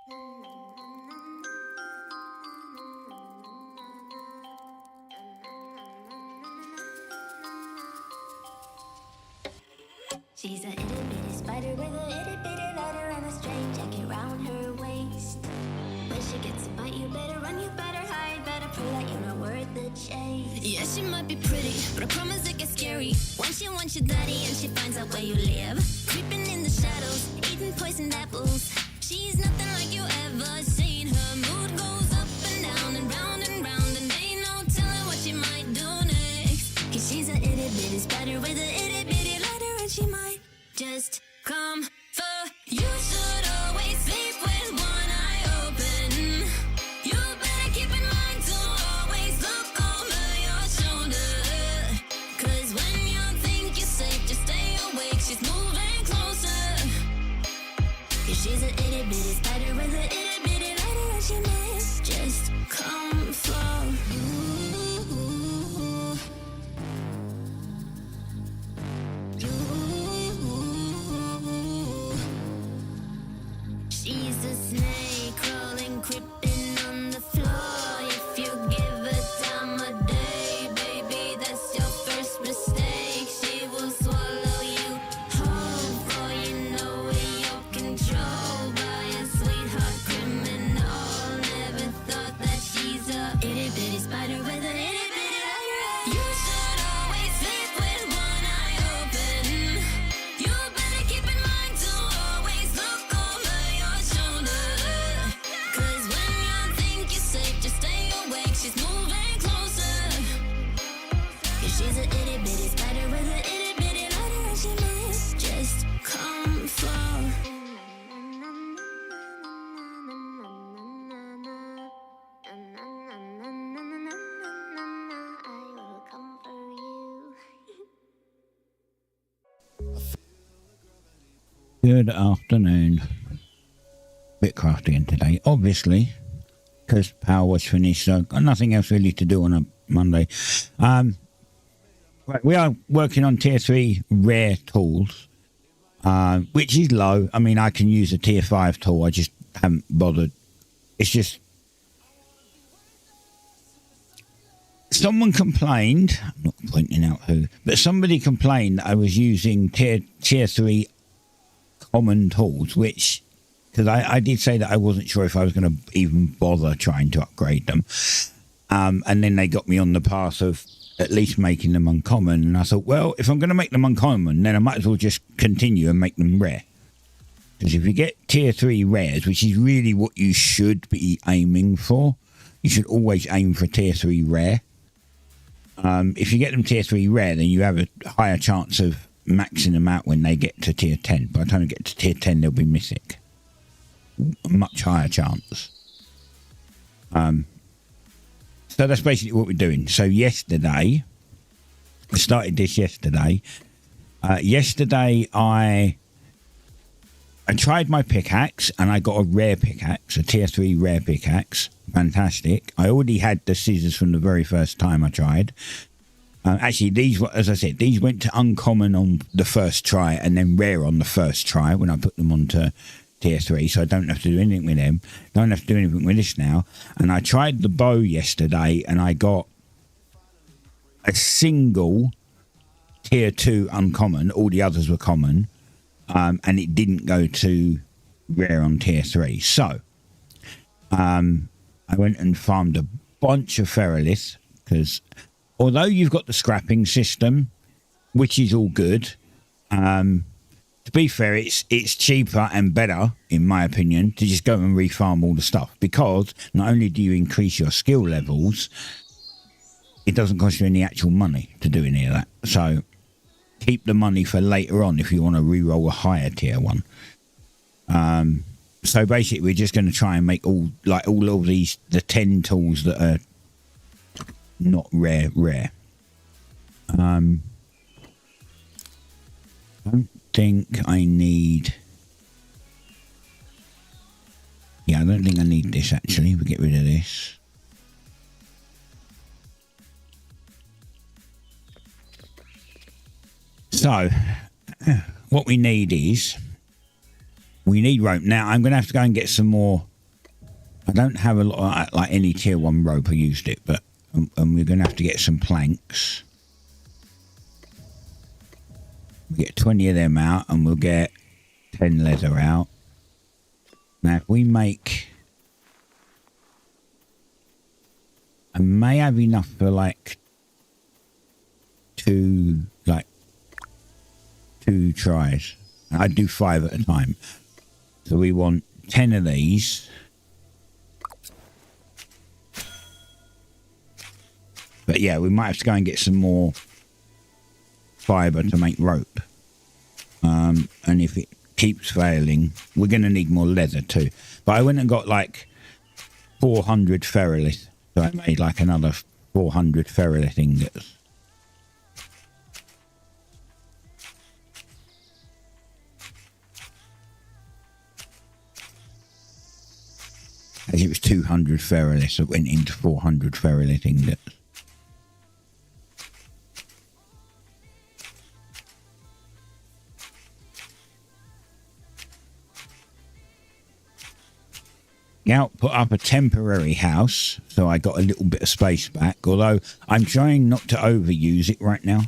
She's a itty bitty spider with a itty bitty ladder and a string jacket round her waist. When she gets a bite, you better run, you better hide, better prove that you're not worth the chase. Yeah, she might be pretty, but I promise it gets scary. Once she wants your daddy and she finds out where you live. Creeping in the shadows, eating poisoned apples. She's nothing like you ever seen. Her mood goes up and down and round and round, and ain't no telling what she might do next. Cause she's a itty bitty spider with a itty bitty ladder, and she might just come for you. Should always sleep with one eye open. You better keep in mind to always look over your shoulder. Cause when you think you're safe, just stay awake. She's moving closer. Cause she's an itty bitty spider with an itty bitty ladder, and she might just come for you. She's a snake crawling, creeping on the floor. If you give her time of day, baby, that's your first mistake. She will swallow you whole, for you know in your control by a sweetheart criminal. Never thought that she's a itty bitty spider with an itty bitty ladder. You should always sleep with one eye open. You better keep in mind to always look over your shoulder. Cause when you think you're safe, just stay awake. She's moving closer. Cause she's an itty bitty spider with an itty bitty ladder, and she might just come for. I will come for you. Good afternoon. BitCraft again today, obviously, because power was finished, so got nothing else really to do on a Monday. Right, we are working on tier 3 rare tools, which is low. I mean, I can use a tier 5 tool, I just haven't bothered. It's just someone complained, I'm not pointing out who, but somebody complained that I was using tier 3 common tools, which, because I did say that I wasn't sure if I was going to even bother trying to upgrade them, and then they got me on the path of at least making them uncommon, and I thought, well, if I'm going to make them uncommon, then I might as well just continue and make them rare. Because if you get tier 3 rares, which is really what you should be aiming for, you should always aim for tier 3 rare. If you get them tier 3 rare, then you have a higher chance of maxing them out when they get to tier 10. By the time they get to tier 10, they'll be mythic. A much higher chance. So that's basically what we're doing. So yesterday, I started this yesterday. Yesterday, I tried my pickaxe, and I got a rare pickaxe, a tier 3 rare pickaxe. Fantastic. I already had the scissors from the very first time I tried. Actually, these, as I said, these went to uncommon on the first try and then rare on the first try when I put them onto tier 3, so I don't have to do anything with them. Don't have to do anything with this now. And I tried the bow yesterday, and I got a single tier 2 uncommon. All the others were common, and it didn't go to rare on tier 3. So I went and farmed a bunch of ferrolith, because although you've got the scrapping system, which is all good, to be fair, it's cheaper and better, in my opinion, to just go and refarm all the stuff, because not only do you increase your skill levels, it doesn't cost you any actual money to do any of that. So keep the money for later on if you want to re-roll a higher tier one. So basically, we're just going to try and make all of these, the 10 tools that are not rare. I don't think I need... Yeah, I don't think I need this, actually. We'll get rid of this. So, what we need is... We need rope. Now, I'm going to have to go and get some more I don't have a lot of, like any tier 1 rope. I used it, but and we're going to have to get some planks. We get 20 of them out, and we'll get 10 leather out. Now, if we make, I may have enough for like two tries. I do 5 at a time, so we want 10 of these. But yeah, we might have to go and get some more fibre to make rope. And if it keeps failing, we're going to need more leather too. But I went and got like 400 ferrolith. So I made like another 400 ferrolith ingots. I think it was 200 ferrolith that went into 400 ferrolith ingots. Now put up a temporary house, so I got a little bit of space back, although I'm trying not to overuse it right now,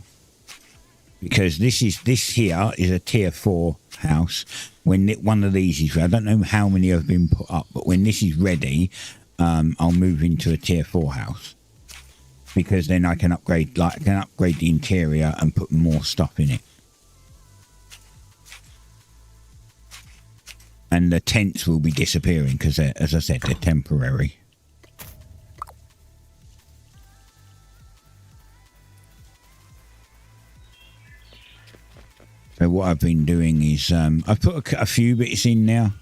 because this here is a tier 4 house. When one of these is, I don't know how many have been put up, but when this is ready, I'll move into a tier 4 house, because then I can upgrade, the interior and put more stuff in it. And the tents will be disappearing because, as I said, they're temporary. So what I've been doing is I've put a few bits in now.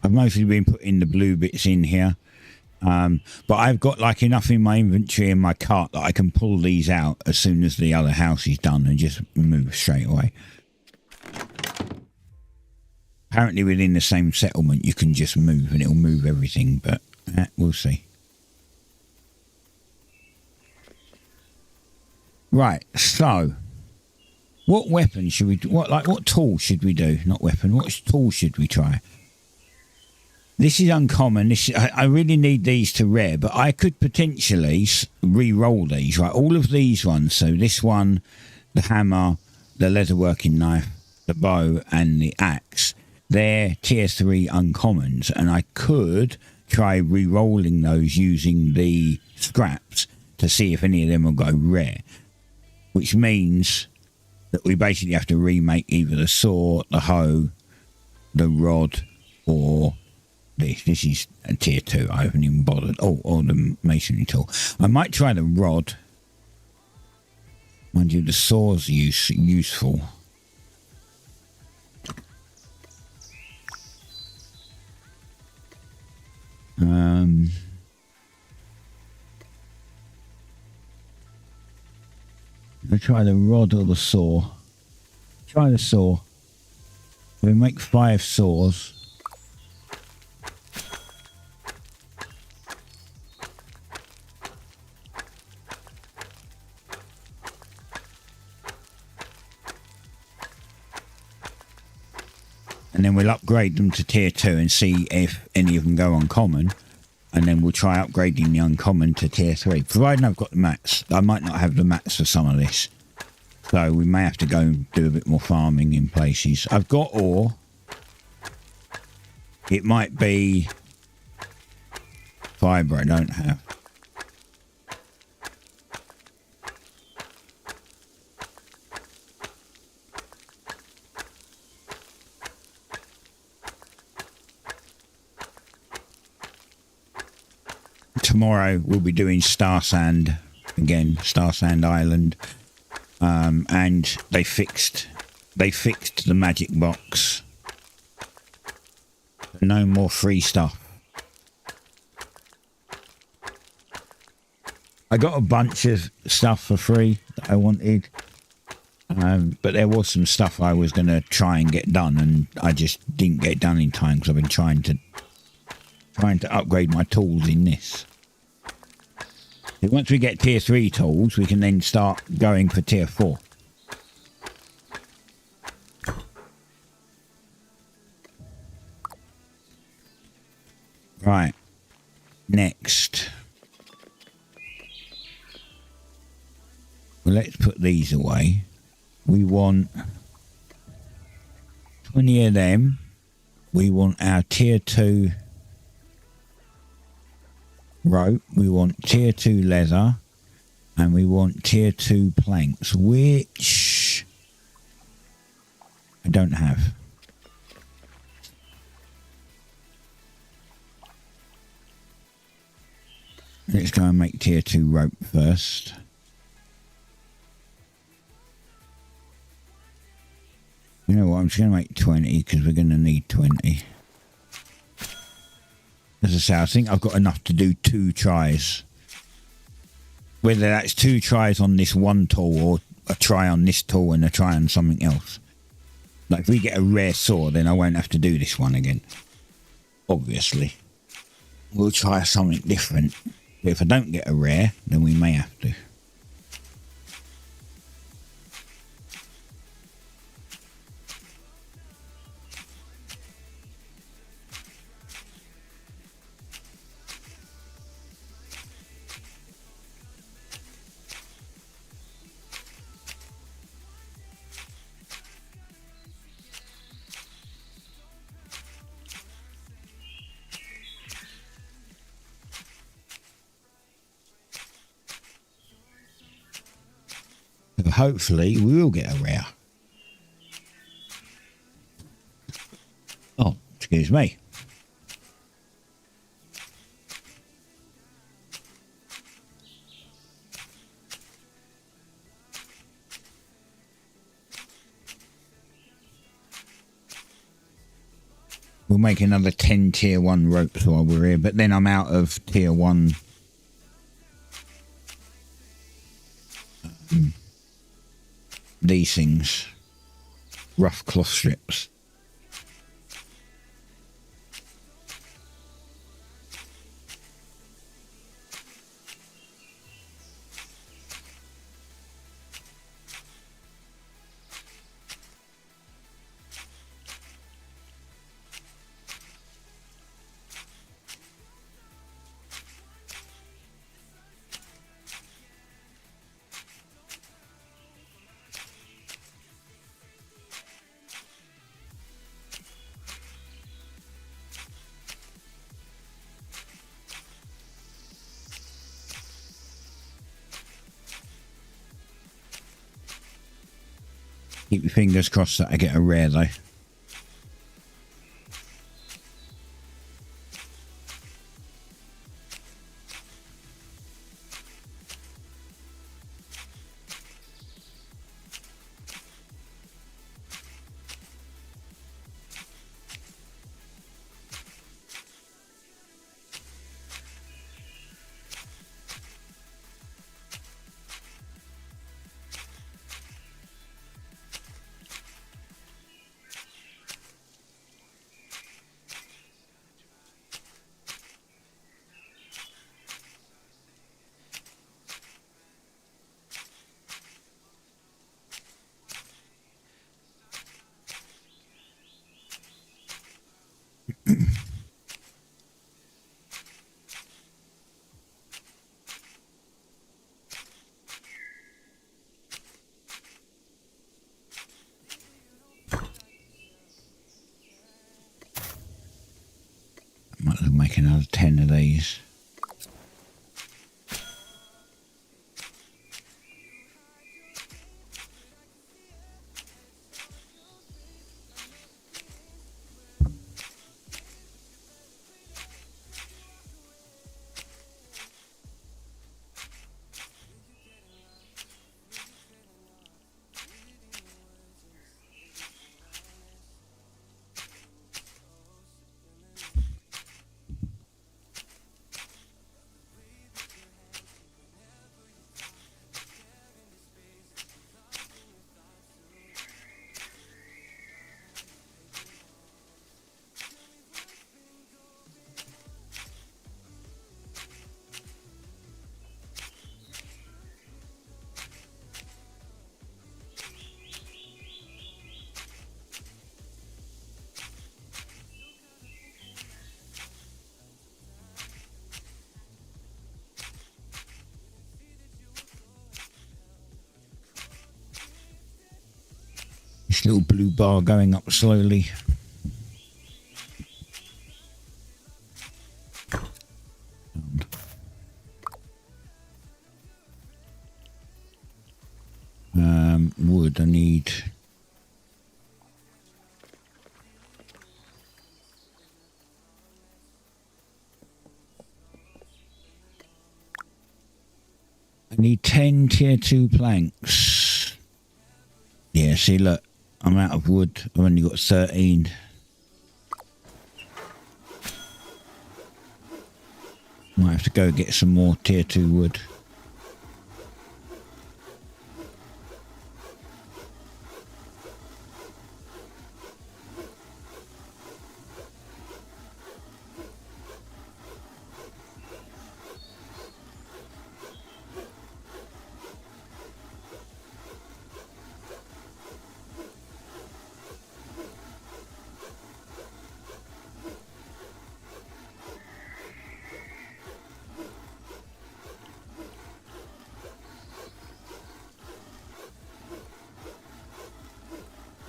I've mostly been putting the blue bits in here. But I've got like enough in my inventory and my cart that I can pull these out as soon as the other house is done and just move straight away. Apparently within the same settlement you can just move and it'll move everything, but we'll see. Right, so what weapon should we do? What tool should we do? Not weapon, what tool should we try? This is uncommon. I really need these to rare, but I could potentially re-roll these, right? All of these ones. So this one, the hammer, the leatherworking knife, the bow, and the axe. They're tier 3 uncommons, and I could try re-rolling those using the scraps to see if any of them will go rare. Which means that we basically have to remake either the saw, the hoe, the rod, or... This is a tier 2. I haven't even bothered. Oh, or the masonry tool. I might try the rod. Mind you, the saw's useful. I'll try the rod or the saw. Try the saw. We'll make 5 saws. And then we'll upgrade them to tier 2 and see if any of them go uncommon. And then we'll try upgrading the uncommon to tier 3. Providing I've got the mats. I might not have the mats for some of this. So we may have to go and do a bit more farming in places. I've got ore. It might be fibre I don't have. Tomorrow we'll be doing Star Sand again, Star Sand Island, and they fixed the magic box. No more free stuff. I got a bunch of stuff for free that I wanted, but there was some stuff I was going to try and get done, and I just didn't get done in time because I've been trying to upgrade my tools in this. Once we get tier 3 tools, we can then start going for tier 4. Right. Next. Well, let's put these away. We want 20 of them. We want our tier 2 rope. We want tier 2 leather. And we want tier 2 planks, which I don't have. Let's go and make tier 2 rope first. You know what, I'm just going to make 20 because we're going to need 20. As I say, I think I've got enough to do 2 tries. Whether that's 2 tries on this one tool or a try on this tool and a try on something else. Like if we get a rare saw, then I won't have to do this one again. Obviously. We'll try something different. But if I don't get a rare, then we may have to. Hopefully we will get a rare. Oh, excuse me. We'll make another 10 tier 1 ropes while we're here, but then I'm out of tier 1 these things, rough cloth strips. Keep your fingers crossed that I get a rare though. Might as well make another 10 of these. This little blue bar going up slowly. Wood, I need... I need 10 tier 2 planks. Yeah, see, look, I'm out of wood. I've only got 13. Might have to go get some more tier 2 wood.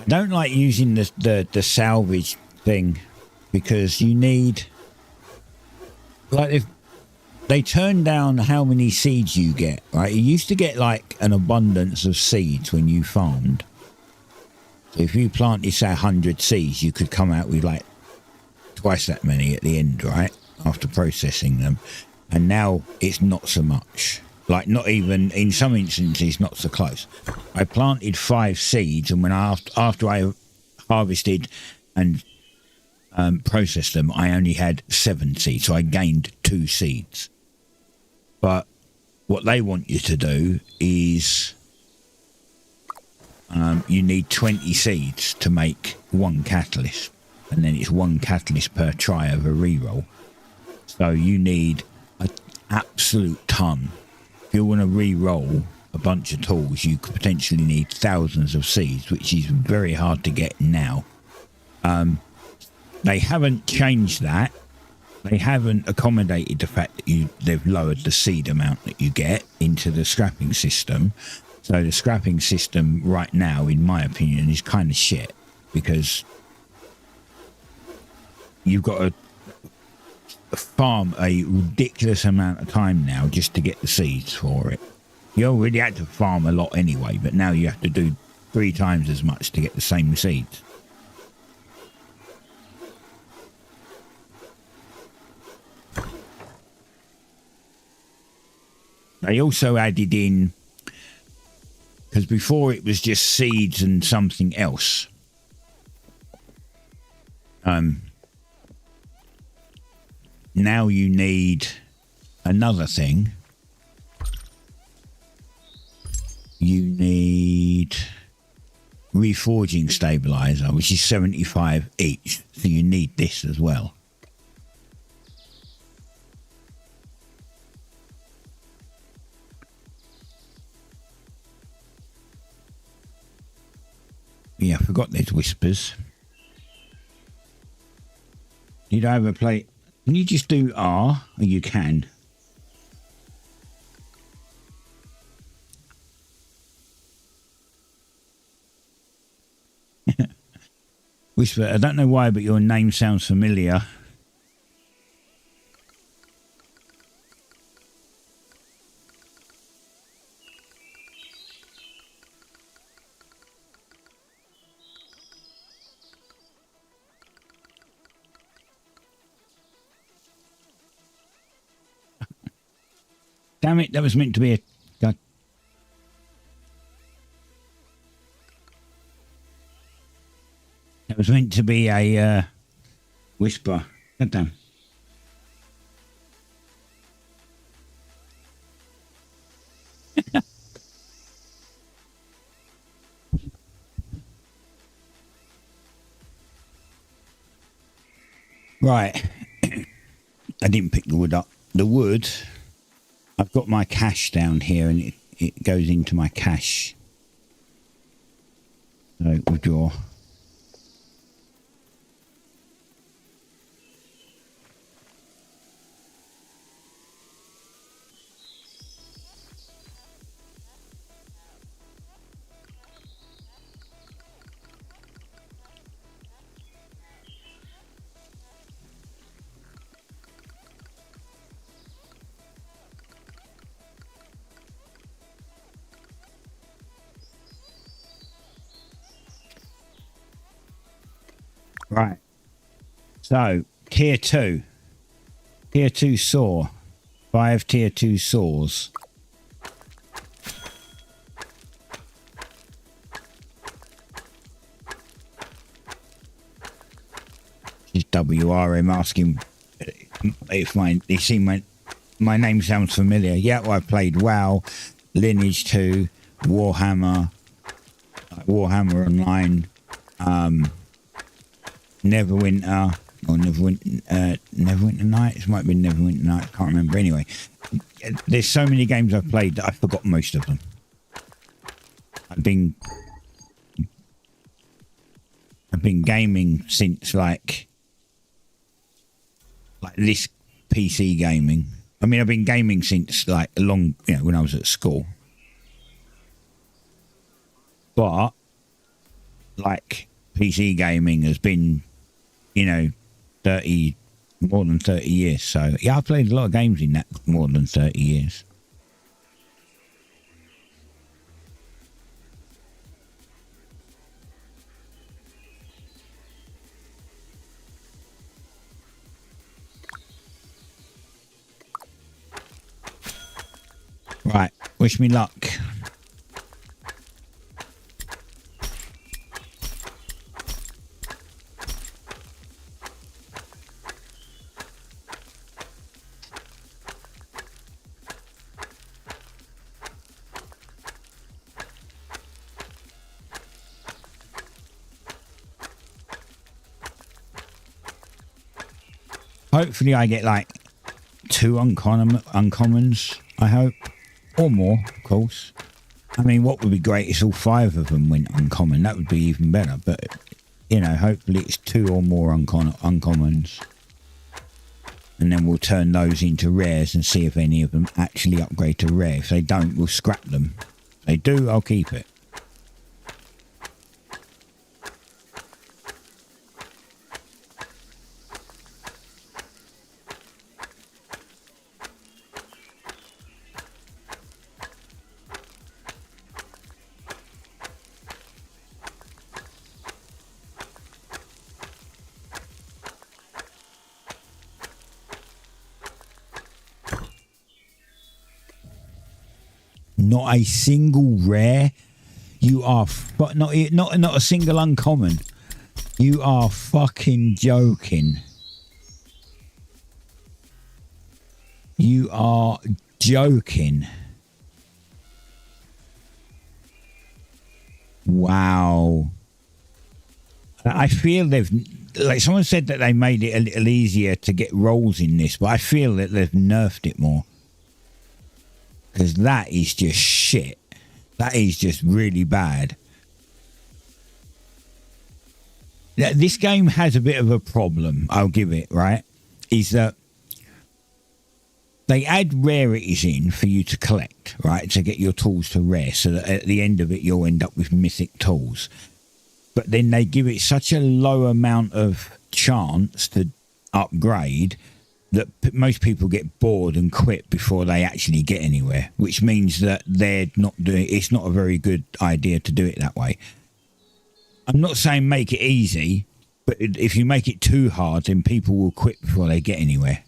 I don't like using the salvage thing because you need, like, if they turn down how many seeds you get, right? You used to get like an abundance of seeds when you farmed. So if you planted, say, 100 seeds, you could come out with like twice that many at the end, right? After processing them. And now it's not so much. Like, not even, in some instances, not so close. I planted 5 seeds, and when after I harvested and processed them, I only had 7 seeds, so I gained 2 seeds. But what they want you to do is you need 20 seeds to make 1 catalyst, and then it's 1 catalyst per try of a reroll. So you need an absolute ton. If you want to re-roll a bunch of tools, you could potentially need thousands of seeds, which is very hard to get now. They haven't changed that. They haven't accommodated the fact that they've lowered the seed amount that you get into the scrapping system. So the scrapping system right now, in my opinion, is kind of shit, because you've got to farm a ridiculous amount of time now just to get the seeds for it. You already had to farm a lot anyway, but now you have to do 3 times as much to get the same seeds. They also added in, because before it was just seeds and something else. Now you need another thing. You need reforging stabilizer, which is 75 each. So you need this as well. Yeah, I forgot there's whispers. Did I ever play? Can you just do R? Or you can. Whisper, I don't know why, but your name sounds familiar. Damn it, that was meant to be a... God. That was meant to be a whisper. God damn. Right. I didn't pick the wood up. The wood... I've got my cache down here, and it goes into my cache. So withdraw. Right. So, tier 2. Tier 2 saw. 5 tier 2 saws. This is WRM asking if they see my name sounds familiar. Yeah, well, I've played WoW, Lineage 2, Warhammer, Warhammer Online, Neverwinter, or Neverwinter Nights. Might be Neverwinter Nights. Can't remember. Anyway, there's so many games I've played that I forgot most of them. I've been gaming since like this PC gaming. I mean, I've been gaming since like long, when I was at school. But like PC gaming has been, more than 30 years. So yeah, I've played a lot of games in that more than 30 years. Right, wish me luck. Hopefully I get like 2 uncommons, I hope. Or more, of course. I mean, what would be great is all 5 of them went uncommon. That would be even better. But, hopefully it's 2 or more uncommons. And then we'll turn those into rares and see if any of them actually upgrade to rare. If they don't, we'll scrap them. If they do, I'll keep it. Not a single rare. You are not a single uncommon. You are fucking joking. You are joking. Wow. I feel someone said that they made it a little easier to get rolls in this, but I feel that they've nerfed it more. Because that is just shit. That is just really bad. This game has a bit of a problem, I'll give it, right? Is that they add rarities in for you to collect, right? To get your tools to rare, so that at the end of it, you'll end up with mythic tools. But then they give it such a low amount of chance to upgrade that most people get bored and quit before they actually get anywhere, which means that it's not a very good idea to do it that way. I'm not saying make it easy, but if you make it too hard, then people will quit before they get anywhere.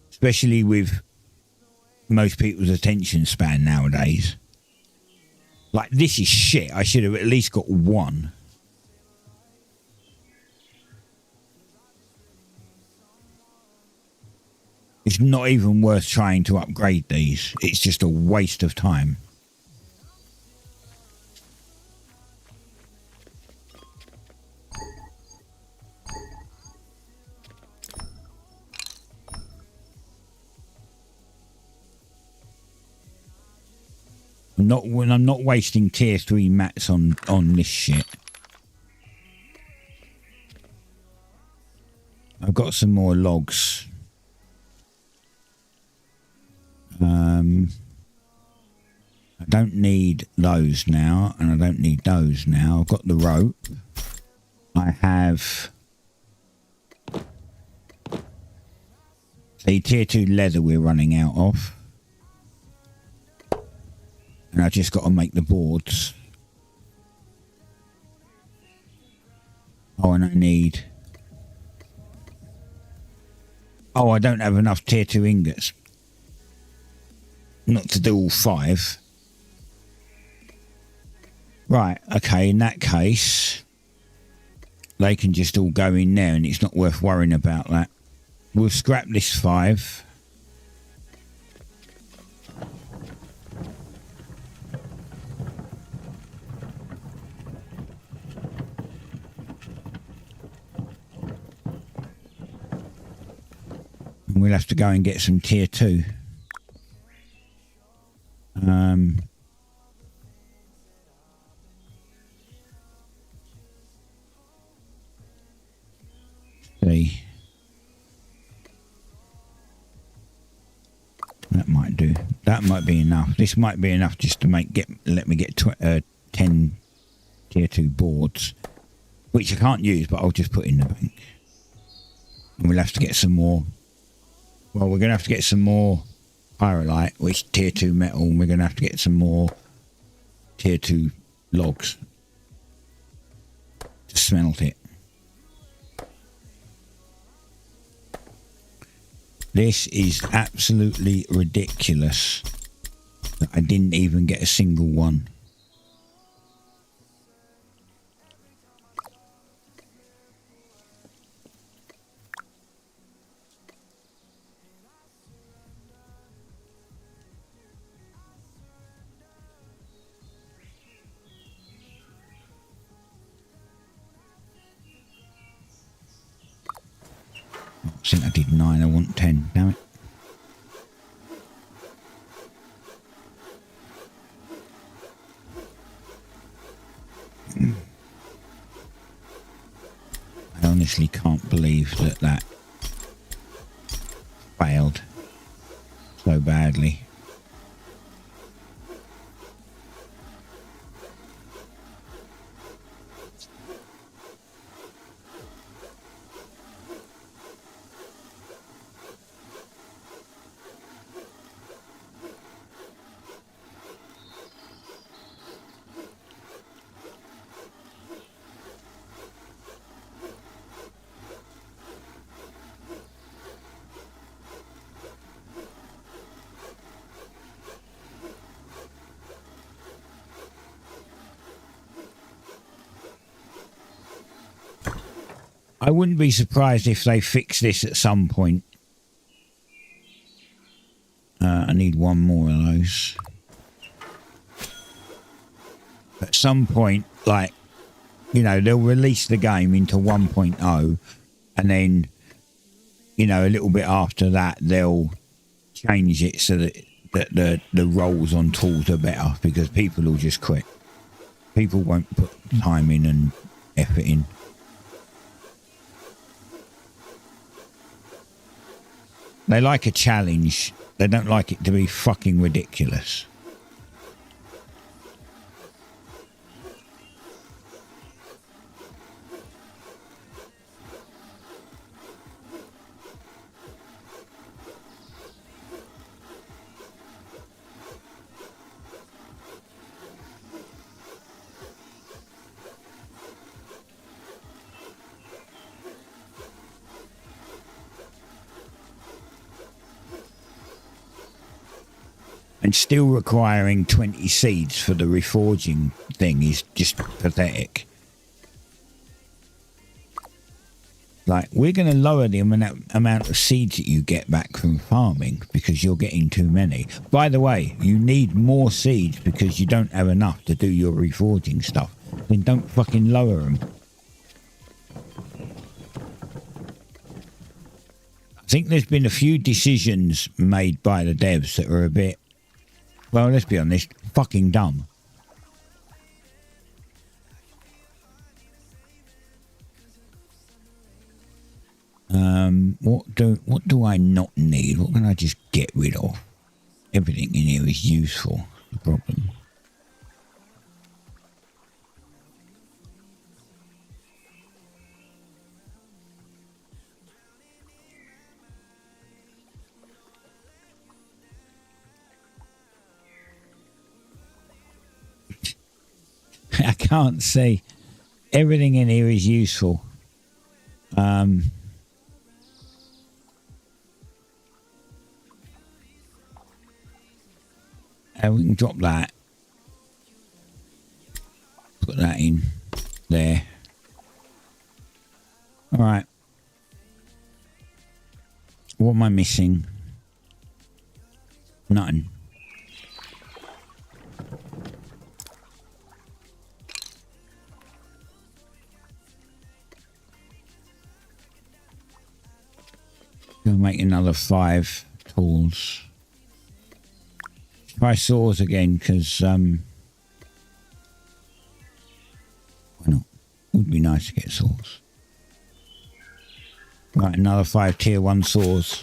Especially with most people's attention span nowadays. Like, this is shit. I should have at least got 1. It's not even worth trying to upgrade these. It's just a waste of time. I'm not wasting tier 3 mats on this shit. I've got some more logs. I don't need those now, and I don't need those now. I've got the rope. I have a tier 2 leather we're running out of. And I just got to make the boards. and I need... Oh, I don't have enough tier 2 ingots. Not to do all 5. Right, okay, in that case, they can just all go in there and it's not worth worrying about that. We'll scrap this 5. And we'll have to go and get some tier 2. See. That might do. That might be enough. This might be enough just to let me get 10 tier 2 boards, which I can't use, but I'll just put in the bank. And we'll have to get some more. Well, we're going to have to get some more pyrolite, which tier 2 metal, and we're going to have to get some more tier 2 logs to smelt it. This is absolutely ridiculous that I didn't even get a single one. I think I did 9, I want 10, damn it. I honestly can't believe that failed so badly. I wouldn't be surprised if they fix this at some point. I need one more of those. At some point, like, you know, they'll release the game into 1.0 and then, you know, a little bit after that, they'll change it so that the rolls on tools are better, because people will just quit. People won't put time in and effort in. They like a challenge. They don't like it to be fucking ridiculous. And still requiring 20 seeds for the reforging thing is just pathetic. Like, we're going to lower the amount of seeds that you get back from farming because you're getting too many. By the way, you need more seeds because you don't have enough to do your reforging stuff. Then don't fucking lower them. I think there's been a few decisions made by the devs that are a bit, well, let's be honest, fucking dumb. What do I not need? What can I just get rid of? Everything in here is useful. The problem. I can't see. Everything in here is useful. And we can drop that. Put that in there. All right. What am I missing? Nothing. Gonna make another 5 tools. Try saws again, because why not? Would be nice to get saws. Right, another 5 tier 1 saws.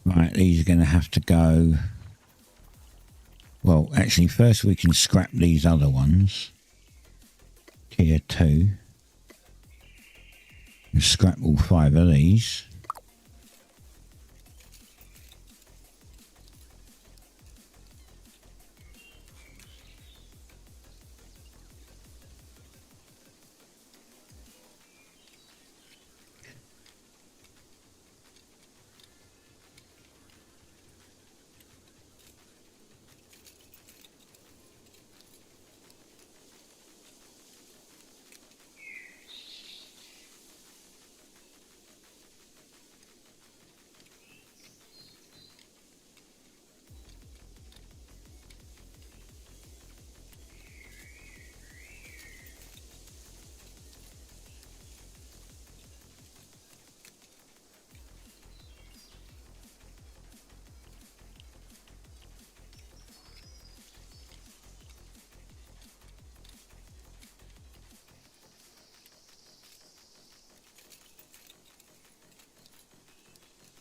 Right, these are going to have to go. Well, actually, first we can scrap these other ones. Tier 2. And scrap all 5 of these.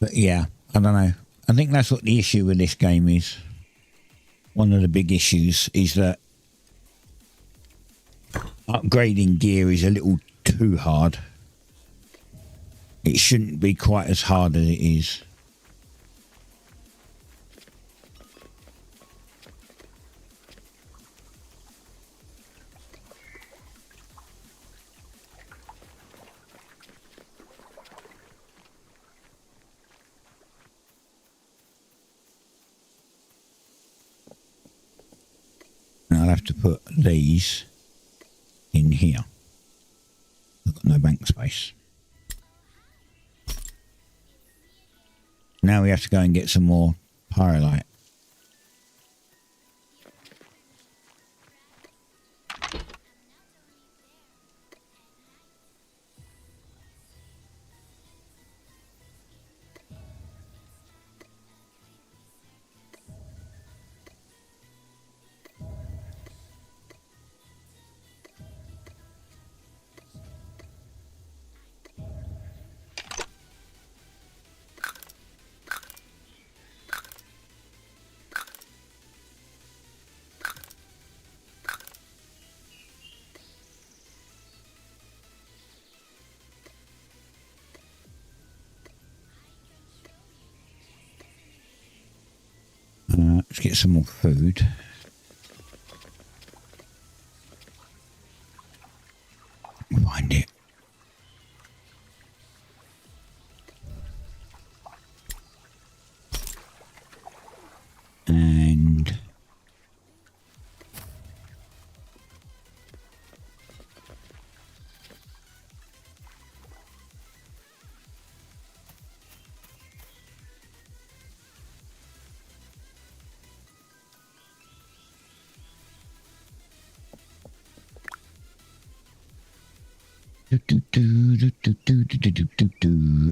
But yeah, I don't know. I think that's what the issue with this game is. One of the big issues is that upgrading gear is a little too hard. It shouldn't be quite as hard as it is. I'll have to put these in here. I've got no bank space. Now we have to go and get some more pyrolite. Let's get some more food. Find it. And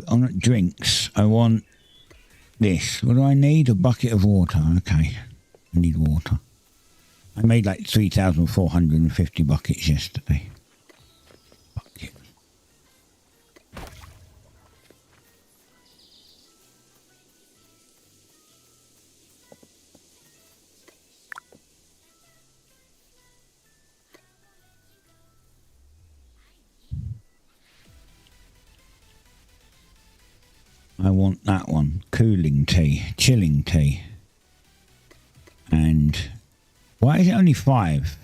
I want drinks. I want this. What do I need? A bucket of water. Okay. I need water. I made like 3,450 buckets yesterday. Bucket. I want that one. Cooling tea. Chilling tea. And why is it only 5?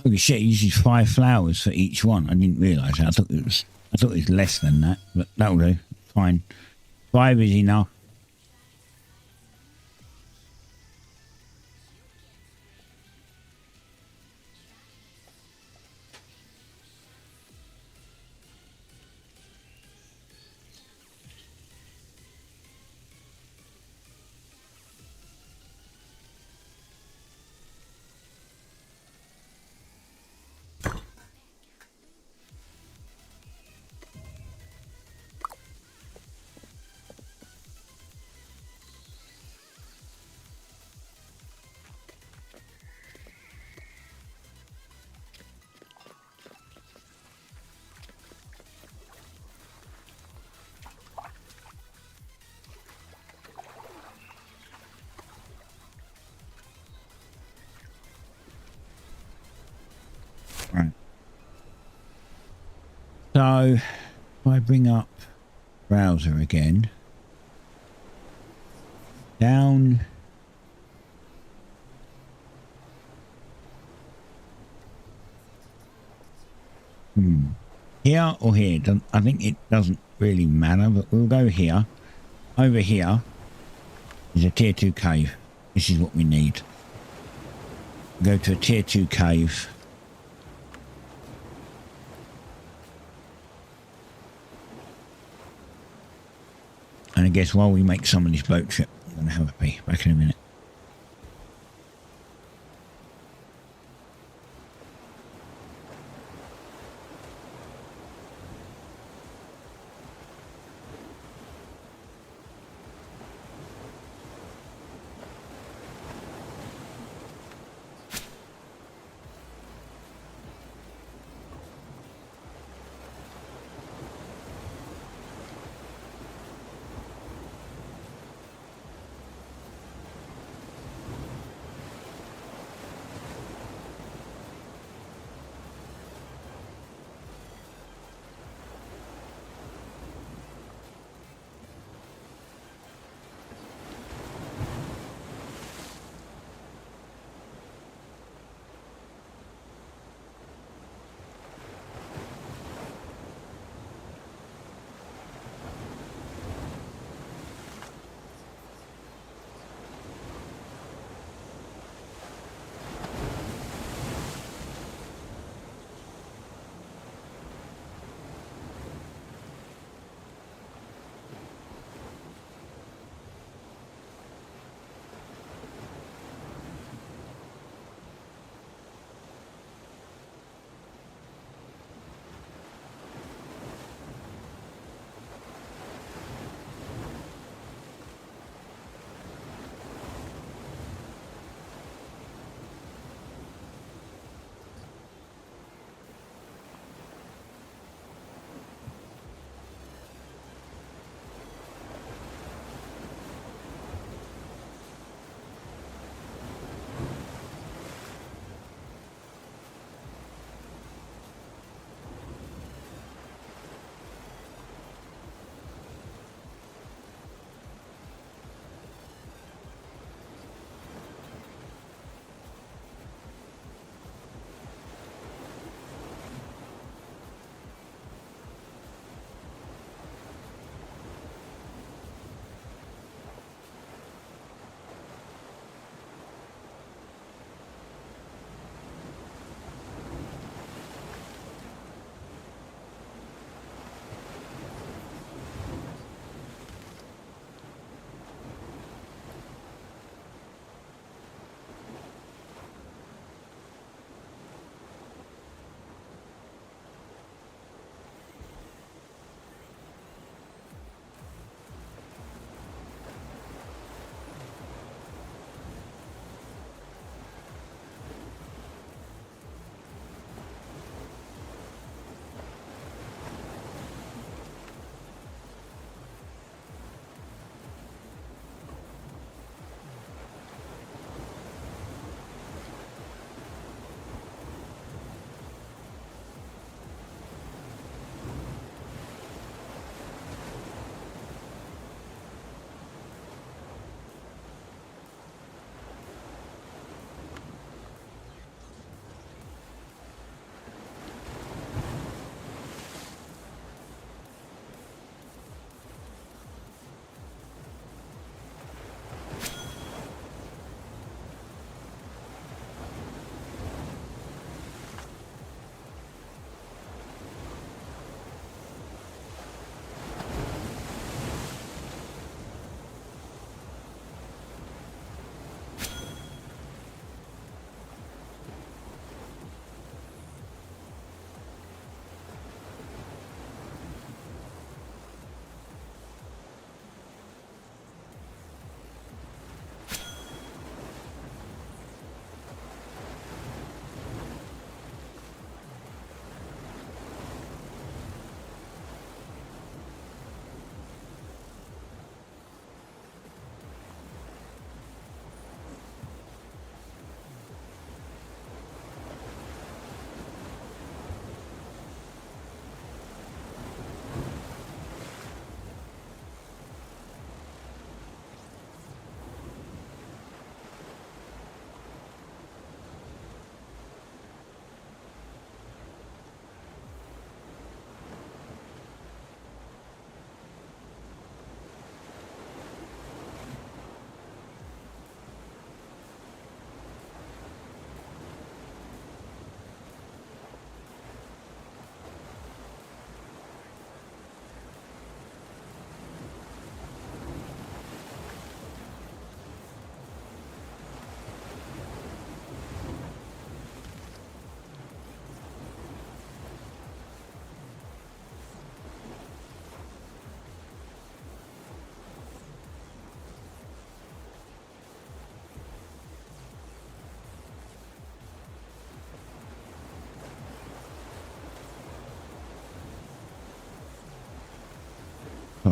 Holy shit, it uses 5 flowers for each one. I didn't realise that. I thought it was less than that, but that'll do. Fine. 5 is enough. Right. So, if I bring up browser again, down, here or here, I think it doesn't really matter, but we'll go here. Over here is a tier 2 cave. This is what we need. Go to a tier 2 cave. And I guess while we make some of this boat trip, I'm going to have a pee. Back in a minute.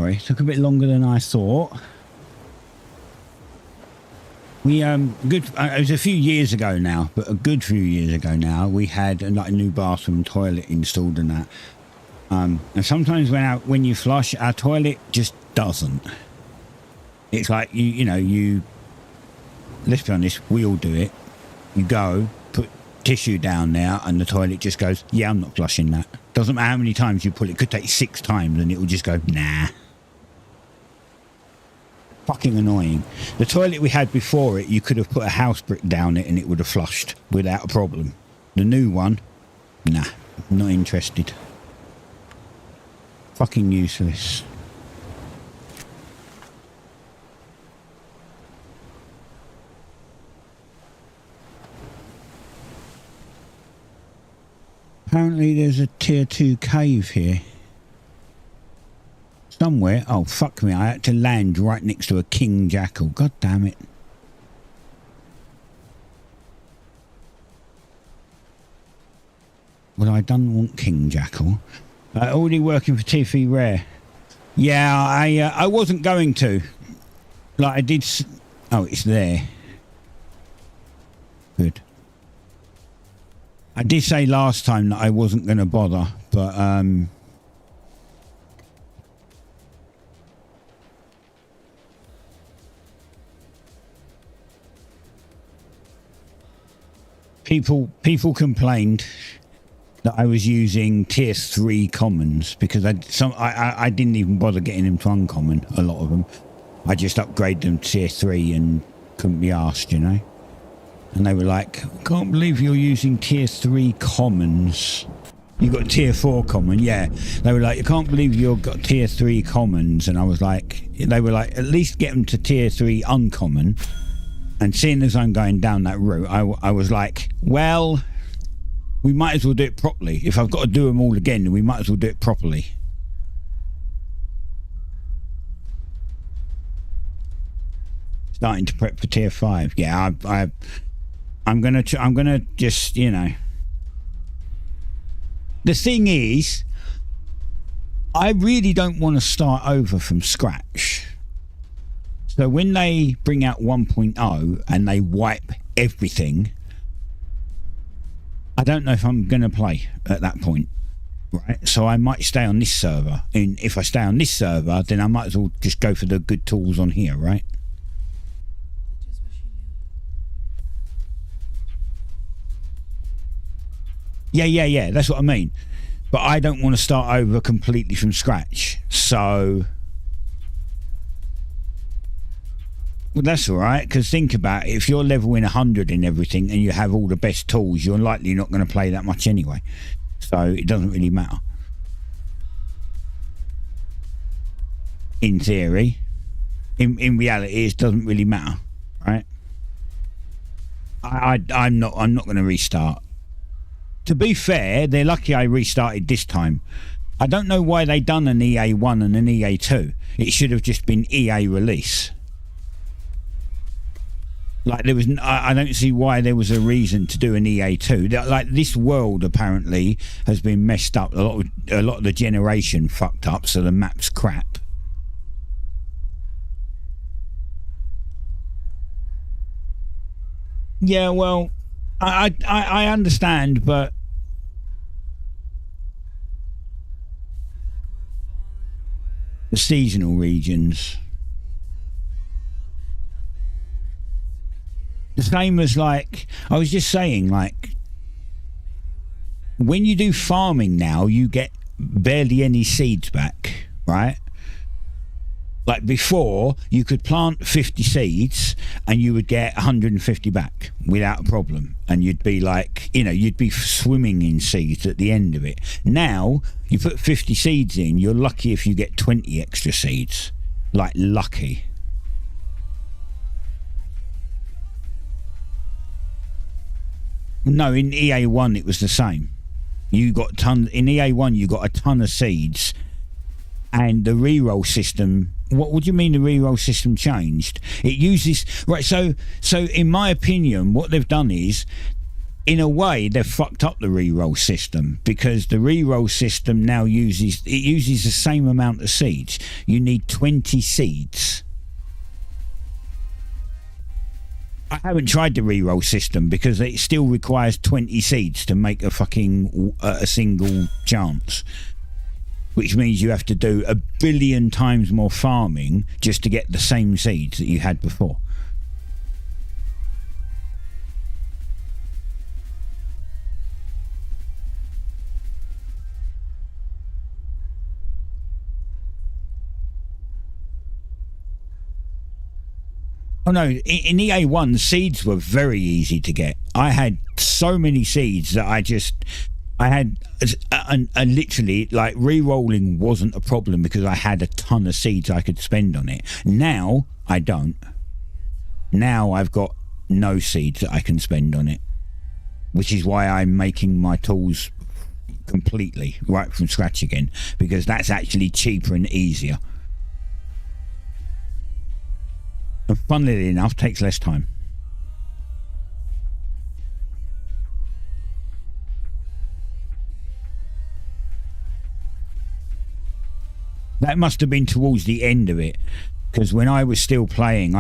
sorry. Took a bit longer than I thought. We it was a few years ago now, but a good few years ago now, we had like a new bathroom toilet installed and that. And sometimes when you flush, our toilet just doesn't. It's like you know, let's be honest, we all do it. You go, put tissue down there, and the toilet just goes, yeah, I'm not flushing that. Doesn't matter how many times you pull it. Could take 6 times and it will just go, nah. Fucking annoying. The toilet we had before it, you could have put a house brick down it and it would have flushed without a problem. The new one, nah, not interested. Fucking useless. Apparently there's a tier 2 cave here. Somewhere. Oh, fuck me. I had to land right next to a king jackal. God damn it. Well, I don't want king jackal. Already working for T3 Rare. Yeah, I wasn't going to. Like, I did... Oh, it's there. Good. I did say last time that I wasn't going to bother, but... People complained that I was using tier 3 commons because I didn't even bother getting them to uncommon, a lot of them. I just upgraded them to tier 3 and couldn't be asked, you know. And they were like, can't believe you're using tier 3 commons. You got tier 4 common, yeah. They were like, I can't believe you've got tier 3 commons. And I was like, they were like, at least get them to tier 3 uncommon. And seeing as I'm going down that route, I was like, well, we might as well do it properly. If I've got to do them all again, we might as well do it properly. Starting to prep for tier 5. Yeah, I'm gonna just, you know. The thing is, I really don't want to start over from scratch. So when they bring out 1.0 and they wipe everything, I don't know if I'm going to play at that point, right? So I might stay on this server. And if I stay on this server, then I might as well just go for the good tools on here, right? Yeah, that's what I mean. But I don't want to start over completely from scratch. So... Well, that's all right, because think about it. If you're leveling 100 in everything and you have all the best tools, you're likely not going to play that much anyway. So it doesn't really matter. In theory. In reality, it doesn't really matter, right? I'm not going to restart. To be fair, they're lucky I restarted this time. I don't know why they done an EA1 and an EA2. It should have just been EA release. Like, there was, I don't see why there was a reason to do an EA2. Like, this world apparently has been messed up. A lot of the generation fucked up, so the map's crap. Yeah, well, I understand, but the seasonal regions. The same as, like, I was just saying, like, when you do farming now, you get barely any seeds back, right? Like, before, you could plant 50 seeds and you would get 150 back without a problem. And you'd be like, you know, you'd be swimming in seeds at the end of it. Now, you put 50 seeds in, you're lucky if you get 20 extra seeds. Like, lucky. No, in EA1 it was the same. You got in EA1 you got a ton of seeds, and the reroll system. What do you mean the reroll system changed? It uses right. So in my opinion, what they've done is in a way, they've fucked up the reroll system, because the reroll system now uses the same amount of seeds. You need 20 seeds. I haven't tried the reroll system because it still requires 20 seeds to make a fucking a single chance, which means you have to do 1 billion times more farming just to get the same seeds that you had before. Oh no, in EA1, seeds were very easy to get. I had so many seeds that I had literally, like, re-rolling wasn't a problem because I had a ton of seeds I could spend on it. Now, I don't. Now I've got no seeds that I can spend on it, which is why I'm making my tools completely right from scratch again, because that's actually cheaper and easier. And funnily enough, takes less time. That must have been towards the end of it, because when I was still playing,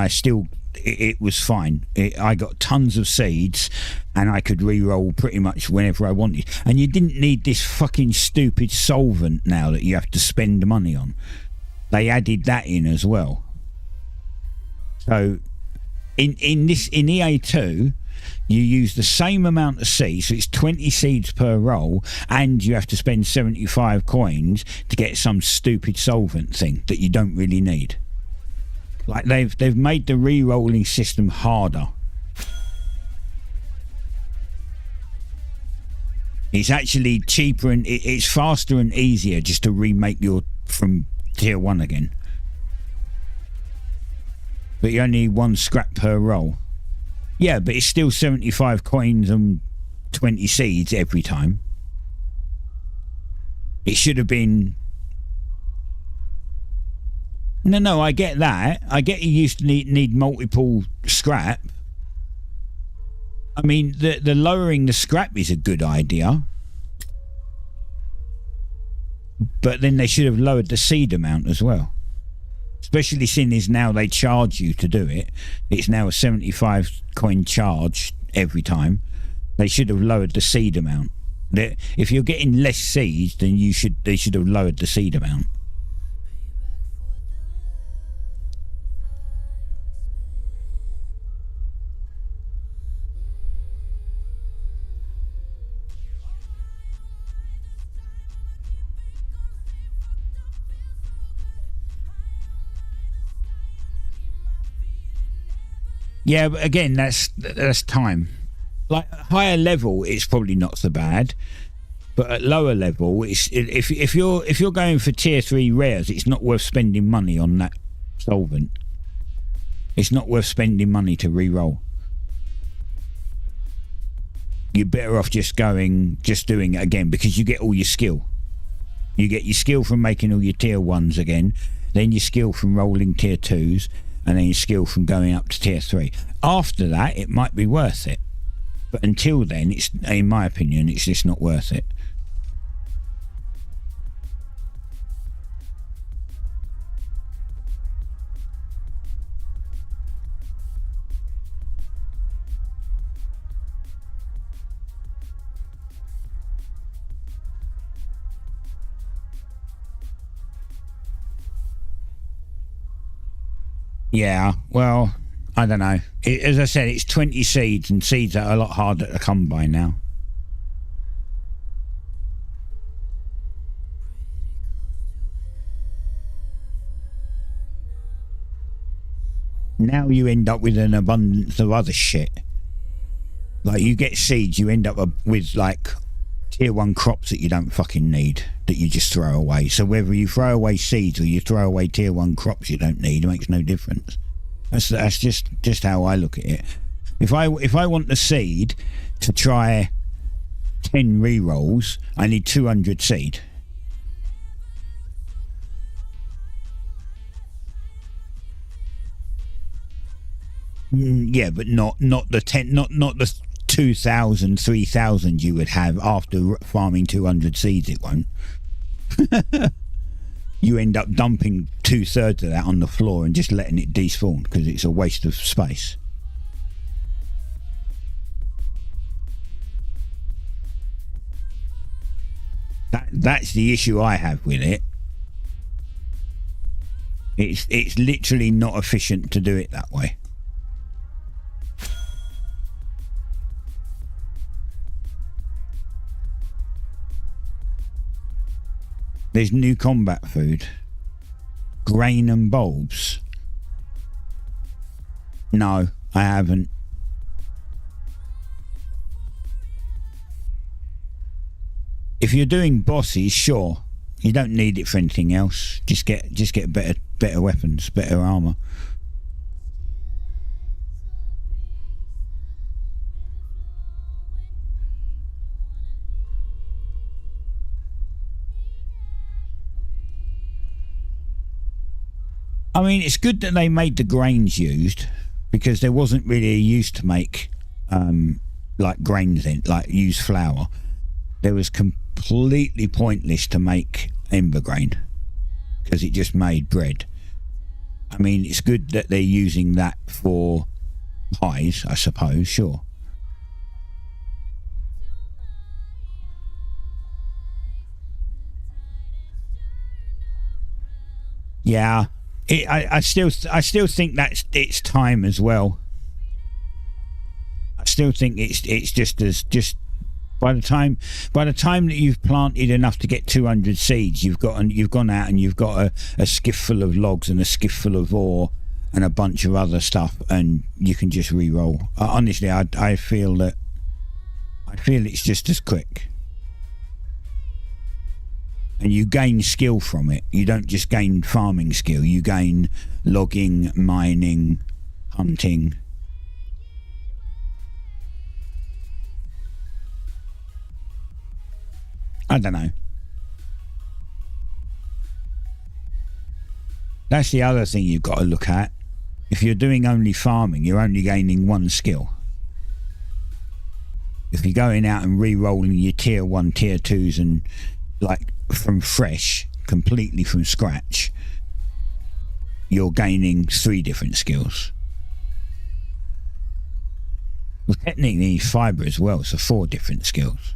it was fine. I got tons of seeds and I could re-roll pretty much whenever I wanted. And you didn't need this fucking stupid solvent now that you have to spend money on. They added that in as well. So in EA2, you use the same amount of seeds, so it's 20 seeds per roll, and you have to spend 75 coins to get some stupid solvent thing that you don't really need. Like, they've made the re-rolling system harder. It's actually cheaper and it's faster and easier just to remake your from tier 1 again. But you only need 1 scrap per roll. Yeah, but it's still 75 coins and 20 seeds every time. It should have been... No, I get that. I get you used to need multiple scrap. I mean, the lowering the scrap is a good idea. But then they should have lowered the seed amount as well. Especially since now they charge you to do it. It's now a 75 coin charge every time. They should have lowered the seed amount. If you're getting less seeds, then they should have lowered the seed amount. Yeah, but again, that's time. Like, higher level, it's probably not so bad, but at lower level, if you're going for tier 3 rares, it's not worth spending money on that solvent. It's not worth spending money to re-roll. You're better off just doing it again, because you get all your skill. You get your skill from making all your tier 1s again, then your skill from rolling tier 2s, and then your skill from going up to tier 3. After that, it might be worth it. But until then, it's, in my opinion, it's just not worth it. Yeah, well, I don't know. As I said, it's 20 seeds, and seeds are a lot harder to come by now. Now you end up with an abundance of other shit. Like, you get seeds, you end up with, like, tier 1 crops that you don't fucking need, that you just throw away. So whether you throw away seeds or you throw away tier 1 crops you don't need, it makes no difference. That's just how I look at it. If I want the seed to try 10 re-rolls, I need 200 seed. Yeah, but not the 10, not the 2,000, 3,000 you would have after farming 200 seeds. It won't. You end up dumping 2/3 of that on the floor and just letting it despawn because it's a waste of space. That's the issue I have with it. It's literally not efficient to do it that way. There's new combat food. Grain and bulbs. No, I haven't. If you're doing bosses, sure. You don't need it for anything else. Just get better weapons, better armor. I mean, it's good that they made the grains used, because there wasn't really a use to make like grains in, like use flour. There was completely pointless to make ember grain because it just made bread. I mean, it's good that they're using that for pies, I suppose, sure. Yeah. I still think that's its time as well. I still think it's just by the time that you've planted enough to get 200 seeds, you've gone out and you've got a skiff full of logs and a skiff full of ore and a bunch of other stuff, and you can just re-roll. Honestly, I feel it's just as quick. And you gain skill from it. You don't just gain farming skill. You gain logging, mining, hunting. I don't know. That's the other thing you've got to look at. If you're doing only farming, you're only gaining one skill. If you're going out and re-rolling your tier 1, tier 2s and like from fresh, completely from scratch, you're gaining 3 different skills. Well, technically you need fibre as well, so 4 different skills.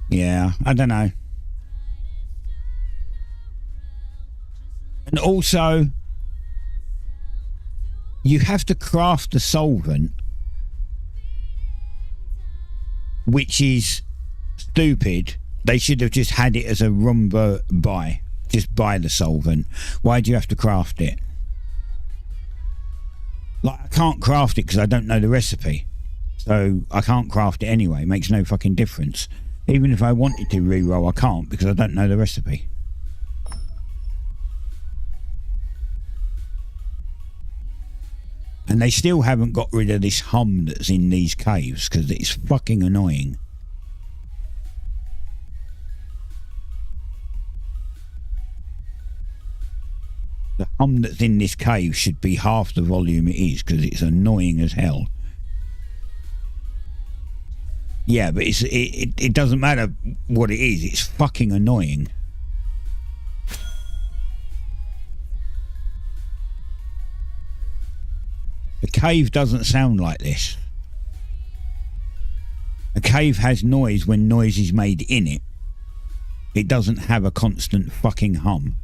Yeah, I don't know. And also, you have to craft the solvent, which is stupid. They should have just had it as a rumba buy. Just buy the solvent. Why do you have to craft it? Like, I can't craft it because I don't know the recipe. So I can't craft it anyway. It makes no fucking difference. Even if I wanted to re-roll, I can't because I don't know the recipe. And they still haven't got rid of this hum that's in these caves because it's fucking annoying. The hum that's in this cave should be half the volume it is because it's annoying as hell. Yeah, but it doesn't matter what it is. It's fucking annoying. A cave doesn't sound like this. A cave has noise when noise is made in it. It doesn't have a constant fucking hum.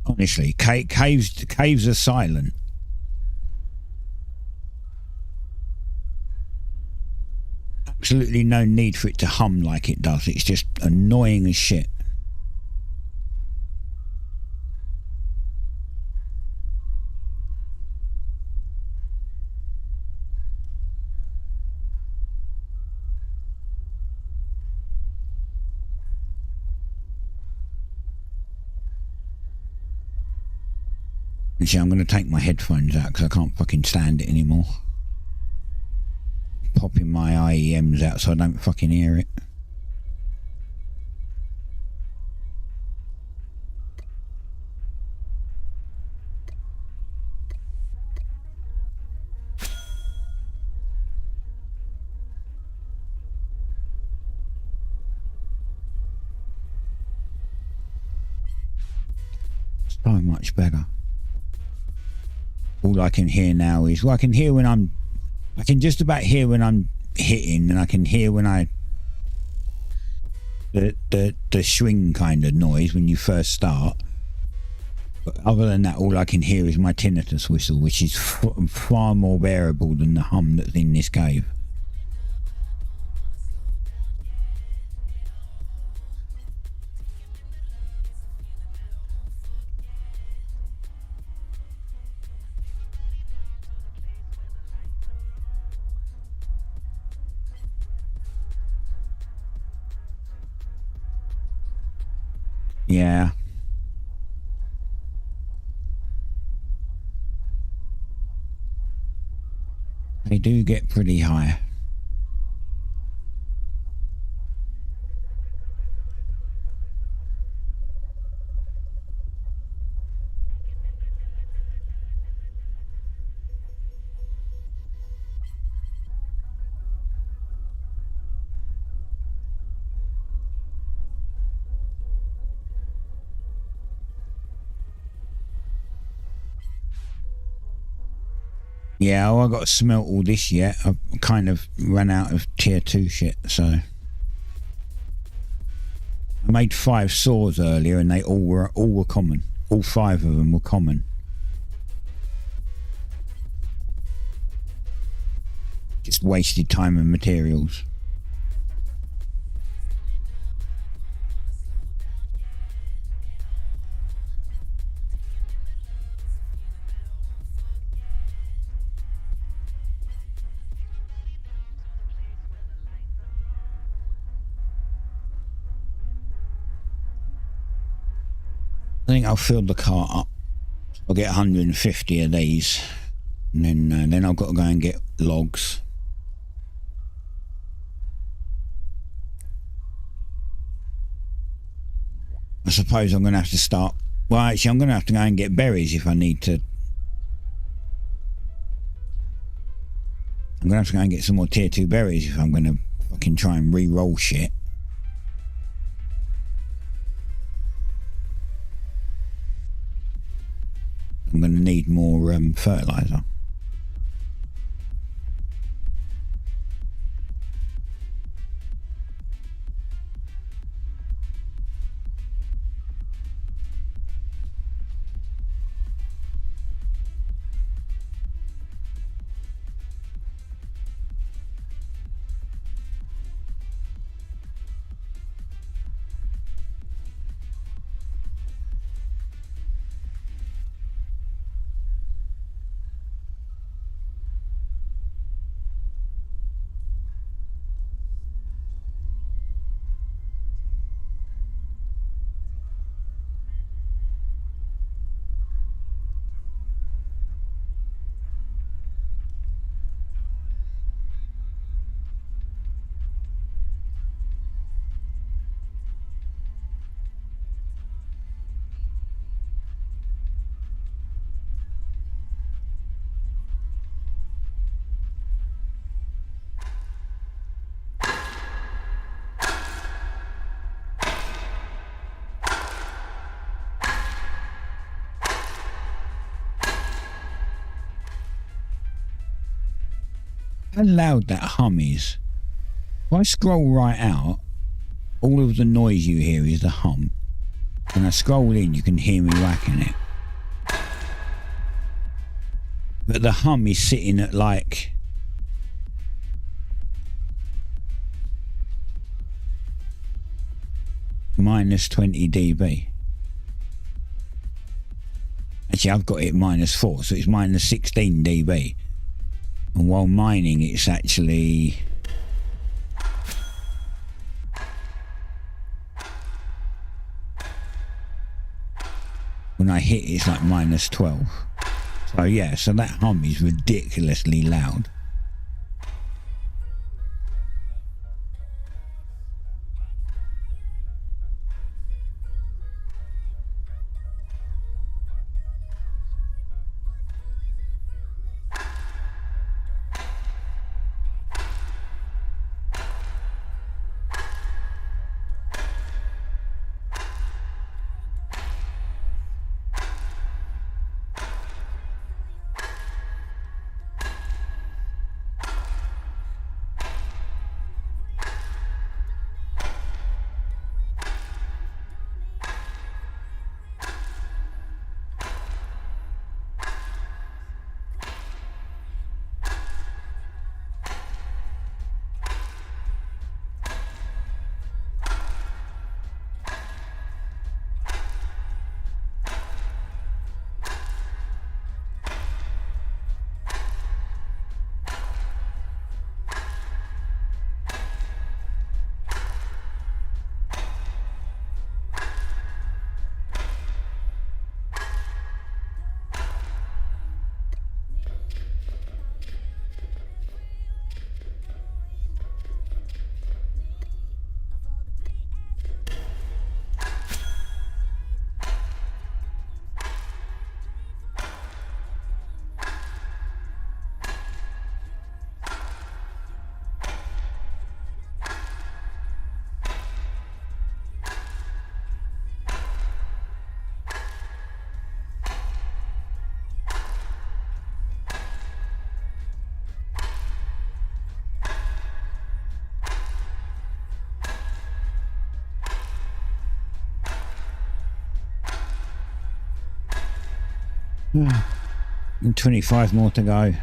Honestly, caves are silent. Absolutely no need for it to hum like it does. It's just annoying as shit. Actually, I'm going to take my headphones out because I can't fucking stand it anymore. Popping my IEMs out so I don't fucking hear it. So much better. All I can hear now is, well, I can hear when I can just about hear when I'm hitting, and I can hear when the swing kind of noise when you first start. But other than that, all I can hear is my tinnitus whistle, which is far more bearable than the hum that's in this cave. Yeah. They do get pretty high. Yeah, well, I got to smelt all this yet. I've kind of run out of tier 2 shit, so. I made 5 saws earlier and they all were common. All 5 of them were common. Just wasted time and materials. I think I'll fill the cart up. I'll get 150 of these, and then I've got to go and get logs. I suppose I'm going to have to start. Well, actually, I'm going to have to go and get berries if I need to. I'm going to have to go and get some more tier 2 berries if I'm going to fucking try and re-roll shit. I'm going to need more fertilizer. How loud that hum is. If I scroll right out, all of the noise you hear is the hum. When I scroll in, you can hear me whacking it. But the hum is sitting at like minus 20 dB. Actually, I've got it -4, so it's minus 16 dB. And while mining, it's actually when I hit it's like -12. So yeah, so that hum is ridiculously loud. And 25 more to go.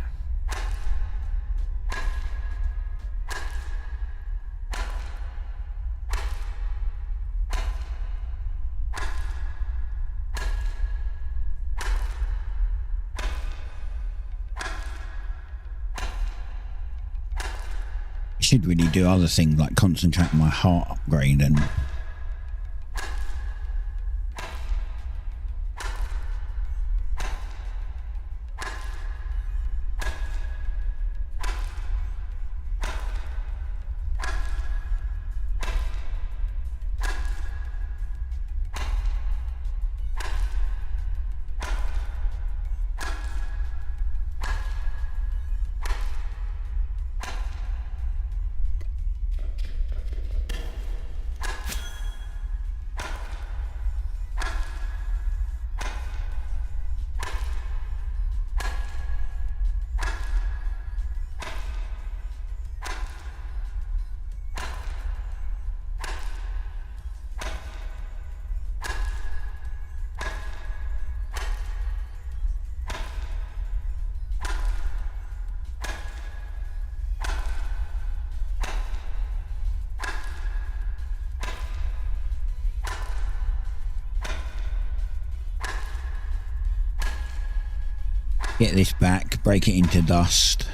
Should really do other things like concentrate on my heart upgrade and get this back, break it into dust.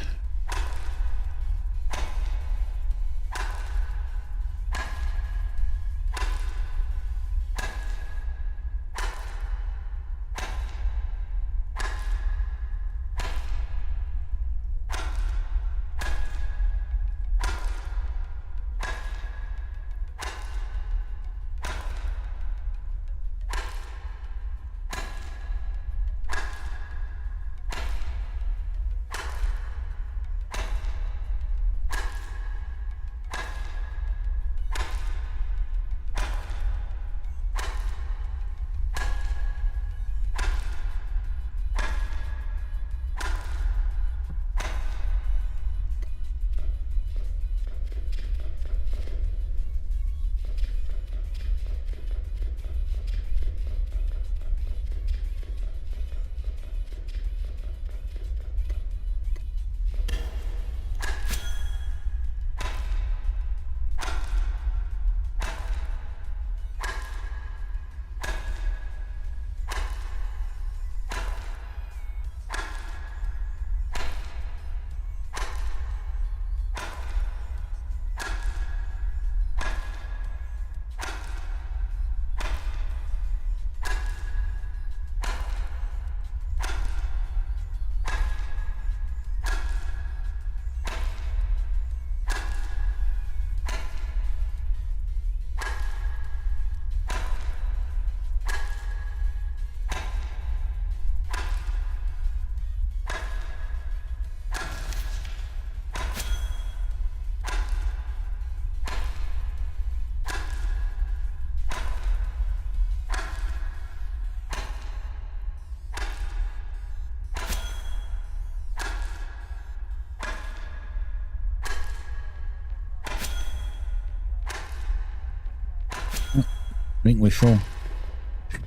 think we're full.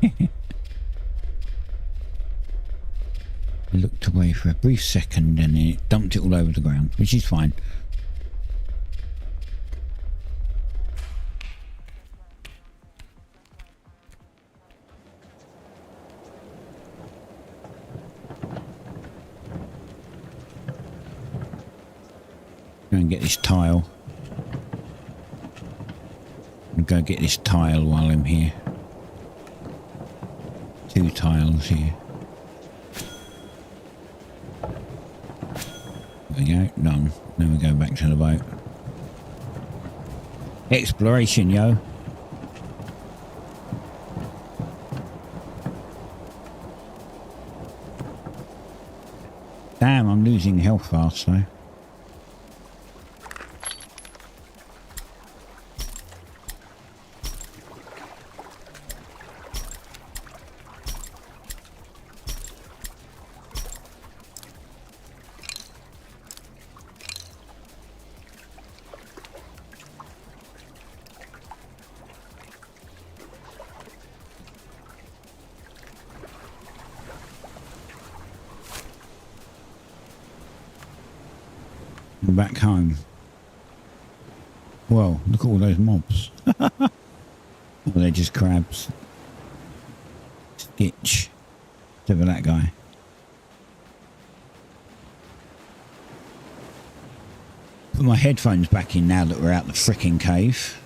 I looked away for a brief second and then it dumped it all over the ground, which is fine. Go and get this tile. I'll go get this tile while I'm here. 2 tiles here. There we go, done. Then we go back to the boat. Exploration, yo. Damn, I'm losing health fast though. Back home. Well, look at all those mobs. Oh, they're just crabs. Stitch. Except for that guy. Put my headphones back in now that we're out the frickin' cave.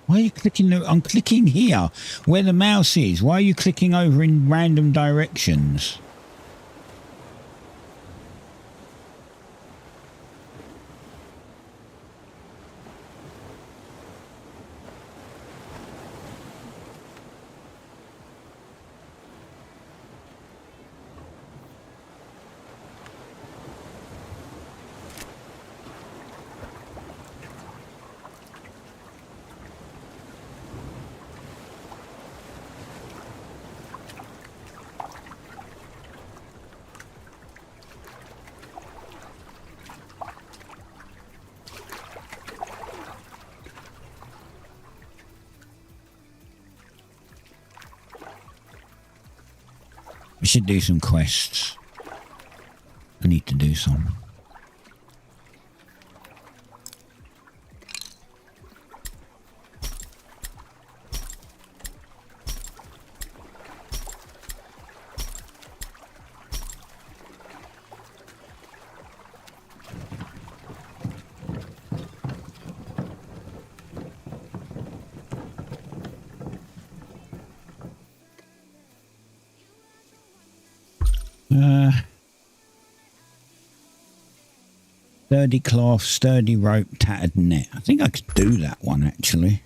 Why are you clicking? I'm clicking here where the mouse is. Why are you clicking over in random directions? We should do some quests. I need to do some. Sturdy cloth, sturdy rope, tattered net. I think I could do that one actually.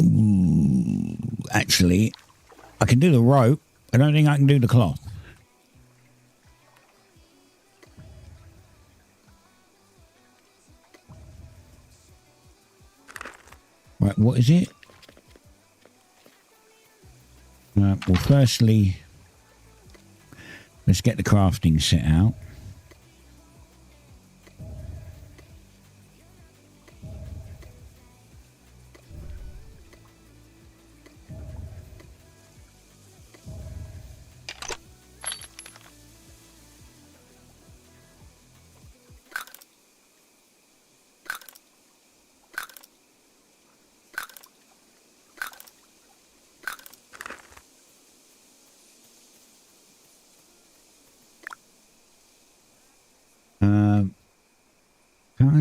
Ooh, actually, I can do the rope. I don't think I can do the cloth. Right, what is it? Well, firstly, Let's get the crafting set out.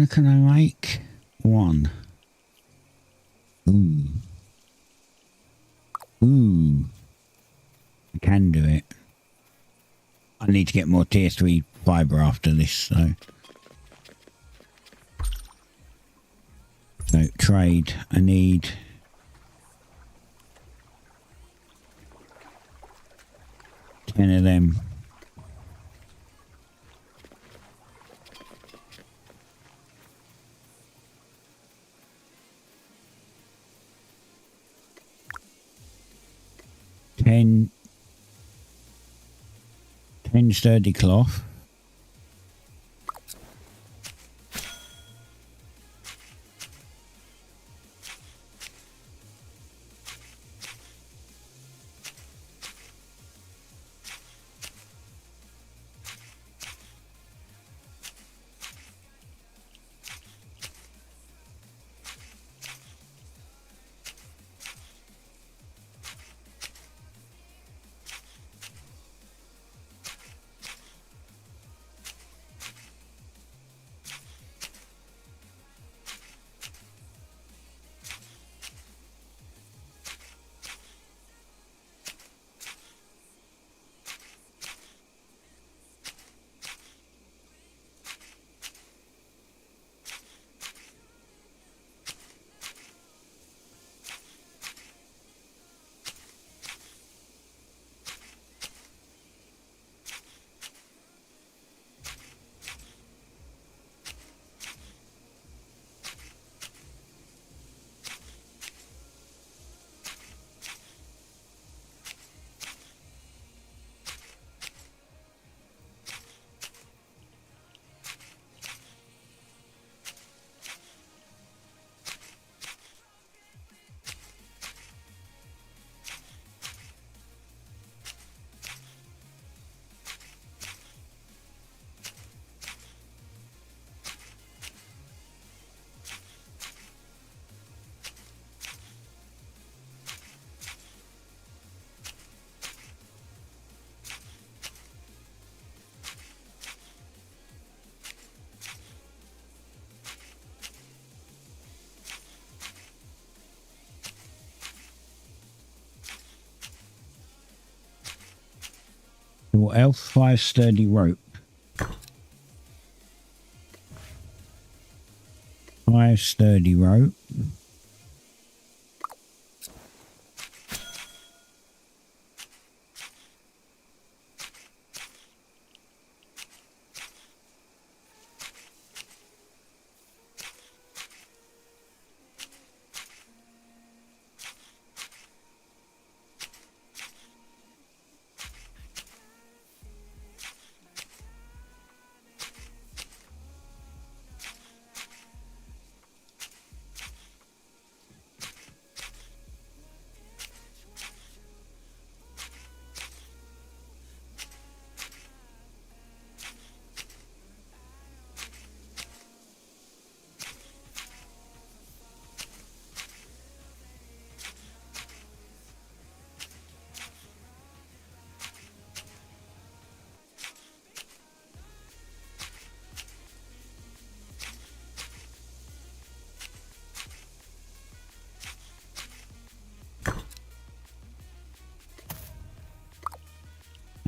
Can I make one? Ooh. I can do it. I need to get more tier 3 fibre after this, so trade. I need 10 of them. Ten sturdy cloth. What else? 5 sturdy rope. 5 sturdy rope.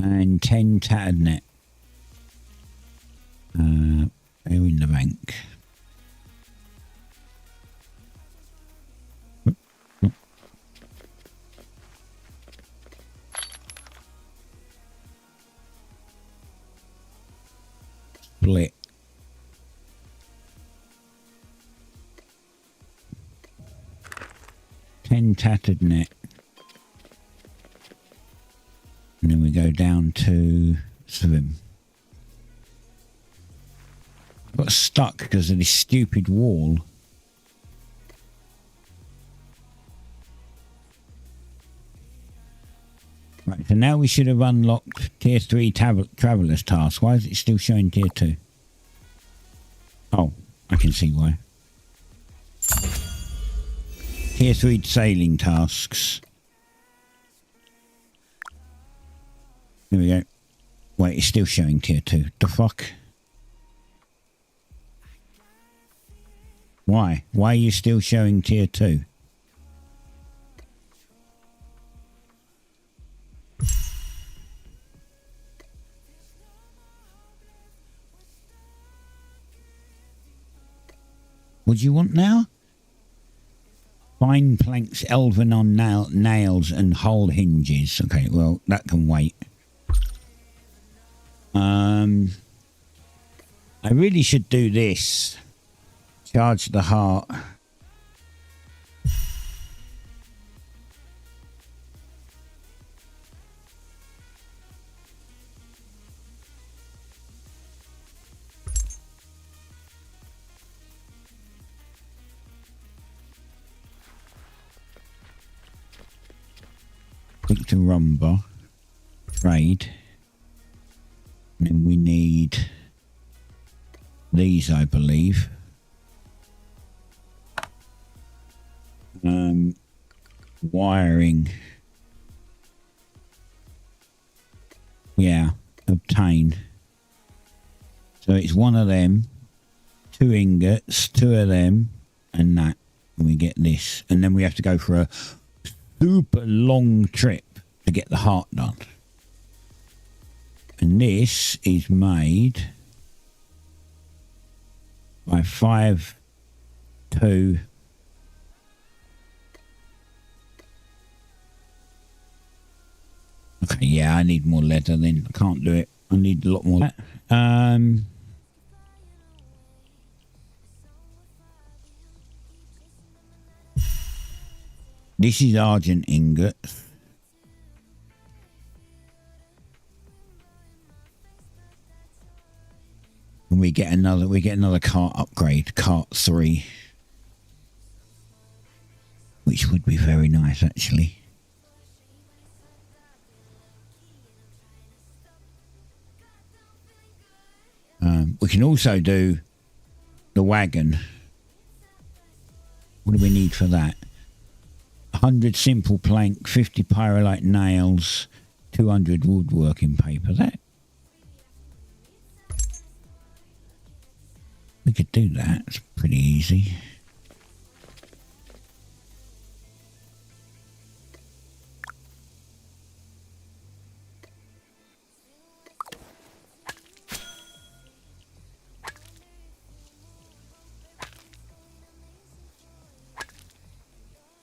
And 10 tattered net. They're in the bank. Split. Ten tattered net. And then we go down to lots of them. I got stuck because of this stupid wall. Right, so now we should have unlocked tier 3 traveller's task. Why is it still showing tier 2? Oh, I can see why. Tier 3 sailing tasks. There we go. Wait, it's still showing tier 2. The fuck? Why? Why are you still showing tier 2? What do you want now? Fine planks, elven on nails and hull hinges. Okay, well, that can wait. I really should do this. Charge the heart. Click to rumba. Trade. And then we need these, I believe. Wiring. Yeah, obtain. So it's one of them, 2 ingots, 2 of them, and that. And we get this. And then we have to go for a super long trip to get the heart done. And this is made by 5-2. Okay, yeah, I need more leather then. I can't do it. I need a lot more. This is argent ingots. And we get another cart upgrade, cart 3. Which would be very nice actually. We can also do the wagon. What do we need for that? 100 simple plank, 50 pyrolite nails, 200 woodworking paper. That we could do that. It's pretty easy.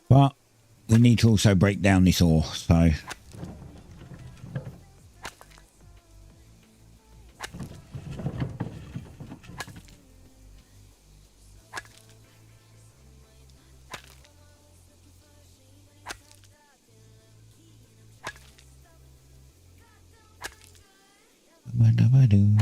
But we need to also break down this ore, so what do I do?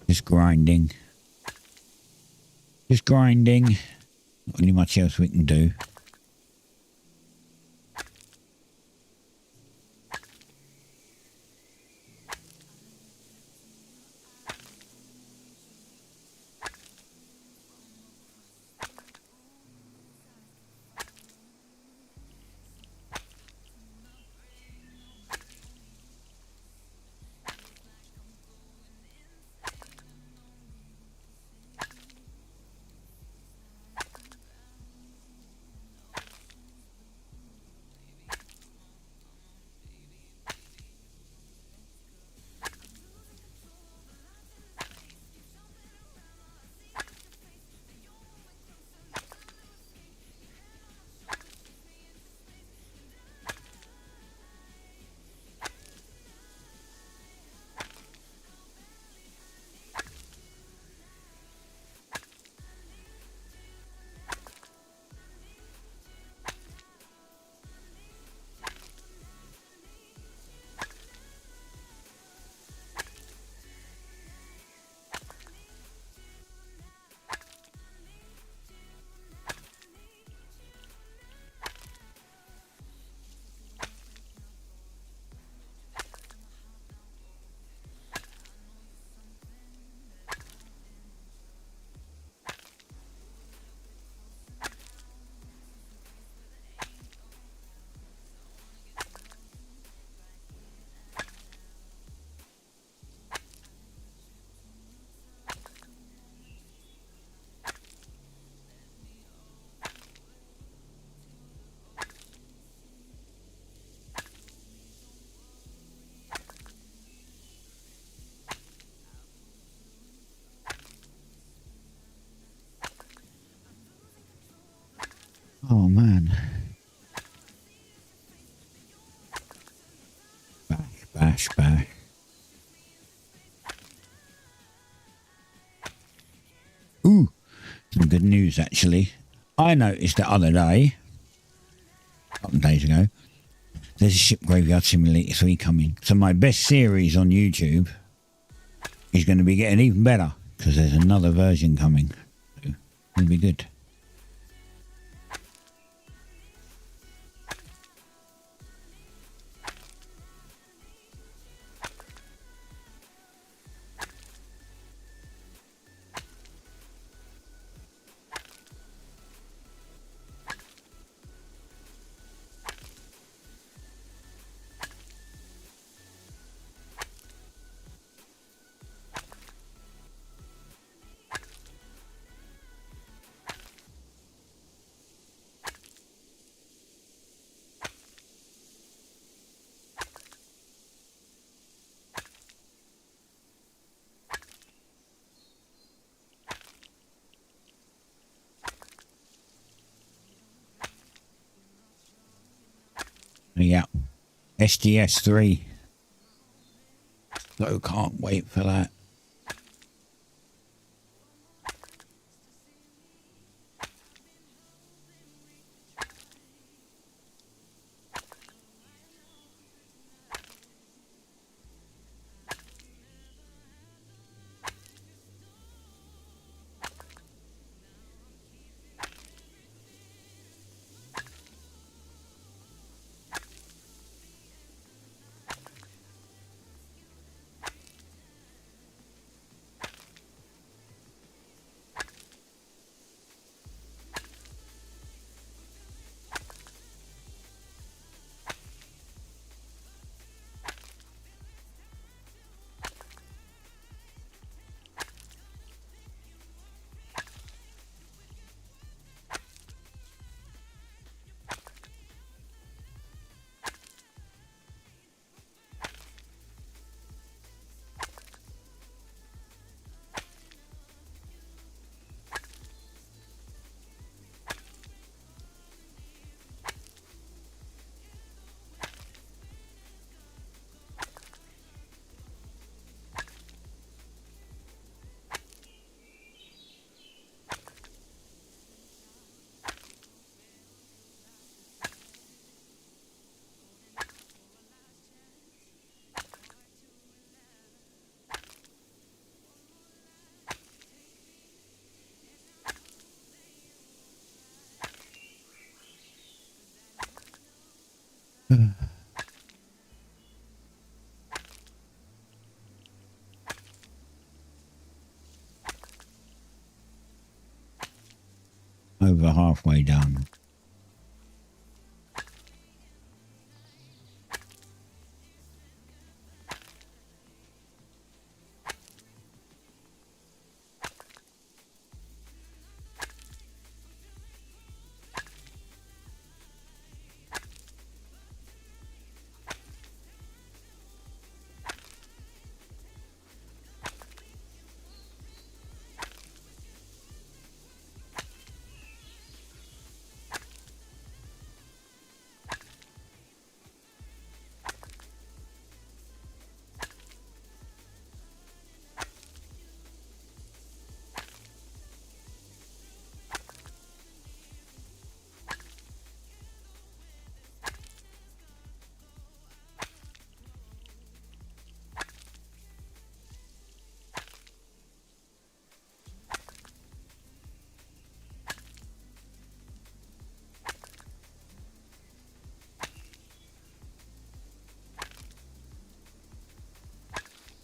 Just grinding. Just grinding. Not really much else we can do. Oh man. Bash, bash, bash. Ooh, some good news actually. I noticed the other day, a couple of days ago, there's a Ship Graveyard Simulator 3 coming. So my best series on YouTube is going to be getting even better because there's another version coming. So it'll be good. Yeah, SGS 3. So can't wait for that. Over halfway done.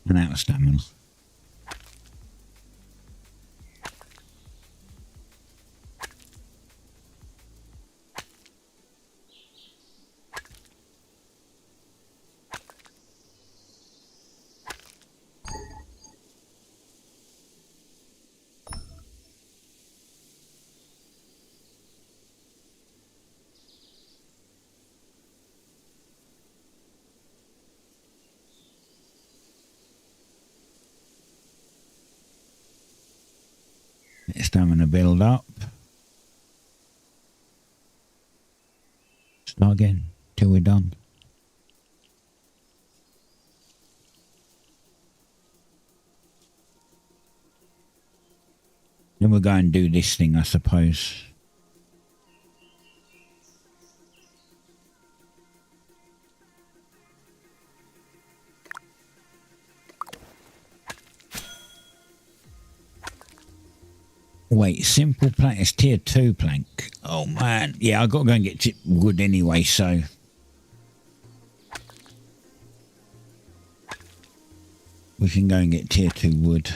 And out of stamina. Stamina build up. again till we're done. Then we'll go and do this thing, I suppose. Wait, simple plank. It's tier 2 plank. Oh man. Yeah, I've got to go and get wood anyway, so. We can go and get tier 2 wood.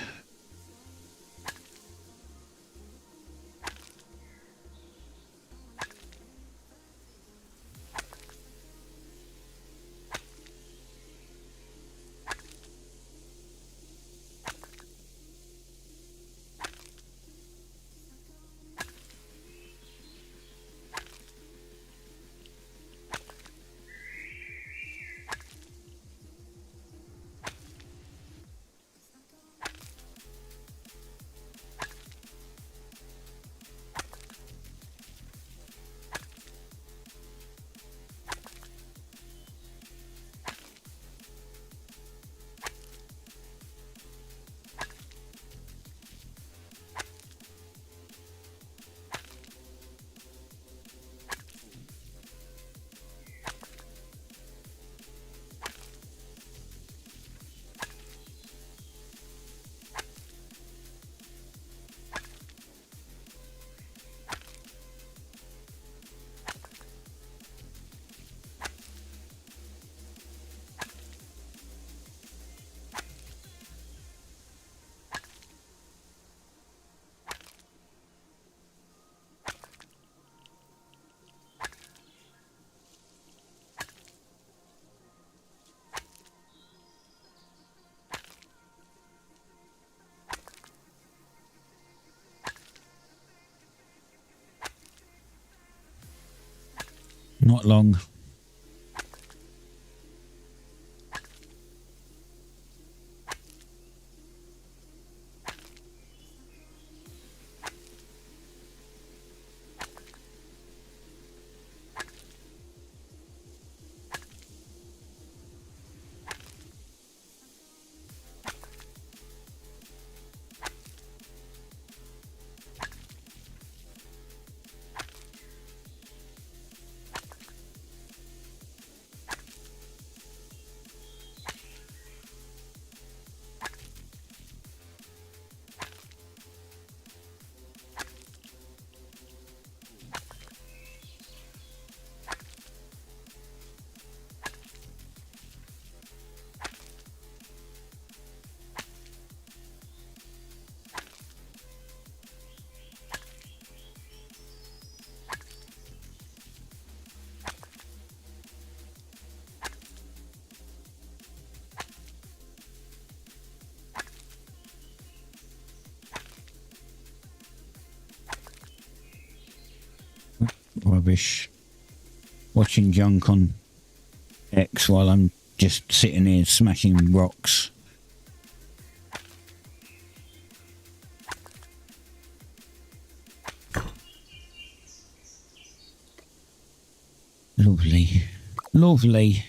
Not long. Rubbish. Watching junk on X while I'm just sitting here smashing rocks. Lovely. Lovely.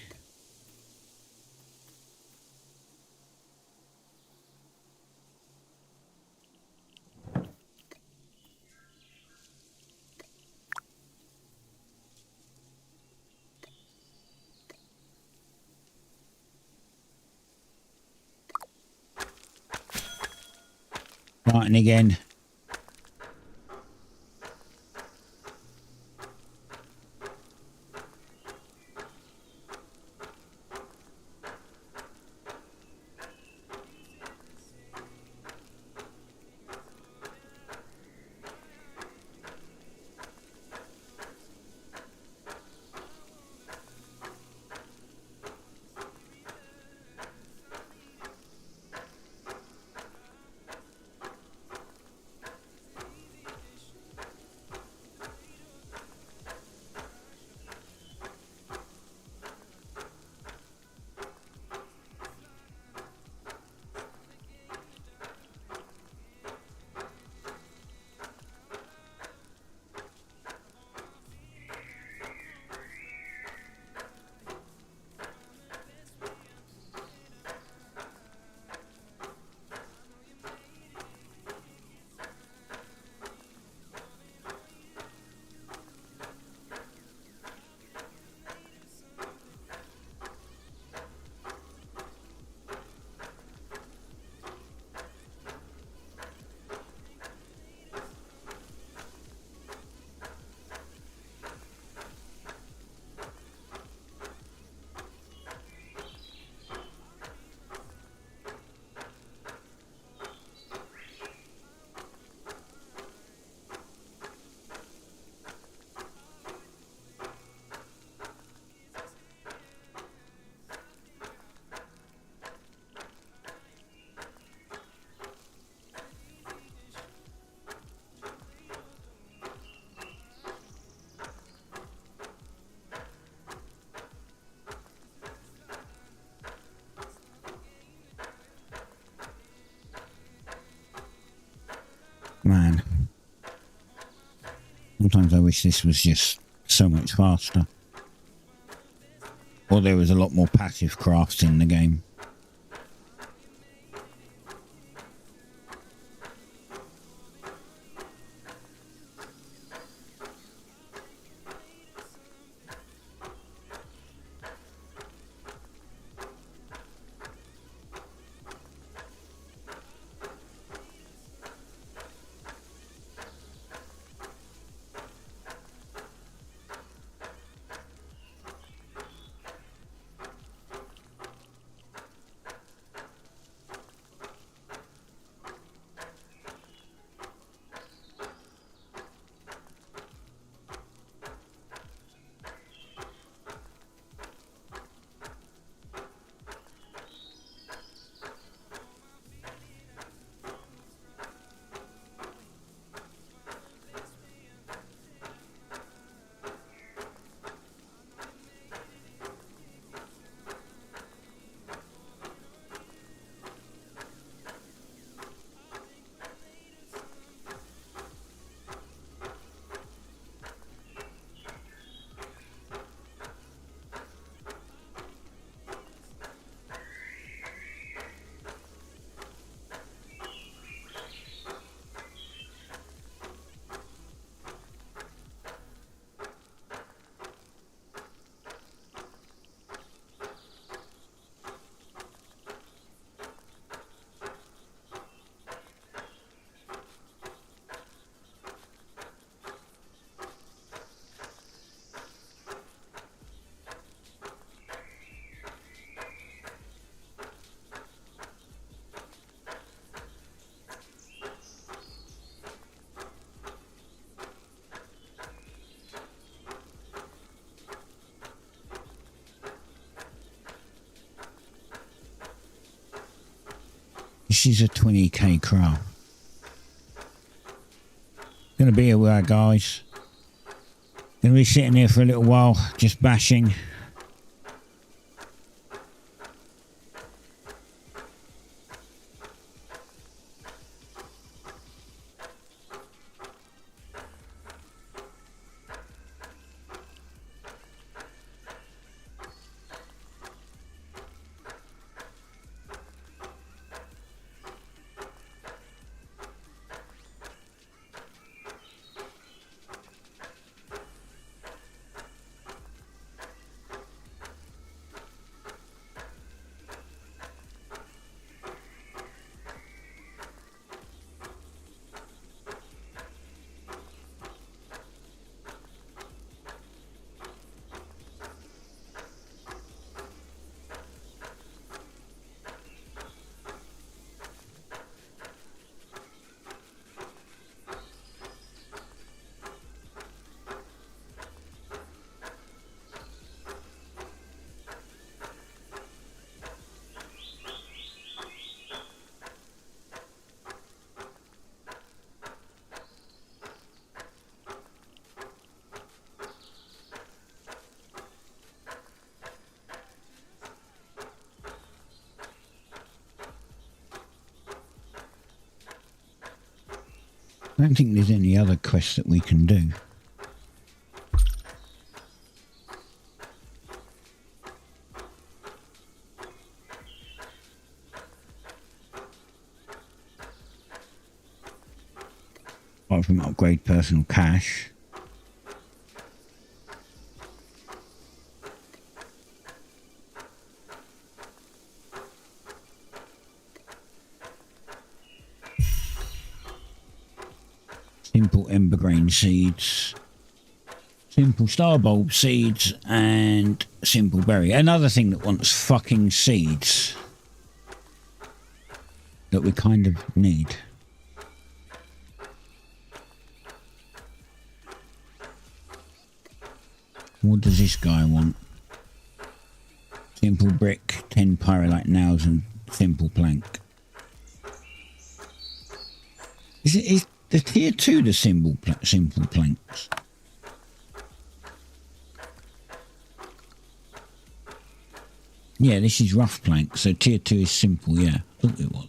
Starting again. Sometimes I wish this was just so much faster. Or there was a lot more passive crafts in the game. This is a 20k craft. Gonna be a while, guys. Gonna be sitting here for a little while, just bashing. I don't think there's any other quests that we can do. Apart from upgrade personal cash. Simple ember grain seeds, simple star bulb seeds, and simple berry. Another thing that wants fucking seeds that we kind of need. What does this guy want? Simple brick, 10 pyrolite nails, and simple plank. Is the tier 2 the simple planks? Yeah, this is rough plank, so tier 2 is simple, yeah. I thought it was.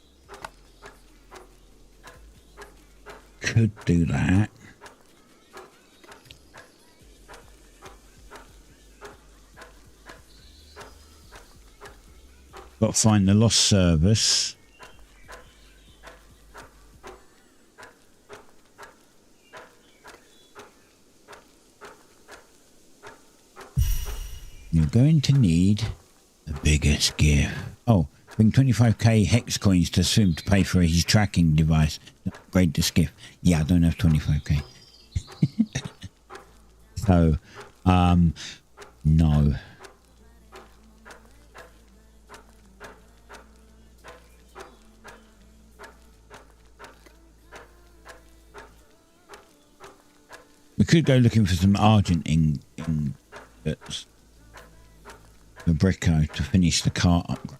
Could do that. Got to find the lost service. You're going to need the biggest gift. Oh, bring 25k hex coins to Swim to pay for his tracking device. Upgrade the skiff. Yeah, I don't have 25k. So, no. We could go looking for some Argent ingots. The Bricko to finish the car upgrade.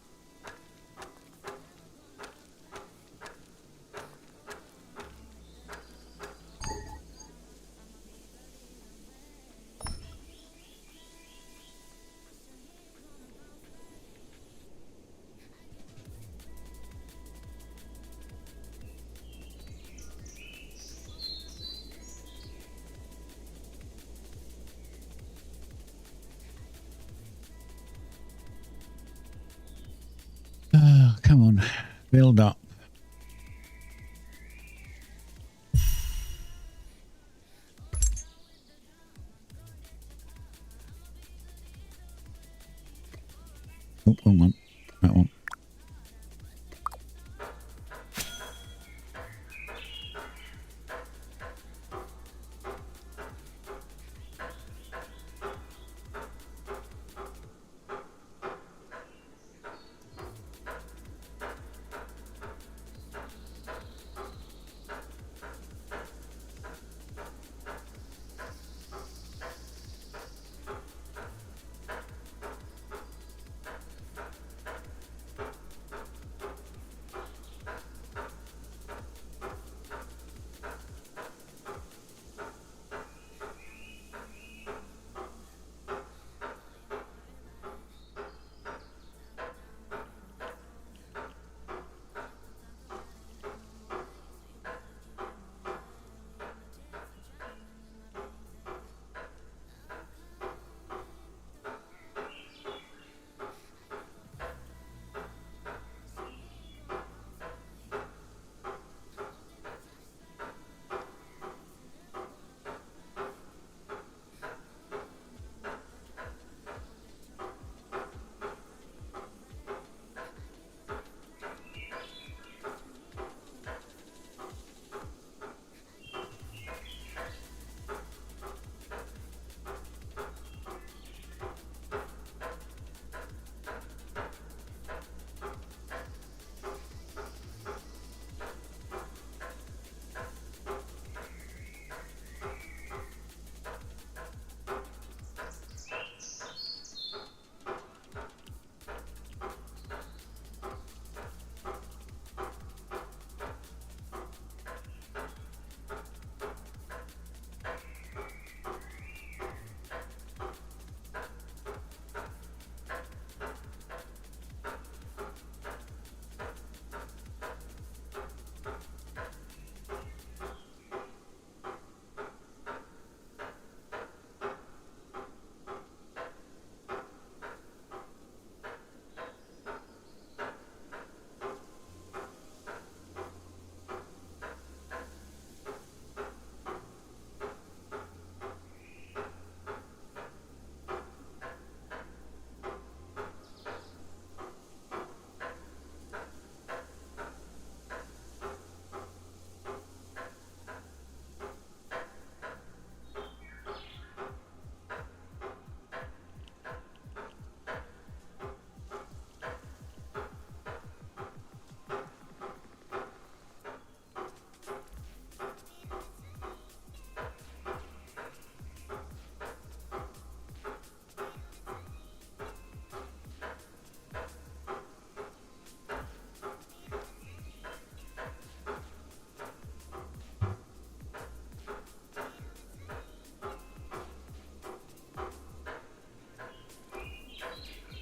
Come on, build up. Oh, wrong one. That one.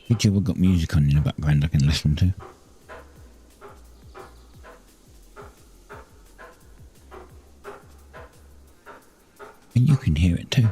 YouTuber got music on in the background I can listen to. And you can hear it too.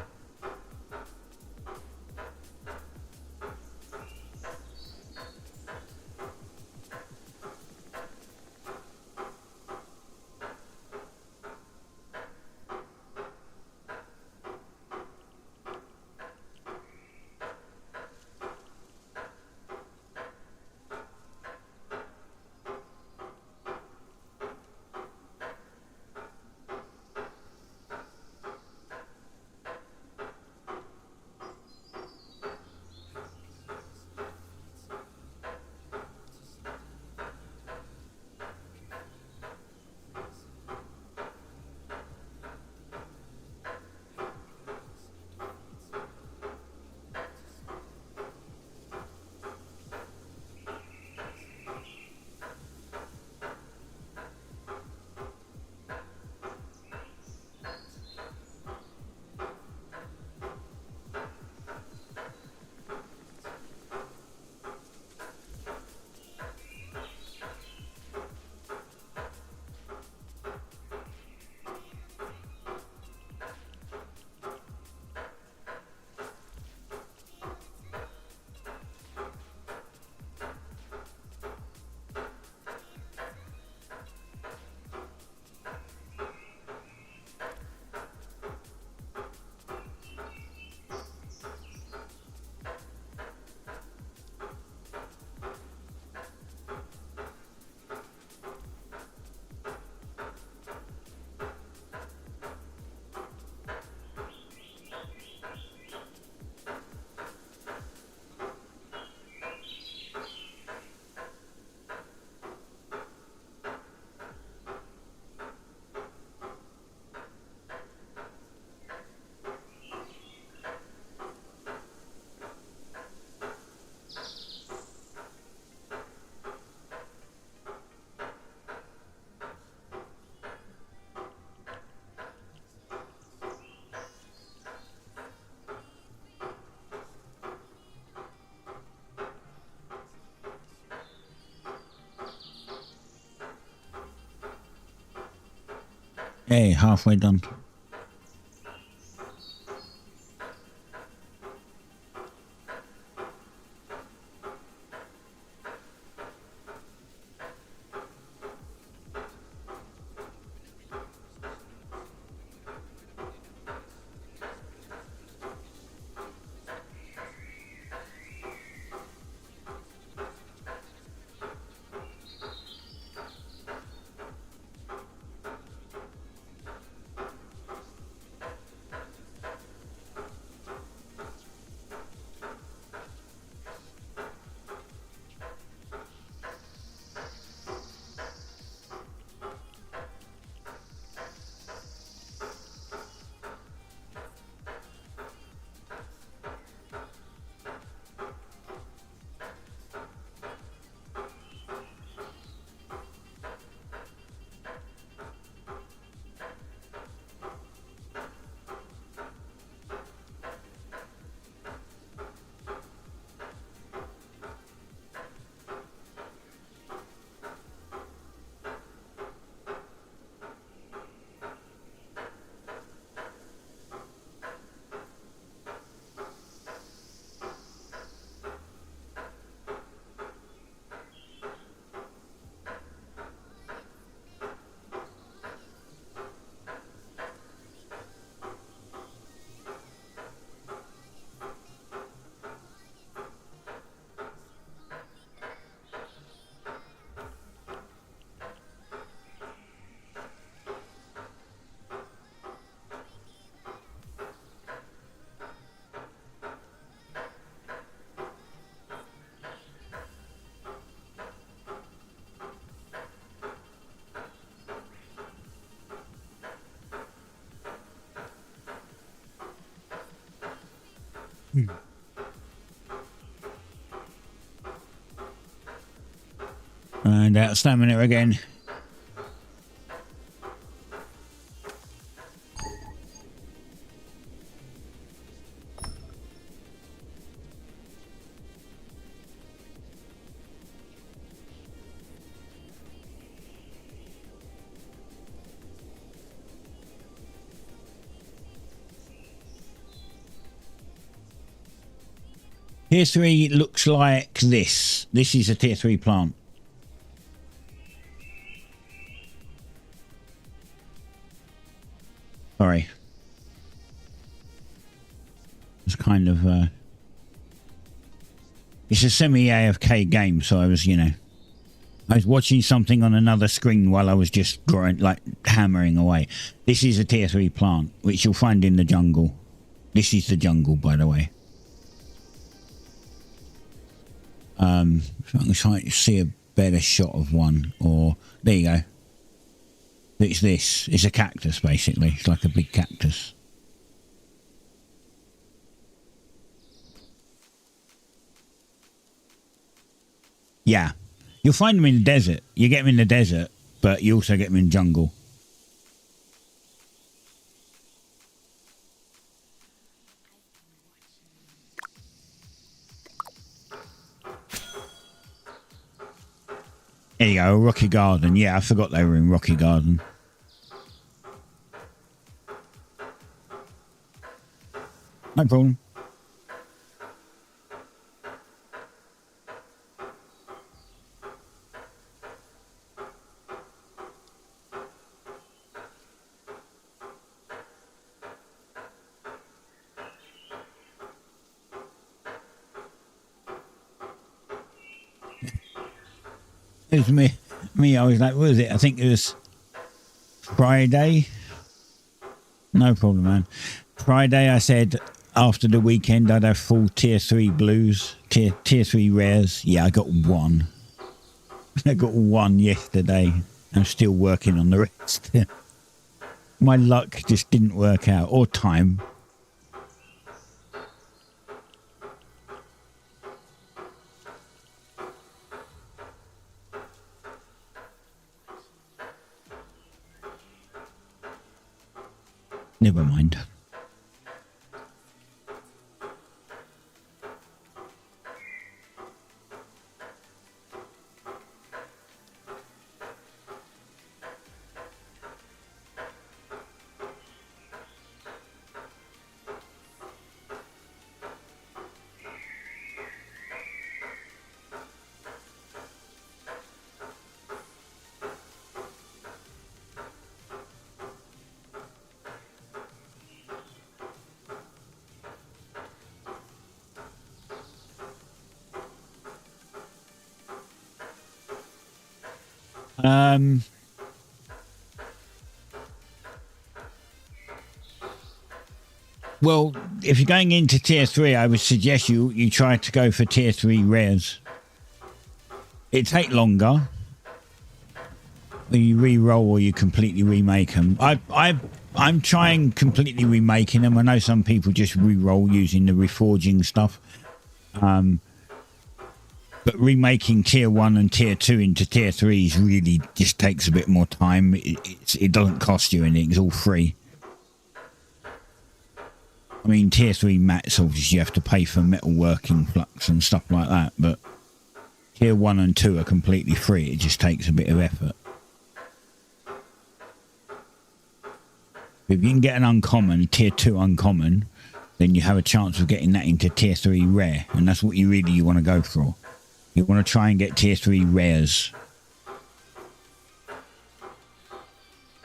Hey, halfway done. And out of stamina again. Tier 3 looks like this. This is a tier 3 plant. Sorry. It's kind of it's a semi-AFK game, so I was, you know, I was watching something on another screen while I was just hammering away. This is a tier 3 plant, which you'll find in the jungle. This is the jungle, by the way. If I can try to see a better shot of one, or there you go. It's this. It's a cactus, basically. It's like a big cactus. Yeah. You'll find them in the desert. You get them in the desert, but you also get them in jungle. There you go, Rocky Garden. Yeah, I forgot they were in Rocky Garden. No problem. It was me, I was like, what was it? I think it was Friday. No problem, man. Friday, I said after the weekend I'd have full tier 3 blues, tier 3 rares. Yeah, I got one. I got one yesterday. I'm still working on the rest. My luck just didn't work out, or time. Never mind. Well, if you're going into tier 3, I would suggest you try to go for tier 3 rares. It take longer. You re-roll or you completely remake them. I'm trying completely remaking them. I know some people just re-roll using the reforging stuff. But remaking tier 1 and tier 2 into tier 3 really just takes a bit more time. It doesn't cost you anything. It's all free. I mean, tier 3 mats, obviously, you have to pay for metalworking flux and stuff like that. But tier 1 and 2 are completely free. It just takes a bit of effort. If you can get an uncommon, tier 2 uncommon, then you have a chance of getting that into tier 3 rare. And that's what you want to go for. You want to try and get tier 3 rares.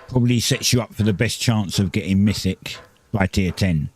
Probably sets you up for the best chance of getting mythic by tier 10.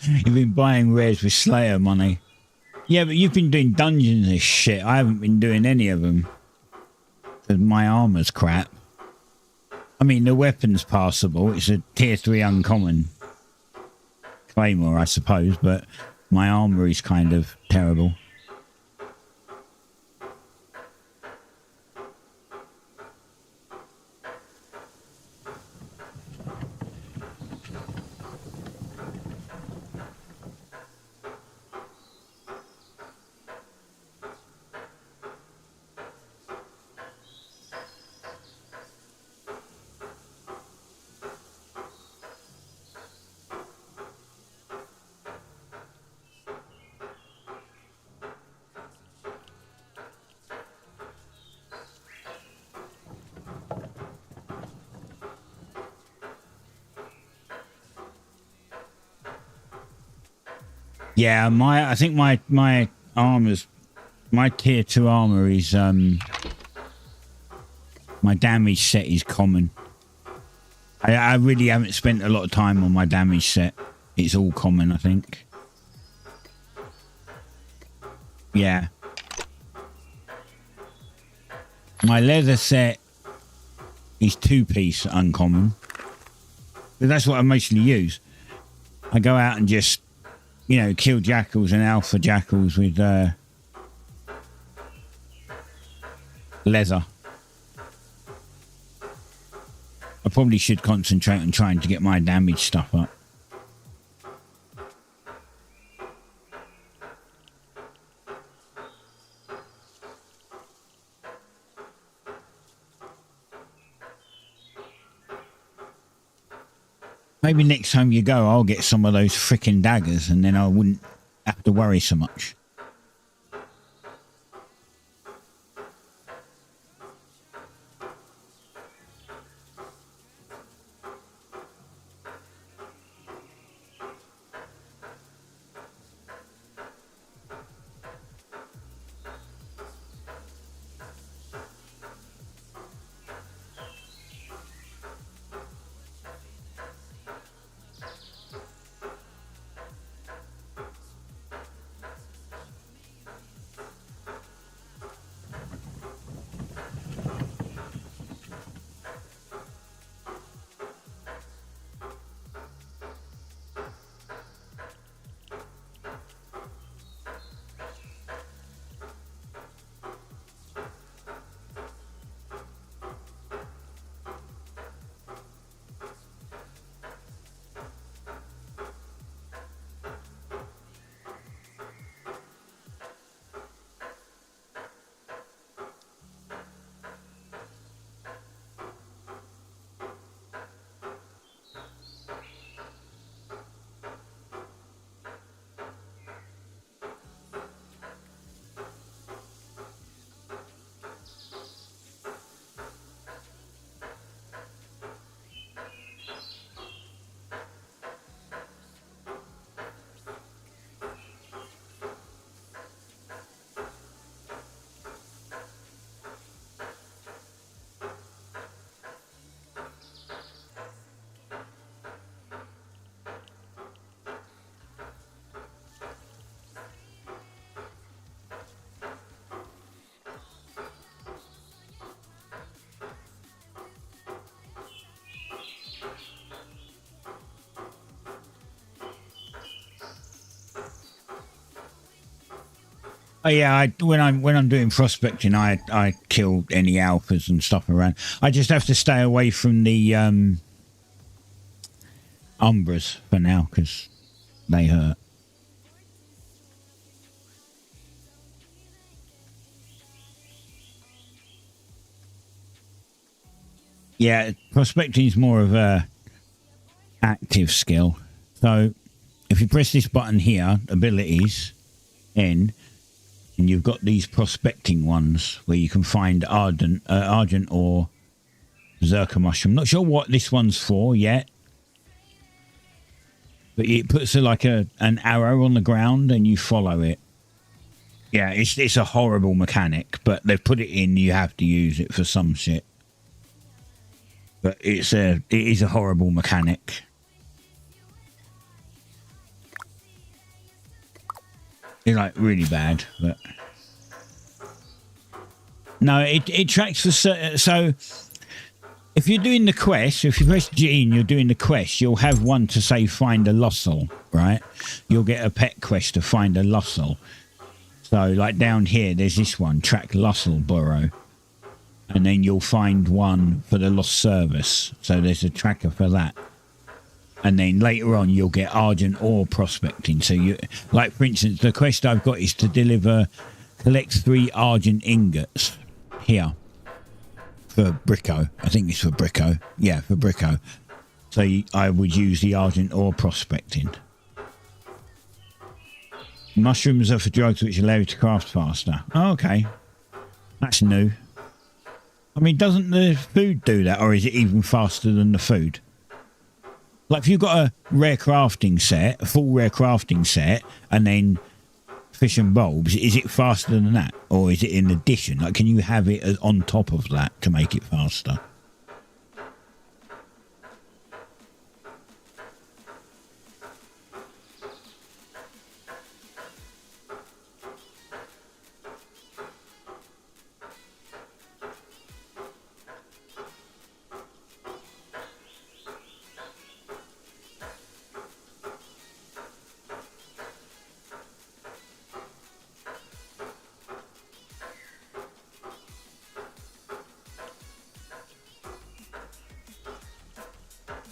You've been buying rares with Slayer money. Yeah, but you've been doing dungeons and shit. I haven't been doing any of them. Because my armor's crap. I mean, the weapon's passable. It's a tier 3 uncommon claymore, I suppose. But my armor is kind of terrible. Yeah, I think my armor's, my tier 2 armor is, my damage set is common. I really haven't spent a lot of time on my damage set. It's all common, I think. Yeah. My leather set is 2-piece uncommon. But that's what I mostly use. I go out and just, you know, kill jackals and alpha jackals with leather. I probably should concentrate on trying to get my damage stuff up. Maybe next time you go, I'll get some of those frickin' daggers and then I wouldn't have to worry so much. Oh yeah, when I'm doing prospecting, I kill any alphas and stuff around. I just have to stay away from the umbras for now because they hurt. Yeah, prospecting is more of a active skill. So if you press this button here, abilities, N, and you've got these prospecting ones where you can find argent or Zerka mushroom. Not sure what this one's for yet, but it puts an arrow on the ground and you follow it. Yeah, it's a horrible mechanic, but they've put it in. You have to use it for some shit. But it is a horrible mechanic. It's like really bad, but no, it tracks for certain. So if you're doing the quest, if you press G and you're doing the quest, you'll have one to say find a lossel, right? You'll get a pet quest to find a lossel. So like down here, there's this one, track lossel burrow. And then you'll find one for the lost service. So there's a tracker for that. And then later on, you'll get argent ore prospecting. So you, like for instance, the quest I've got is to collect 3 argent ingots here for Bricko. I think it's for Bricko. Yeah, for Bricko. So I would use the argent ore prospecting. Mushrooms are for drugs which allow you to craft faster. Oh, okay. That's new. I mean, doesn't the food do that, or is it even faster than the food? Like, if you've got a rare crafting set, a full rare crafting set, and then fish and bulbs, is it faster than that, or is it in addition? Like, can you have it on top of that to make it faster?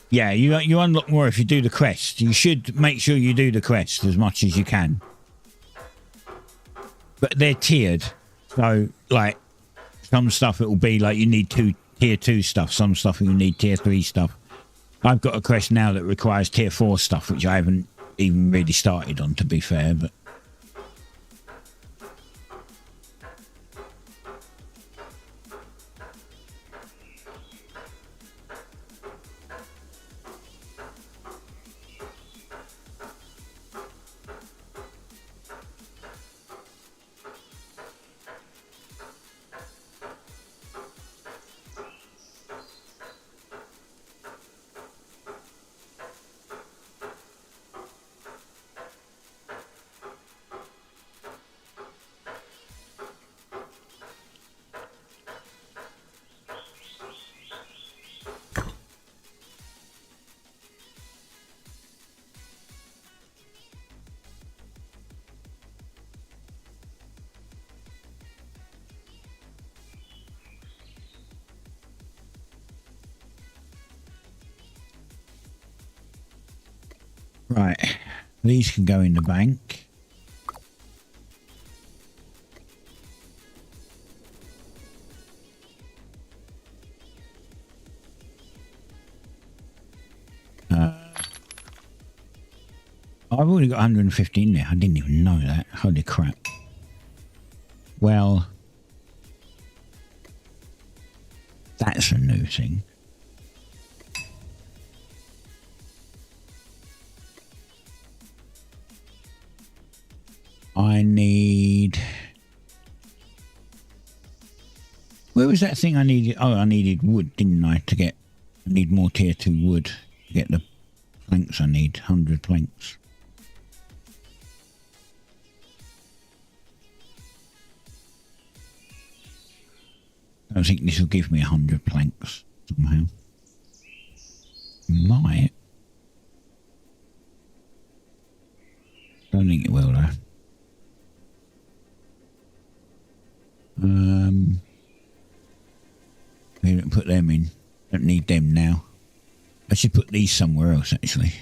Yeah, you unlock more if you do the quest. You should make sure you do the quest as much as you can. But they're tiered. So, like, some stuff it will be like you need tier 2 stuff. Some stuff you need tier 3 stuff. I've got a quest now that requires tier 4 stuff, which I haven't even really started on, to be fair. But right, these can go in the bank. I've already got 115 there. I didn't even know that. Holy crap. Well, that's a new thing. I need... Where was that thing I needed? Oh, I needed wood, didn't I, to get... I need more tier 2 wood to get the planks I need. 100 planks. I don't think this will give me 100 planks somehow. Might. Don't think it will though. We don't put them in. Don't need them now. I should put these somewhere else, actually.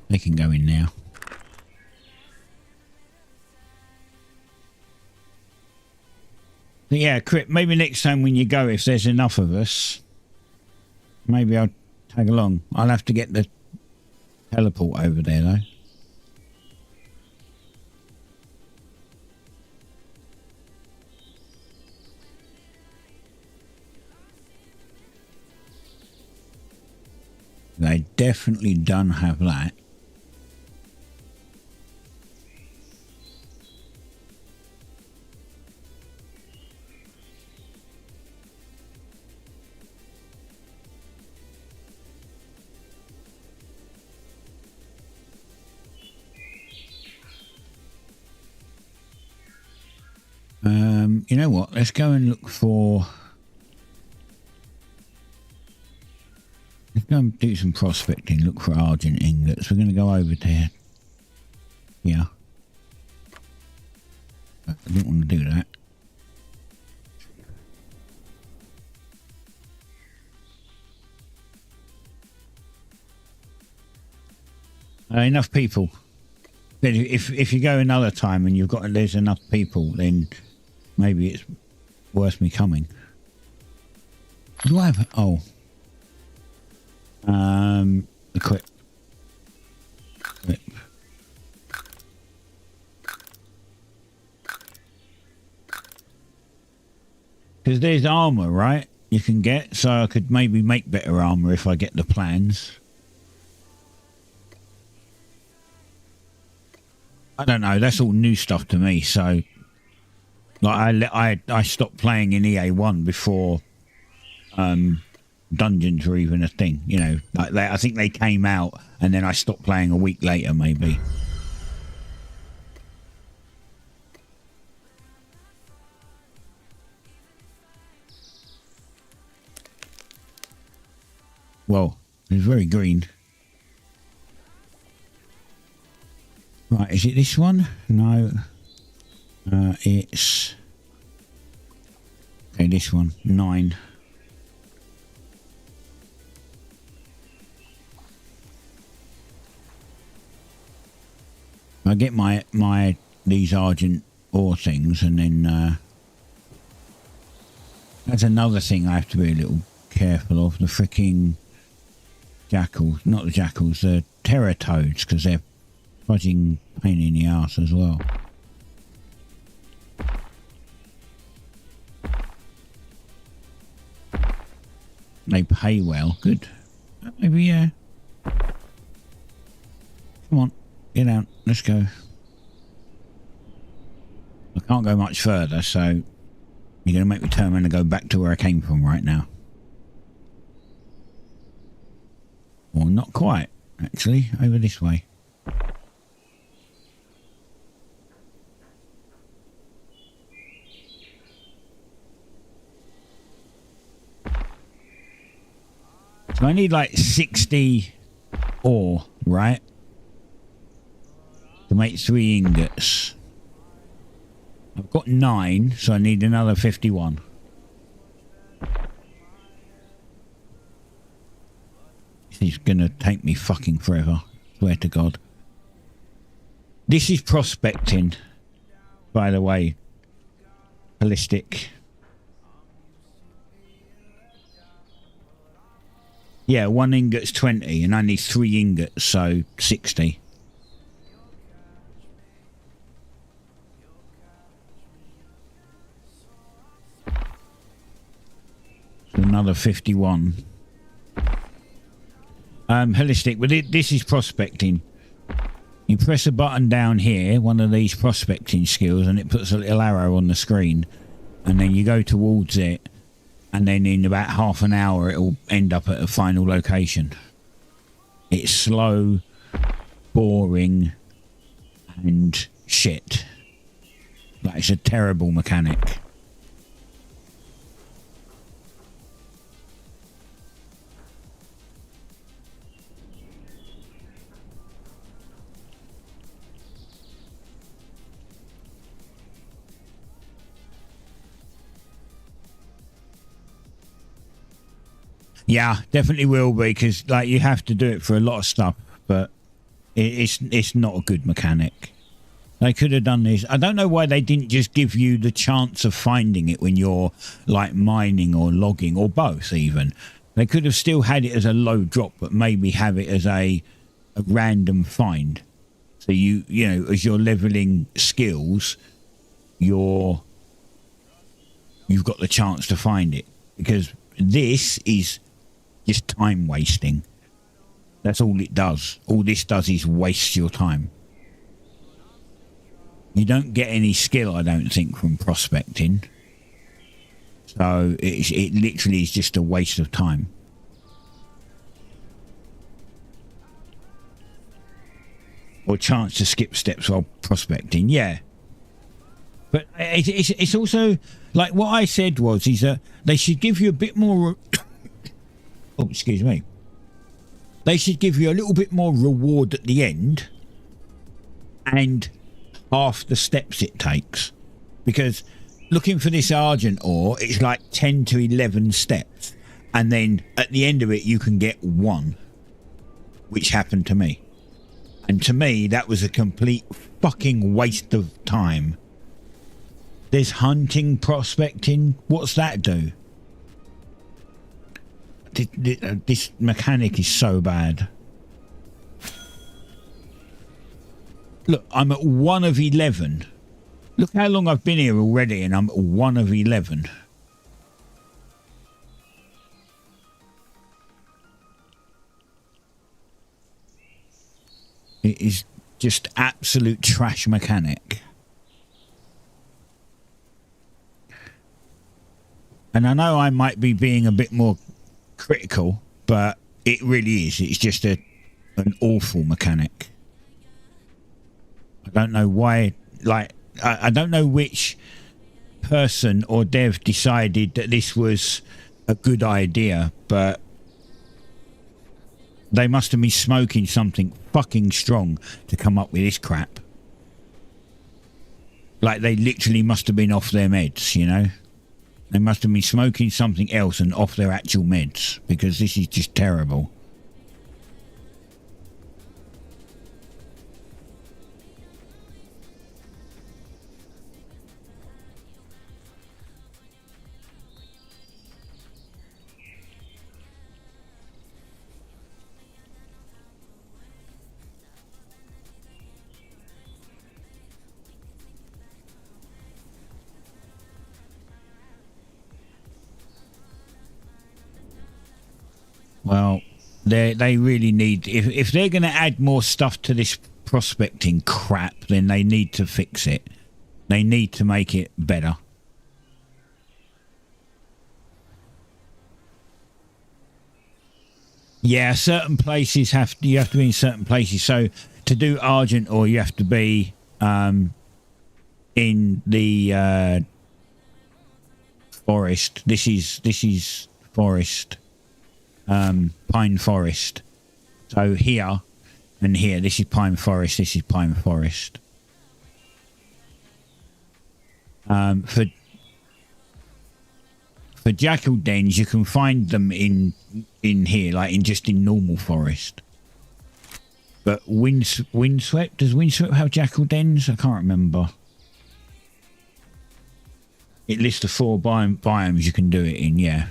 They can go in now. But yeah, Crip, maybe next time when you go, if there's enough of us, maybe I'll tag along. I'll have to get the teleport over there, though. They definitely don't have that. You know what? Let's go and look for... Let's go and do some prospecting. Look for Argent ingots. We're going to go over there. Yeah. I didn't want to do that. Enough people. Then if you go another time and there's enough people, then maybe it's worth me coming. What do I have? Oh. Equip. Because there's armor, right? You can get, so I could maybe make better armor if I get the plans. I don't know. That's all new stuff to me. So, like, I stopped playing in EA1 before dungeons were even a thing. You know, like I think they came out, and then I stopped playing a week later, maybe. Well, it's very green. Right, is it this one? No. It's... Okay, this one. 9. I get these Argent ore things, and then that's another thing I have to be a little careful of. The freaking jackals, not the jackals, the terratoads, because they're fudging pain in the arse as well. They pay well. Good. Maybe, yeah. Come on. Get out. Let's go. I can't go much further, so you're going to make me turn around and go back to where I came from right now. Well, not quite, actually. Over this way. So I need like 60 ore, right? To make 3 ingots. I've got 9, so I need another 51. This is gonna take me fucking forever. Swear to God. This is prospecting, by the way. Ballistic. Yeah, 1 ingot's 20, and I need 3 ingots, so 60. So another 51. Holistic, but this is prospecting. You press a button down here, one of these prospecting skills, and it puts a little arrow on the screen, and then you go towards it. And then in about half an hour, it'll end up at a final location. It's slow, boring, and shit. Like, it's a terrible mechanic. Yeah, definitely will be, because like you have to do it for a lot of stuff, but it's not a good mechanic. They could have done this. I don't know why they didn't just give you the chance of finding it when you're like mining or logging or both even. They could have still had it as a low drop, but maybe have it as a random find. So you know, as you're leveling skills, you've got the chance to find it, because this is just time wasting. That's all it does. All this does is waste your time. You don't get any skill, I don't think, from prospecting. So it literally is just a waste of time. Or chance to skip steps while prospecting, yeah. But it's also, like what I said was, is that they should give you a bit more... oh, excuse me. They should give you a little bit more reward at the end. And half the steps it takes. Because looking for this Argent ore, it's like 10 to 11 steps. And then at the end of it, you can get one. Which happened to me. And to me, that was a complete fucking waste of time. There's hunting, prospecting. What's that do? This mechanic is so bad. Look, I'm at 1 of 11. Look how long I've been here already, and I'm at 1 of 11. It is just absolute trash mechanic. And I know I might be being a bit more critical, but it really is. It's just an awful mechanic. I don't know why, like, I don't know which person or dev decided that this was a good idea, but they must have been smoking something fucking strong to come up with this crap. Like, they literally must have been off their meds, you know? They must have been smoking something else and off their actual meds, because this is just terrible. Well, they really need... If they're going to add more stuff to this prospecting crap, then they need to fix it. They need to make it better. Yeah, certain places you have to be in certain places. So to do Argent ore, you have to be in the forest. This is forest. Pine forest. So here and here, this is pine forest, this is pine forest. For jackal dens, you can find them in here, like in normal forest. But windswept, does windswept have jackal dens? I can't remember. It lists the 4 biomes you can do it in, yeah.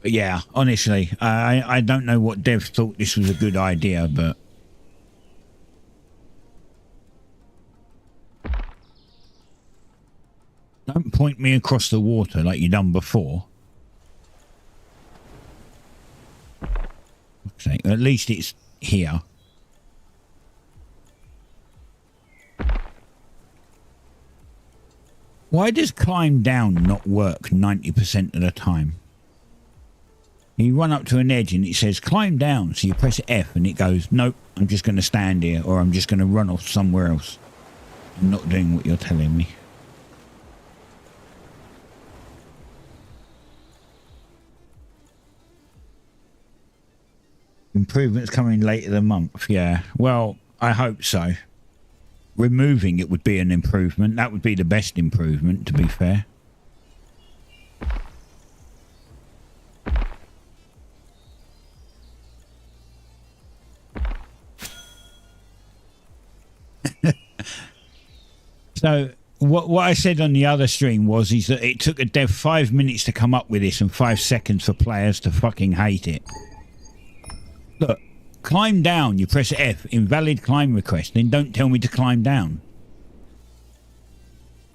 Yeah, honestly, I don't know what devs thought this was a good idea, but don't point me across the water like you done before. Okay, at least it's here. Why does climb down not work 90% of the time? You run up to an edge and it says climb down, so you press F and it goes, nope, I'm just going to stand here, or I'm just going to run off somewhere else. I'm not doing what you're telling me. Improvements coming later the month. Yeah, well, I hope so. Removing it would be an improvement. That would be the best improvement, to be fair. So what I said on the other stream is that it took a dev 5 minutes to come up with this and 5 seconds for players to fucking hate it. Look, climb down, you press F, invalid climb request, then don't tell me to climb down.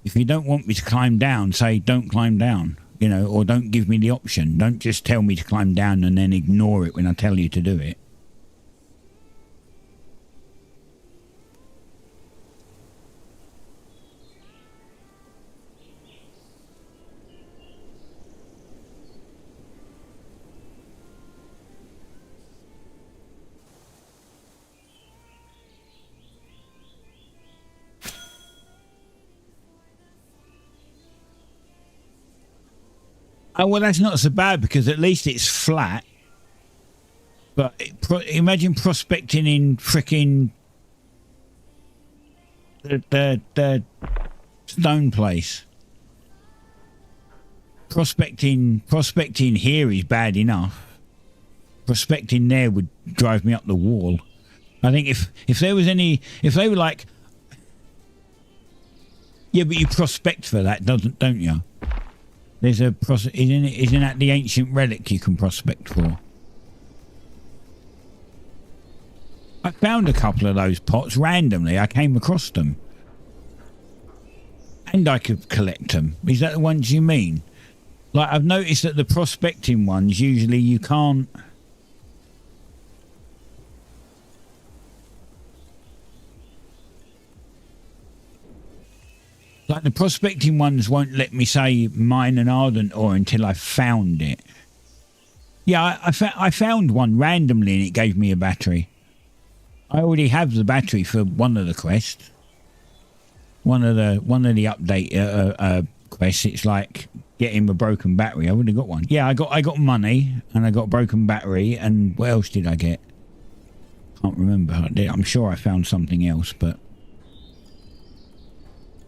If you don't want me to climb down, say don't climb down, you know, or don't give me the option. Don't just tell me to climb down and then ignore it when I tell you to do it. Oh, well, that's not so bad because at least it's flat. But imagine prospecting in frickin' the stone place. Prospecting here is bad enough. Prospecting there would drive me up the wall. I think if there was any, if they were like, yeah, but you prospect for that, don't you? There's a isn't that the ancient relic you can prospect for? I found a couple of those pots randomly. I came across them, and I could collect them. Is that the ones you mean? Like I've noticed that the prospecting ones usually you can't. Like the prospecting ones won't let me say mine an ardent ore until I found it. Yeah, I found one randomly and it gave me a battery. I already have the battery for one of the quests. One of the update quests. It's like getting a broken battery. I would have got one. Yeah, I got money and I got a broken battery, and what else did I get? Can't remember. I'm sure I found something else, but.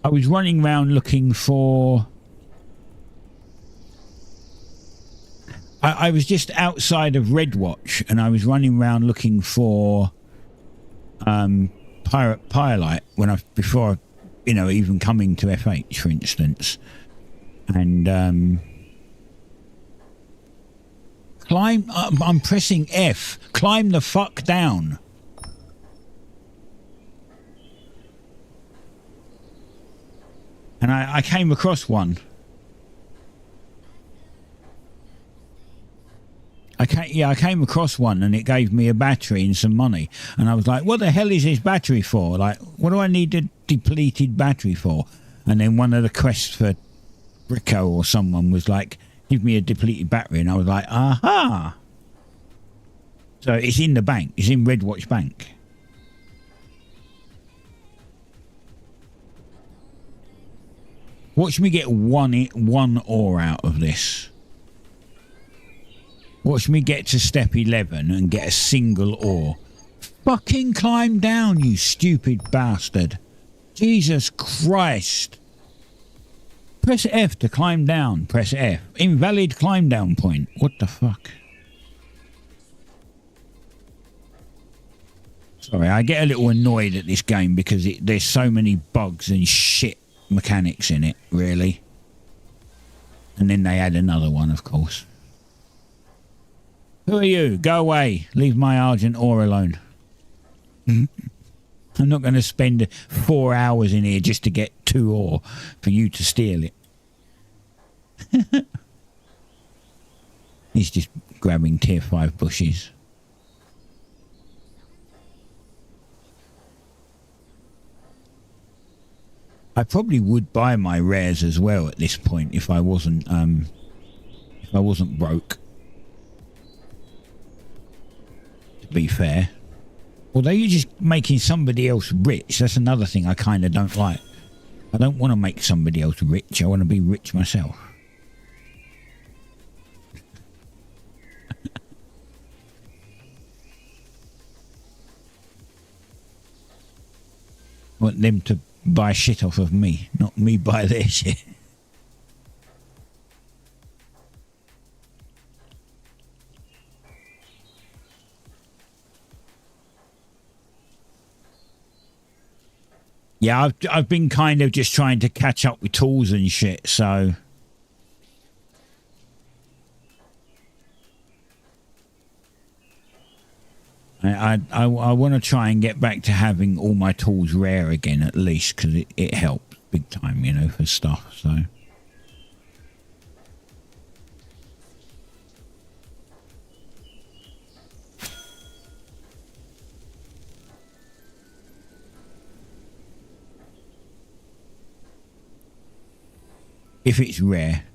I was running around looking for... I was just outside of Redwatch and I was running around looking for Pyrite before, you know, even coming to FH, for instance. And I'm pressing F. Climb the fuck down. And I came across one. I came across one and it gave me a battery and some money. And I was like, what the hell is this battery for? Like, what do I need a depleted battery for? And then one of the quests for Bricko or someone was like, give me a depleted battery. And I was like, aha! So it's in the bank. It's in Redwatch Bank. Watch me get one ore out of this. Watch me get to step 11 and get a single ore. Fucking climb down, you stupid bastard. Jesus Christ. Press F to climb down. Press F. Invalid climb down point. What the fuck? Sorry, I get a little annoyed at this game because there's so many bugs and shit mechanics in it, really. And then they add another one, of course. Who are you? Go away. Leave my argent ore alone. I'm not going to spend 4 hours in here just to get 2 ore for you to steal it. He's just grabbing tier 5 bushes. I probably would buy my rares as well at this point if I wasn't broke. To be fair. Although you're just making somebody else rich, that's another thing I kind of don't like. I don't want to make somebody else rich. I want to be rich myself. I want them to buy shit off of me, not me buy their shit. Yeah, I've been kind of just trying to catch up with tools and shit, so I want to try and get back to having all my tools rare again at least, because it helps big time, you know, for stuff. So if it's rare,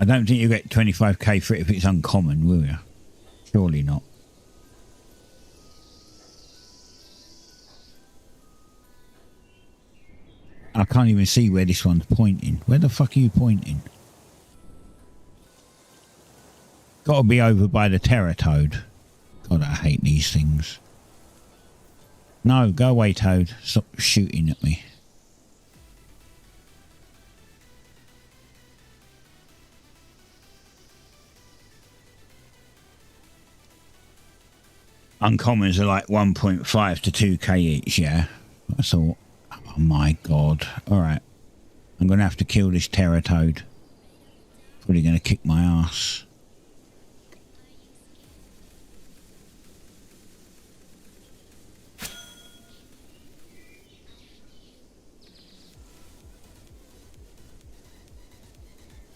I don't think you get 25k for it if it's uncommon, will you? Surely not. I can't even see where this one's pointing. Where the fuck are you pointing? Gotta be over by the Terratoad. God, I hate these things. No, go away, Toad. Stop shooting at me. Uncommons are like 1.5 to 2k each, yeah? I thought, oh my god. Alright. I'm going to have to kill this Terratoad. Probably going to kick my ass.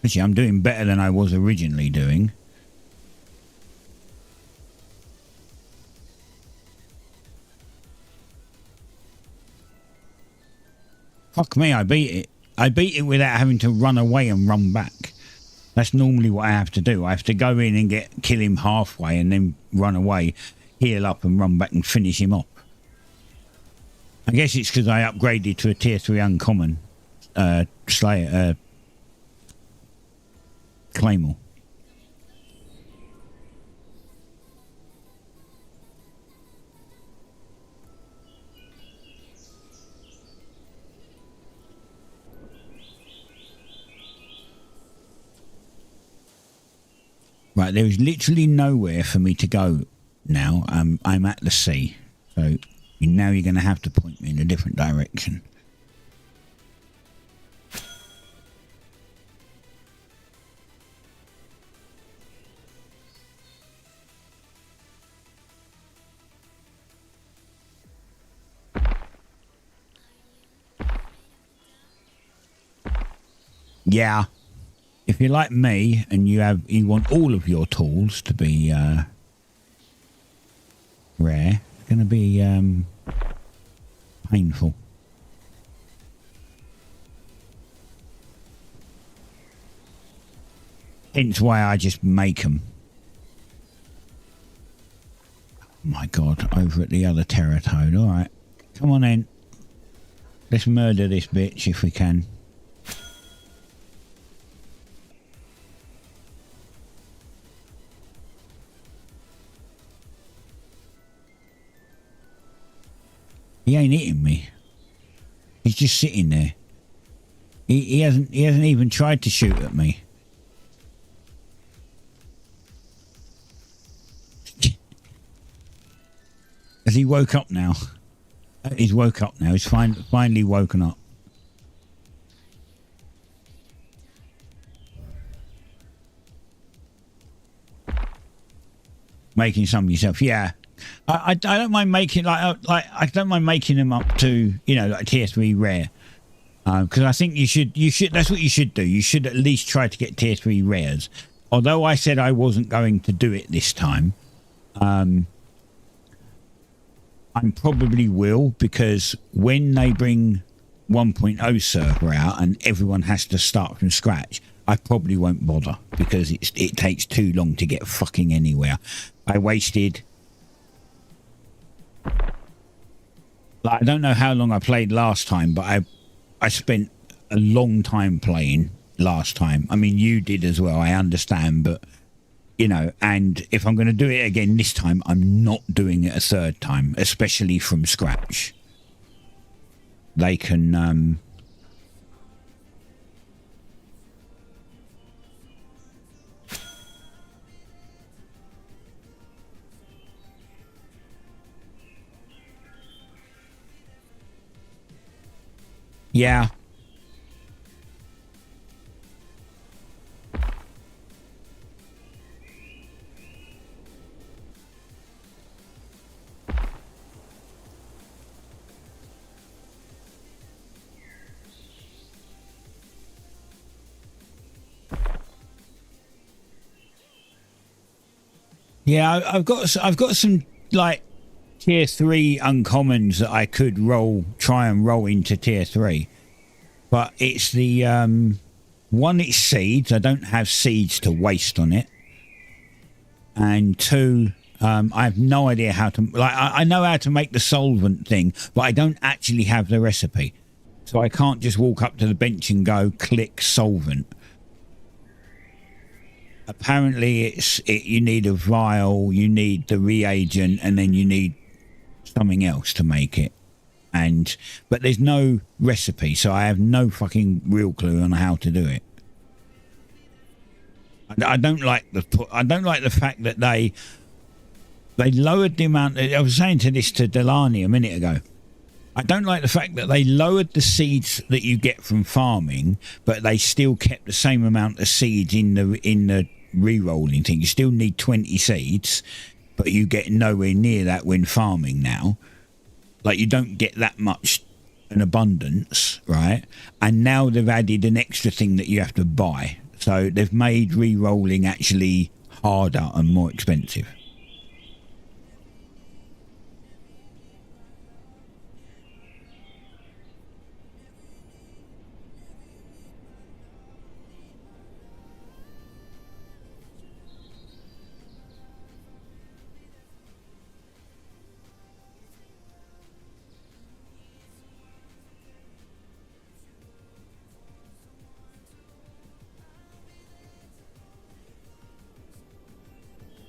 Actually, I'm doing better than I was originally doing. Fuck me, I beat it. I beat it without having to run away and run back. That's normally what I have to do. I have to go in and kill him halfway and then run away, heal up and run back and finish him off. I guess it's because I upgraded to a tier 3 uncommon Slayer Claymore. Right, there is literally nowhere for me to go now. I'm at the sea, so now you're going to have to point me in a different direction. Yeah. If you're like me and you want all of your tools to be rare, it's going to be painful. Hence why I just make them. Oh my god, over at the other Terratoad. Alright, come on in. Let's murder this bitch if we can. He ain't hitting me. He's just sitting there. He hasn't even tried to shoot at me. Has he woke up now? He's woke up now. He's finally woken up. Making some yourself, yeah. I don't mind making like I don't mind making them up to, you know, like tier 3 rare, because I think you should that's what you should do. You should at least try to get tier 3 rares. Although I said I wasn't going to do it this time, I probably will, because when they bring 1.0 server out and everyone has to start from scratch, I probably won't bother, because it takes too long to get fucking anywhere. I wasted, like, I don't know how long I played last time, but I spent a long time playing last time. I mean, you did as well, I understand, but you know, and if I'm going to do it again this time, I'm not doing it a third time, especially from scratch. They can yeah. Yeah, I've got some like tier 3 uncommons that I could try and roll into tier 3, but it's the one, it's seeds. I don't have seeds to waste on it, and 2, I have no idea how to, like, I know how to make the solvent thing, but I don't actually have the recipe, so I can't just walk up to the bench and go click solvent. Apparently you need a vial, you need the reagent, and then you need something else to make it. But there's no recipe, so I have no fucking real clue on how to do it. I don't like the fact that they lowered the amount. I was saying to Delani a minute ago. I don't like the fact that they lowered the seeds that you get from farming, but they still kept the same amount of seeds in the re-rolling thing. You still need 20 seeds, but you get nowhere near that when farming now. Like, you don't get that much an abundance, right? And now they've added an extra thing that you have to buy. So they've made re-rolling actually harder and more expensive.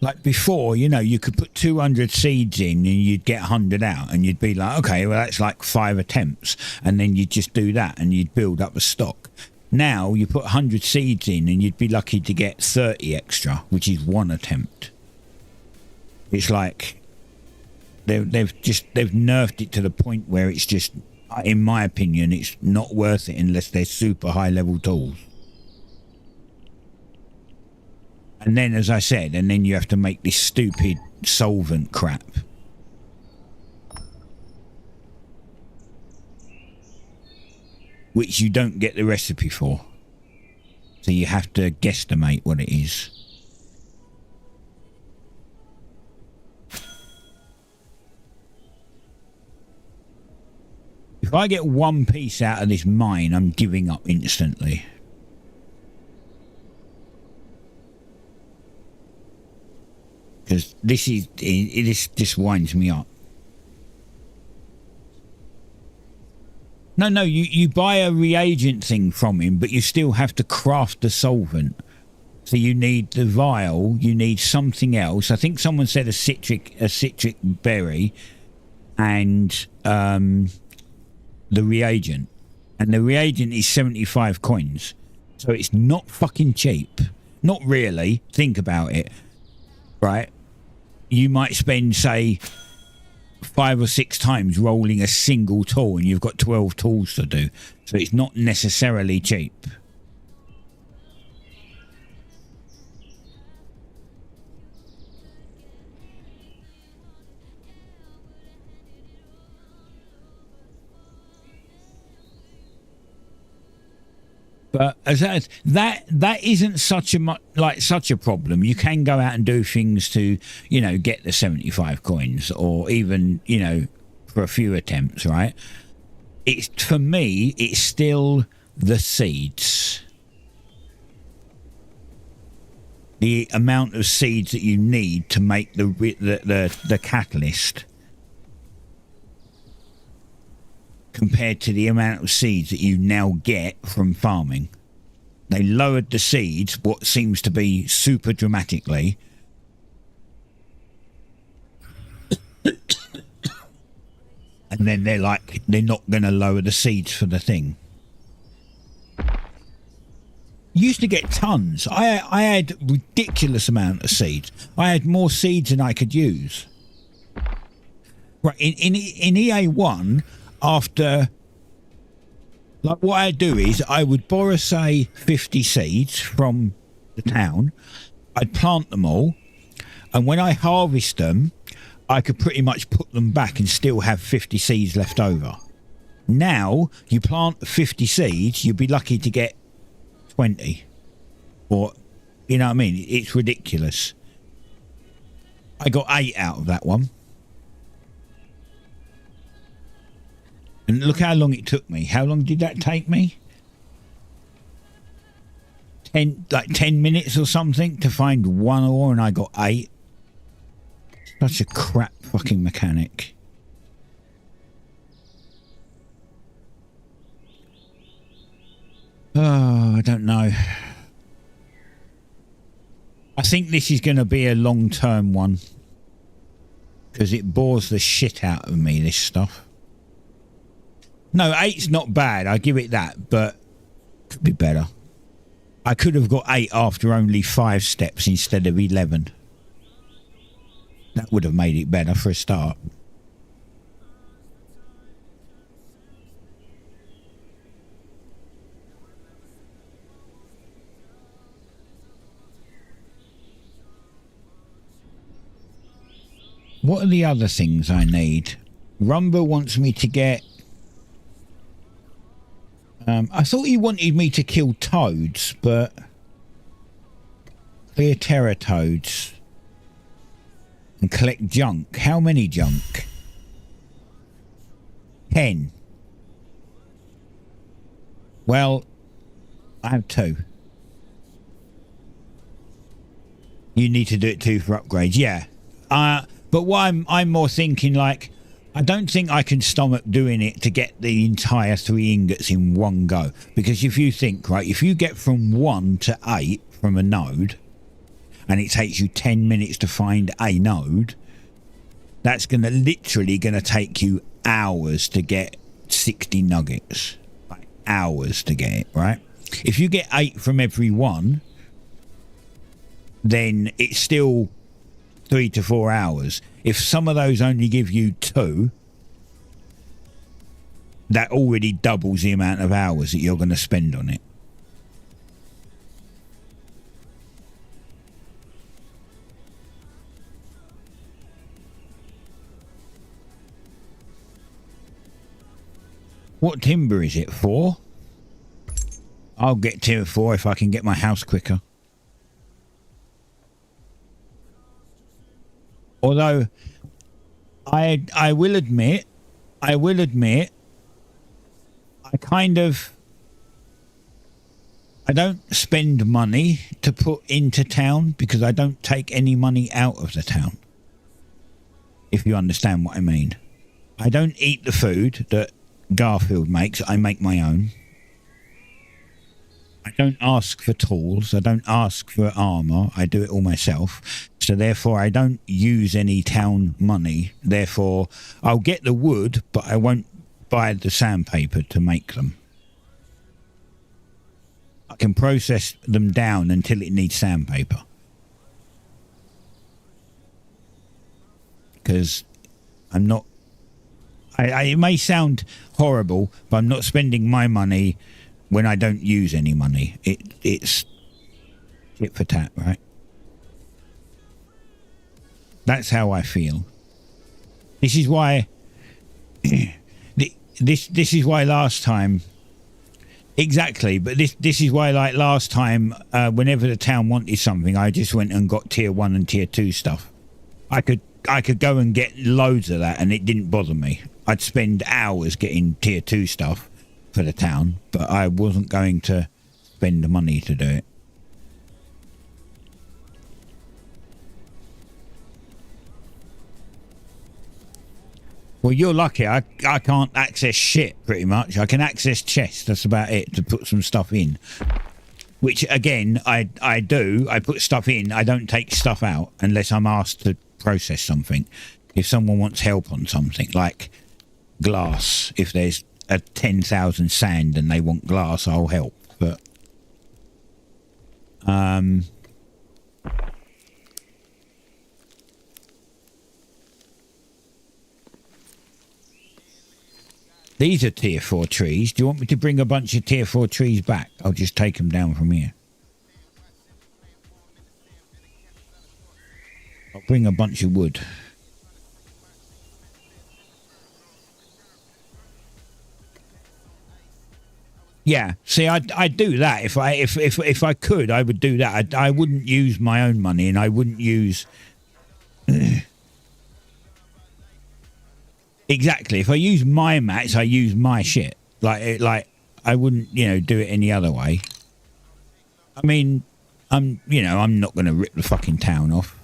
Like before, you know, you could put 200 seeds in and you'd get 100 out, and you'd be like, okay, well, that's like 5 attempts. And then you'd just do that and you'd build up a stock. Now you put 100 seeds in and you'd be lucky to get 30 extra, which is 1 attempt. It's like they've nerfed it to the point where it's just, in my opinion, it's not worth it unless they're super high level tools. And then, as I said, and then you have to make this stupid solvent crap. Which you don't get the recipe for. So you have to guesstimate what it is. If I get 1 piece out of this mine, I'm giving up instantly. Because this just winds me up. No, you buy a reagent thing from him, but you still have to craft the solvent. So you need the vial, you need something else. I think someone said a citric berry, and the reagent. And the reagent is 75 coins. So it's not fucking cheap. Not really. Think about it. Right? You might spend, say, 5 or 6 times rolling a single tool, and you've got 12 tools to do. So it's not necessarily cheap. But as that isn't such a problem. You can go out and do things to, you know, get the 75 coins, or even, you know, for a few attempts, right? It's, for me, it's still the seeds. The amount of seeds that you need to make the catalyst, compared to the amount of seeds that you now get from farming. They lowered the seeds, what seems to be super dramatically. And then they're like, they're not going to lower the seeds for the thing. Used to get tons. I had ridiculous amount of seeds. I had more seeds than I could use. Right, in EA1, after, like, what I'd do is I would borrow, say, 50 seeds from the town. I'd plant them all, and when I harvest them, I could pretty much put them back and still have 50 seeds left over. Now, you plant 50 seeds, you'd be lucky to get 20. Or, you know what I mean? It's ridiculous. I got 8 out of that one. And look how long it took me. How long did that take me? 10 minutes or something to find one ore, and I got 8. Such a crap fucking mechanic. Oh, I don't know. I think this is going to be a long-term one, because it bores the shit out of me, this stuff. No, 8's not bad, I give it that, but could be better. I could have got 8 after only 5 steps instead of 11. That would have made it better for a start. What are the other things I need? Rumba wants me to get... I thought he wanted me to kill toads, but... Clear terror toads. And collect junk. How many junk? 10. Well, I have 2. You need to do it too for upgrades, yeah. But what I'm more thinking, like, I don't think I can stomach doing it to get the entire 3 ingots in one go. Because if you think, right, if you get from 1 to 8 from a node, and it takes you 10 minutes to find a node, that's literally going to take you hours to get 60 nuggets. Like, hours to get it, right? If you get 8 from every one, then it's still 3 to 4 hours. If some of those only give you 2, that already doubles the amount of hours that you're going to spend on it. What timber is it for? I'll get tier 4 if I can get my house quicker. Although, I will admit, I don't spend money to put into town because I don't take any money out of the town. If you understand what I mean. I don't eat the food that Garfield makes, I make my own. I don't ask for tools, I don't ask for armour, I do it all myself. So therefore I don't use any town money. Therefore I'll get the wood, but I won't buy the sandpaper to make them. I can process them down until it needs sandpaper. Because I'm not... it may sound horrible, but I'm not spending my money when I don't use any money. It's tit for tat, right? That's how I feel. This is why... this is why last time Exactly, but this is why, like last time, whenever the town wanted something, I just went and got tier 1 and tier 2 stuff. I could go and get loads of that, and it didn't bother me. I'd spend hours getting tier 2 stuff for the town, but I wasn't going to spend the money to do it. Well, you're lucky. I can't access shit, pretty much. I can access chests. That's about it, to put some stuff in. Which, again, I do. I put stuff in. I don't take stuff out unless I'm asked to process something. If someone wants help on something, like glass. If there's a 10,000 sand and they want glass, I'll help. But... these are tier 4 trees. Do you want me to bring a bunch of tier 4 trees back? I'll just take them down from here. I'll bring a bunch of wood. Yeah, see, I'd do that. If I could, I would do that. I wouldn't use my own money, and I wouldn't use... Exactly. If I use my mats, I use my shit. Like I wouldn't, you know, do it any other way. I mean, I'm not going to rip the fucking town off.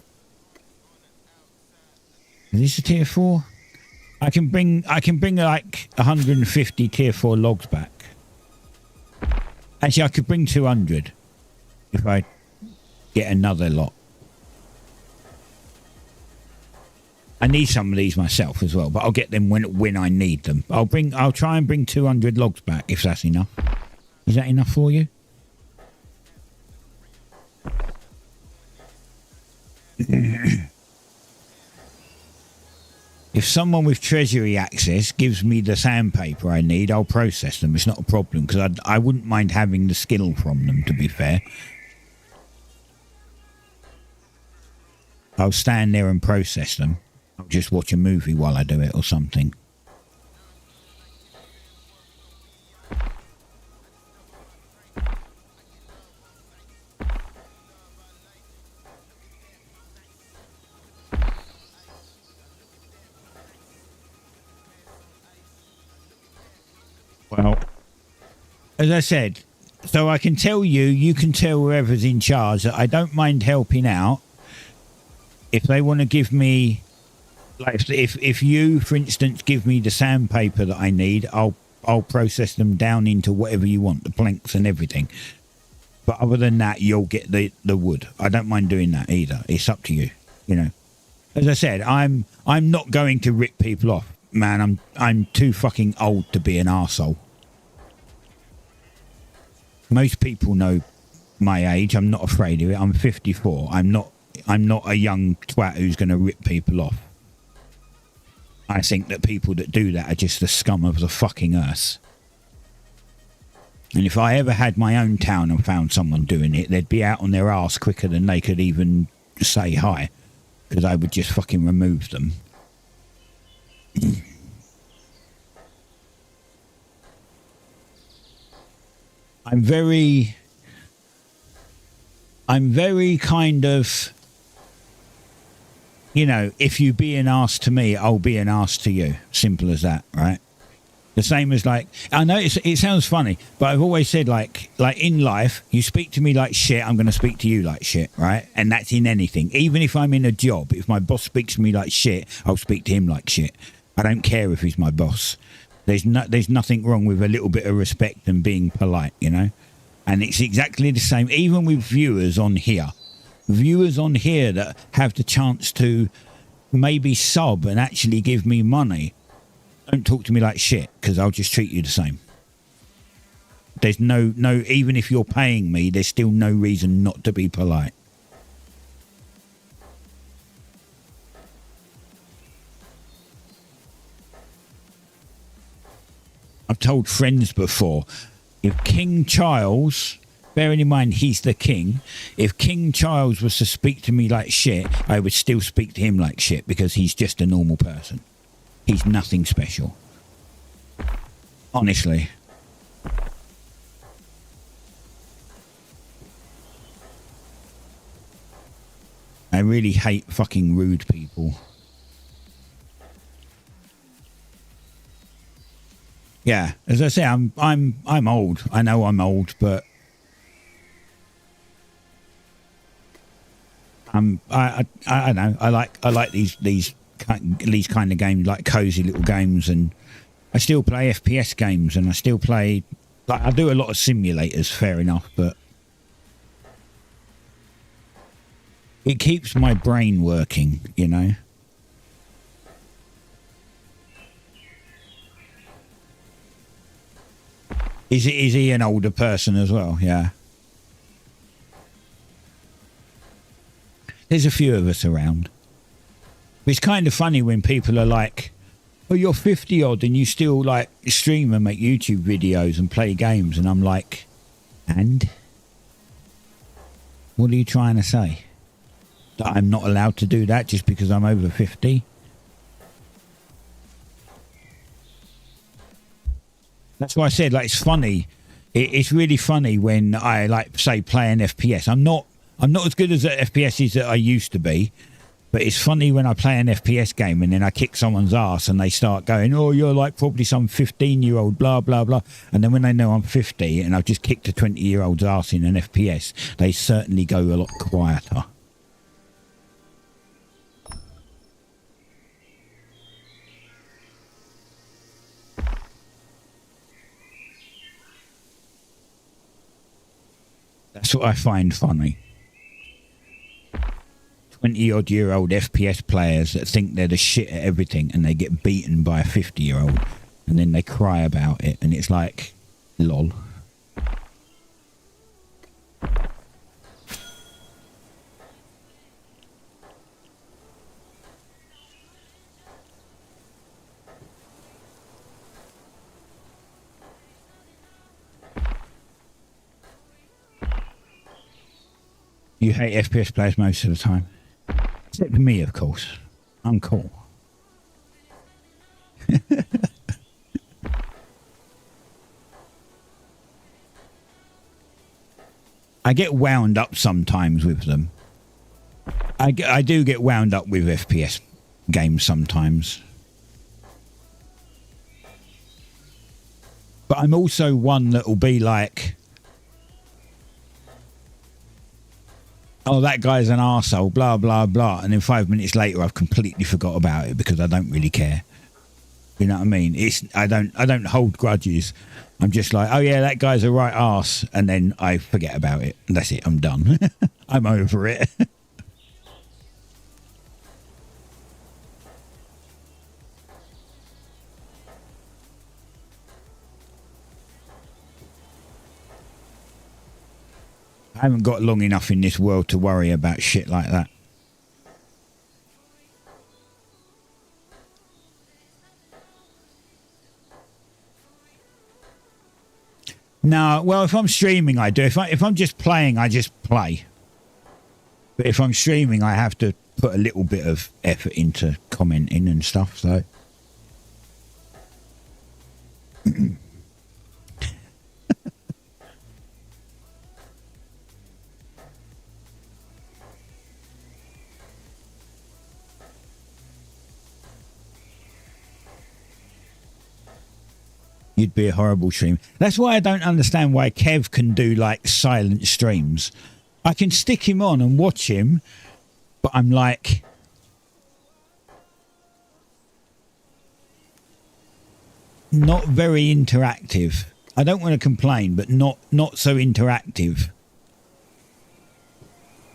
Is this a tier 4? I can bring like 150 tier 4 logs back. Actually, I could bring 200 if I get another lot. I need some of these myself as well, but I'll get them when I need them. I'll try and bring 200 logs back if that's enough. Is that enough for you? If someone with treasury access gives me the sandpaper I need, I'll process them. It's not a problem, because I wouldn't mind having the skill from them, to be fair. I'll stand there and process them. I'll just watch a movie while I do it or something. Well, as I said, so I can tell you, you can tell whoever's in charge that I don't mind helping out. If they want to give me... Like if you, for instance, give me the sandpaper that I need, I'll process them down into whatever you want, the planks and everything. But other than that, you'll get the wood. I don't mind doing that either. It's up to you, you know. As I said, I'm not going to rip people off, man. I'm too fucking old to be an arsehole. Most people know my age. I'm not afraid of it. I'm 54. I'm not a young twat who's going to rip people off. I think that people that do that are just the scum of the fucking earth. And if I ever had my own town and found someone doing it, they'd be out on their arse quicker than they could even say hi. Because I would just fucking remove them. I'm very kind of... You know, if you be an arse to me, I'll be an arse to you. Simple as that, right? The same as like... I know it sounds funny, but I've always said like in life, you speak to me like shit, I'm going to speak to you like shit, right? And that's in anything. Even if I'm in a job, if my boss speaks to me like shit, I'll speak to him like shit. I don't care if he's my boss. There's nothing wrong with a little bit of respect and being polite, you know? And it's exactly the same, even with viewers on here. Viewers on here that have the chance to maybe sub and actually give me money, don't talk to me like shit, because I'll just treat you the same. There's no even if you're paying me, there's still no reason not to be polite. I've told friends before, if King Charles... Bearing in mind he's the king, if King Charles was to speak to me like shit, I would still speak to him like shit, because he's just a normal person. He's nothing special. Honestly. I really hate fucking rude people. Yeah, as I say, I'm old. I know I'm old, but I don't know. I like these kind of games, like cozy little games, and I still play FPS games, and I still play, like, I do a lot of simulators, fair enough, but it keeps my brain working, you know. Is he an older person as well? Yeah. There's a few of us around. It's kind of funny when people are like, oh, you're 50 odd and you still like stream and make YouTube videos and play games. And I'm like, and? What are you trying to say? That I'm not allowed to do that just because I'm over 50? That's why I said, like, it's funny. It's really funny when I, like, say, play an FPS. I'm not as good as the FPSs that I used to be, but it's funny when I play an FPS game and then I kick someone's ass and they start going, oh, you're like probably some 15-year-old, blah, blah, blah. And then when they know I'm 50 and I've just kicked a 20-year-old's ass in an FPS, they certainly go a lot quieter. That's what I find funny. 20-odd-year-old FPS players that think they're the shit at everything and they get beaten by a 50-year-old and then they cry about it and it's like, lol. You hate FPS players most of the time. Except for me, of course. I'm cool. I get wound up sometimes with them. I do get wound up with FPS games sometimes. But I'm also one that will be like, oh, that guy's an arsehole, blah, blah, blah. And then 5 minutes later, I've completely forgot about it because I don't really care. You know what I mean? I don't hold grudges. I'm just like, oh, yeah, that guy's a right arse. And then I forget about it. And that's it. I'm done. I'm over it. I haven't got long enough in this world to worry about shit like that. No, well, if I'm streaming, I do. If I'm just playing, I just play. But if I'm streaming, I have to put a little bit of effort into commenting and stuff, so... You'd be a horrible stream. That's why I don't understand why Kev can do like silent streams. I can stick him on and watch him, but I'm like, not very interactive. I don't want to complain, but not so interactive.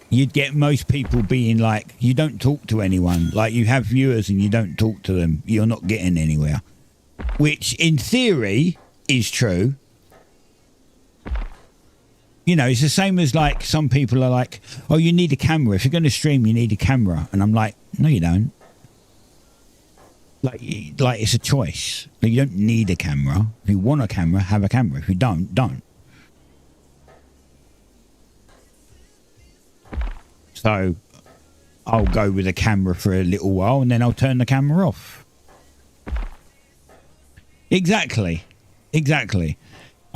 You'd get most people being like, you don't talk to anyone. Like, you have viewers and you don't talk to them. You're not getting anywhere. Which, in theory, is true. You know, it's the same as, like, some people are like, oh, you need a camera. If you're going to stream, you need a camera. And I'm like, no, you don't. Like it's a choice. Like, you don't need a camera. If you want a camera, have a camera. If you don't, don't. So, I'll go with a camera for a little while and then I'll turn the camera off. Exactly.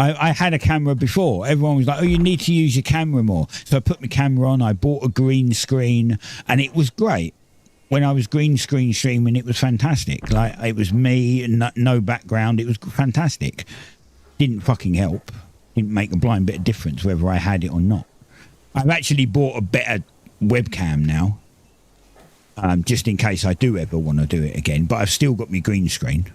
I had a camera before. Everyone was like, oh, you need to use your camera more. So I put my camera on, I bought a green screen, and it was great. When I was green screen streaming, it was fantastic. Like, it was me, no background. It was fantastic. Didn't fucking help. Didn't make a blind bit of difference whether I had it or not. I've actually bought a better webcam now, just in case I do ever want to do it again. But I've still got my green screen.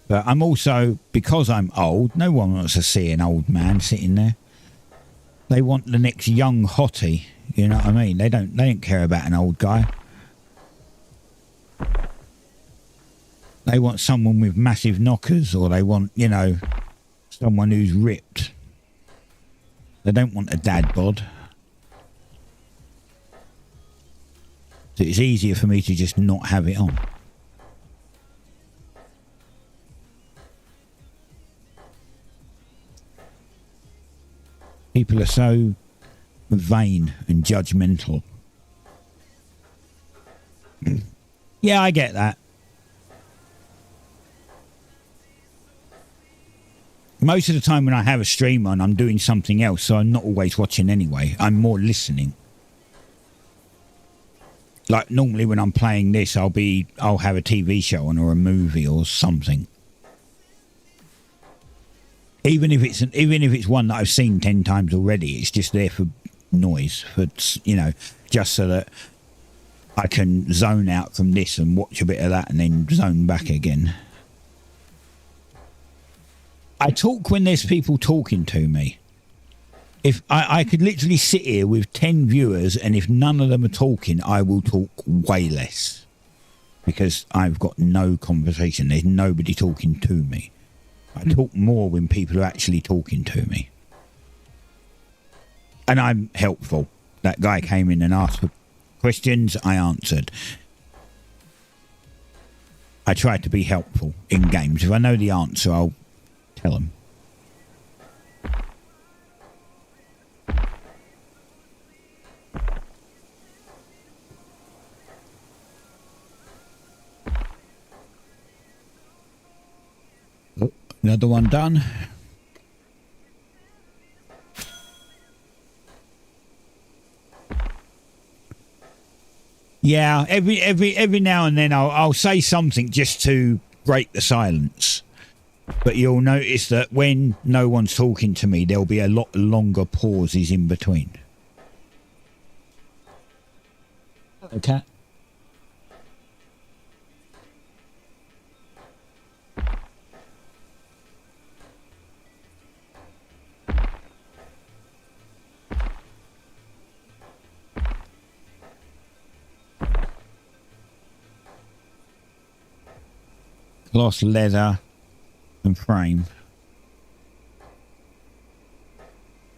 But I'm also, because I'm old, no one wants to see an old man sitting there. They want the next young hottie, you know what I mean? They don't care about an old guy. They want someone with massive knockers, or they want, you know, someone who's ripped. They don't want a dad bod. So it's easier for me to just not have it on. People are so vain and judgmental. Yeah, I get that. Most of the time when I have a stream on, I'm doing something else, so I'm not always watching anyway. I'm more listening. Like, normally when I'm playing this, I'll have a TV show on or a movie or something. Even if it's one that I've seen 10 times already, it's just there for noise, for, you know, just so that I can zone out from this and watch a bit of that and then zone back again. I talk when there's people talking to me. If I could literally sit here with 10 viewers, and if none of them are talking, I will talk way less. Because I've got no conversation. There's nobody talking to me. I talk more when people are actually talking to me. And I'm helpful. That guy came in and asked for questions, I answered. I try to be helpful in games. If I know the answer, I'll tell them. Oh, another one done. Yeah, every now and then I'll say something just to break the silence. But you'll notice that when no one's talking to me, there'll be a lot longer pauses in between. Okay. Gloss leather and frame.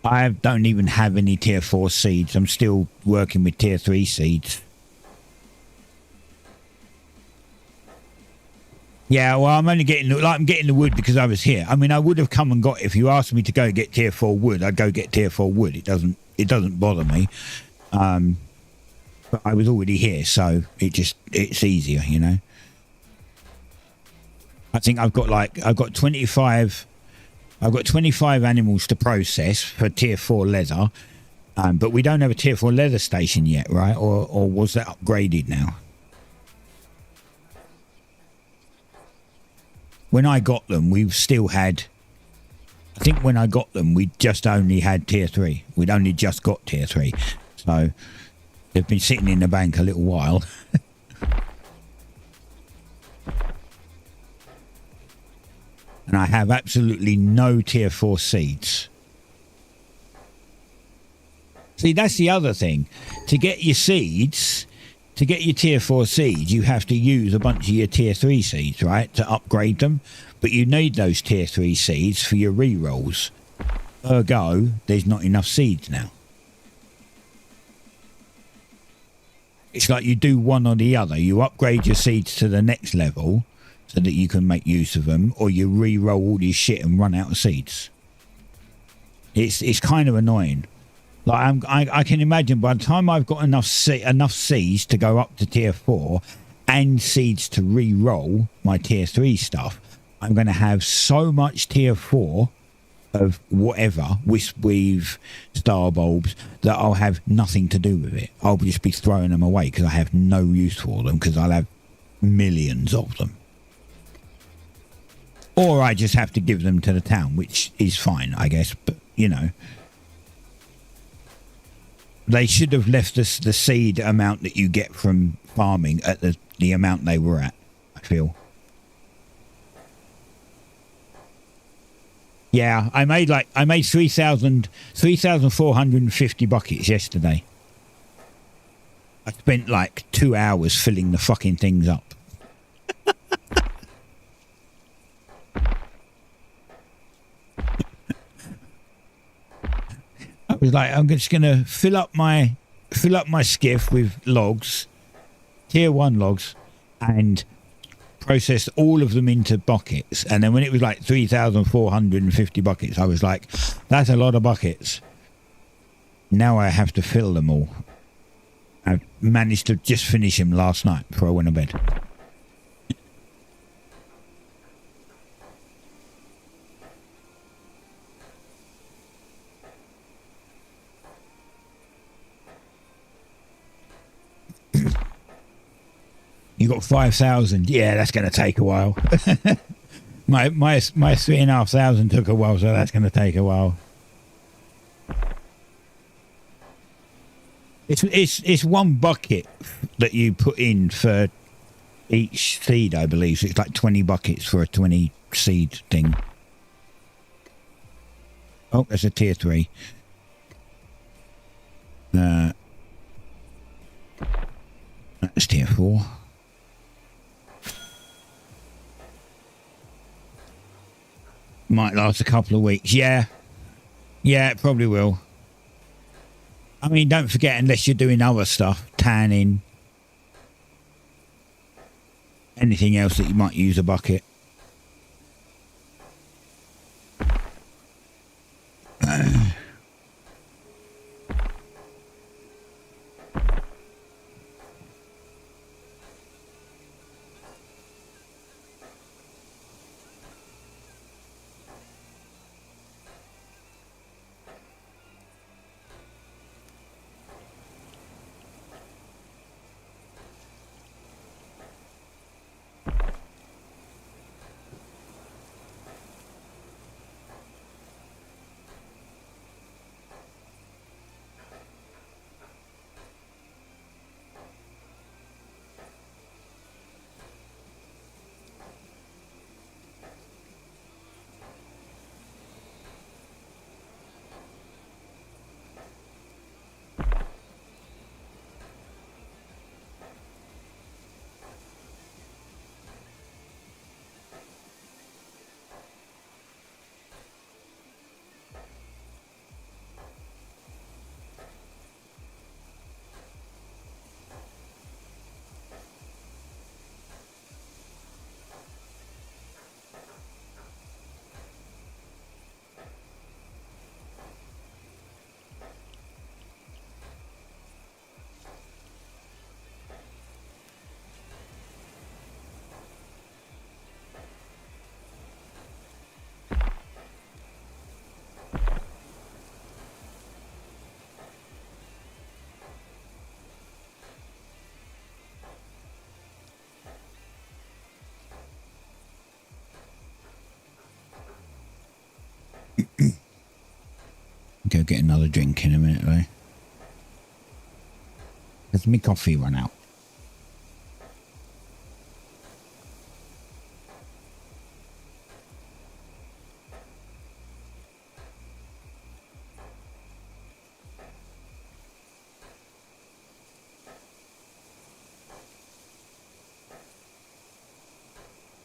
I don't even have any tier 4 seeds. I'm still working with tier 3 seeds. Yeah, well, I'm only getting, like, I'm getting the wood because I was here. I mean, I would have come and got it. If you asked me to go get tier 4 wood, I'd go get tier 4 wood. It doesn't bother me. But I was already here, so it's easier, you know. I think I've got 25 animals to process for tier 4 leather, but we don't have a tier 4 leather station yet, right? Or was that upgraded now? When I got them, we've still had, I think when I got them, we just only had tier 3. We'd only just got tier 3. So they've been sitting in the bank a little while. And I have absolutely no tier 4 seeds. See, that's the other thing. To get your seeds, to get your tier 4 seeds, you have to use a bunch of your tier 3 seeds, right? To upgrade them. But you need those tier 3 seeds for your rerolls. Ergo, there's not enough seeds now. It's like you do one or the other. You upgrade your seeds to the next level, so that you can make use of them, or you re-roll all this shit and run out of seeds. It's kind of annoying. Like I can imagine by the time I've got enough seeds to go up to tier 4 and seeds to re-roll my tier 3 stuff, I'm going to have so much tier 4 of whatever, wisp weave, star bulbs, that I'll have nothing to do with it. I'll just be throwing them away because I have no use for them because I'll have millions of them. Or I just have to give them to the town, which is fine, I guess, but you know. They should have left us the seed amount that you get from farming at the amount they were at, I feel. Yeah, I made 3,450 buckets yesterday. I spent like 2 hours filling the fucking things up. I was like, I'm just gonna fill up my skiff with logs, tier 1 logs, and process all of them into buckets. And then when it was like 3,450 buckets, I was like, that's a lot of buckets. Now I have to fill them all. I managed to just finish him last night before I went to bed. You got 5,000. Yeah, that's going to take a while. my 3,500 took a while, so that's going to take a while. It's one bucket that you put in for each seed, I believe. So it's like 20 buckets for a 20 seed thing. Oh, that's a tier 3. That's tier 4. Might last a couple of weeks. Yeah, it probably will. I mean, don't forget, unless you're doing other stuff, tanning, anything else that you might use a bucket. Go get another drink in a minute, though. Has my coffee run out?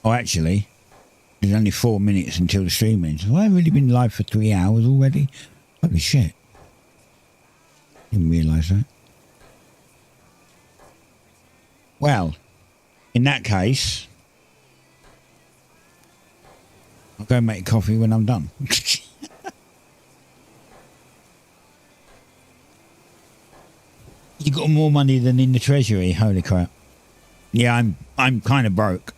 Oh, actually, there's only 4 minutes until the stream ends. Have I really been live for 3 hours already? Holy shit. Didn't realise that. Well, in that case, I'll go make coffee when I'm done. You got more money than in the treasury. Holy crap. Yeah, I'm kind of broke.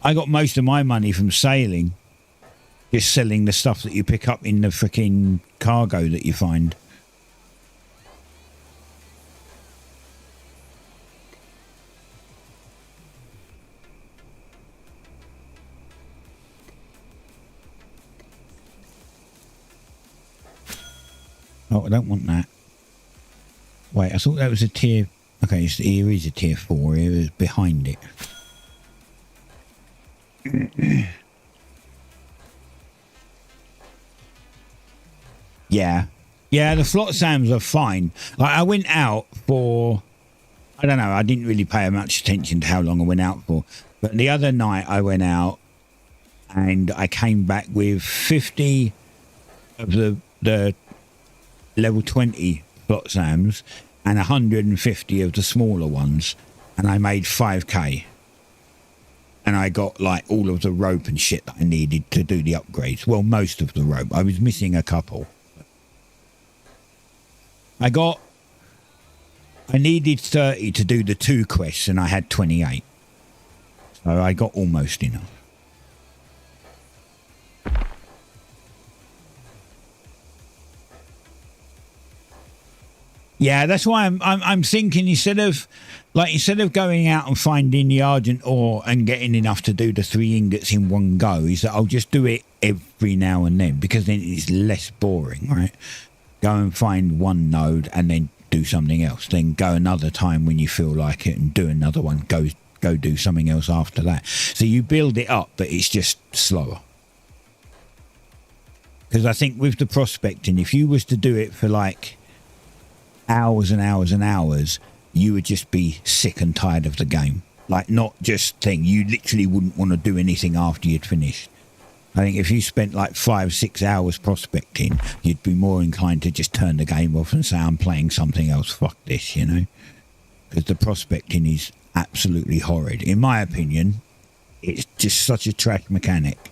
I got most of my money from sailing. Just selling the stuff that you pick up in the freaking cargo that you find. Oh, I don't want that. Wait, I thought that was a tier... Okay, here is a tier 4. Here is behind it. Yeah. Yeah, the Flotsams are fine. Like, I went out for... I don't know, I didn't really pay much attention to how long I went out for. But the other night I went out and I came back with 50 of the level 20 Flotsams and 150 of the smaller ones. And I made 5k. And I got like all of the rope and shit that I needed to do the upgrades. Well, most of the rope. I was missing a couple. I needed 30 to do the 2 quests and I had 28. So I got almost enough. Yeah, that's why I'm thinking instead of going out and finding the Argent ore and getting enough to do the 3 ingots in one go, is that I'll just do it every now and then, because then it's less boring, right? Go and find one node and then do something else. Then go another time when you feel like it and do another one. Go do something else after that. So you build it up, but it's just slower. Because I think with the prospecting, if you was to do it for like hours and hours and hours, you would just be sick and tired of the game. Like, not just thing. You literally wouldn't want to do anything after you'd finished. I think if you spent like 5-6 hours prospecting, you'd be more inclined to just turn the game off and say, I'm playing something else, fuck this, you know? Because the prospecting is absolutely horrid. In my opinion, it's just such a trash mechanic.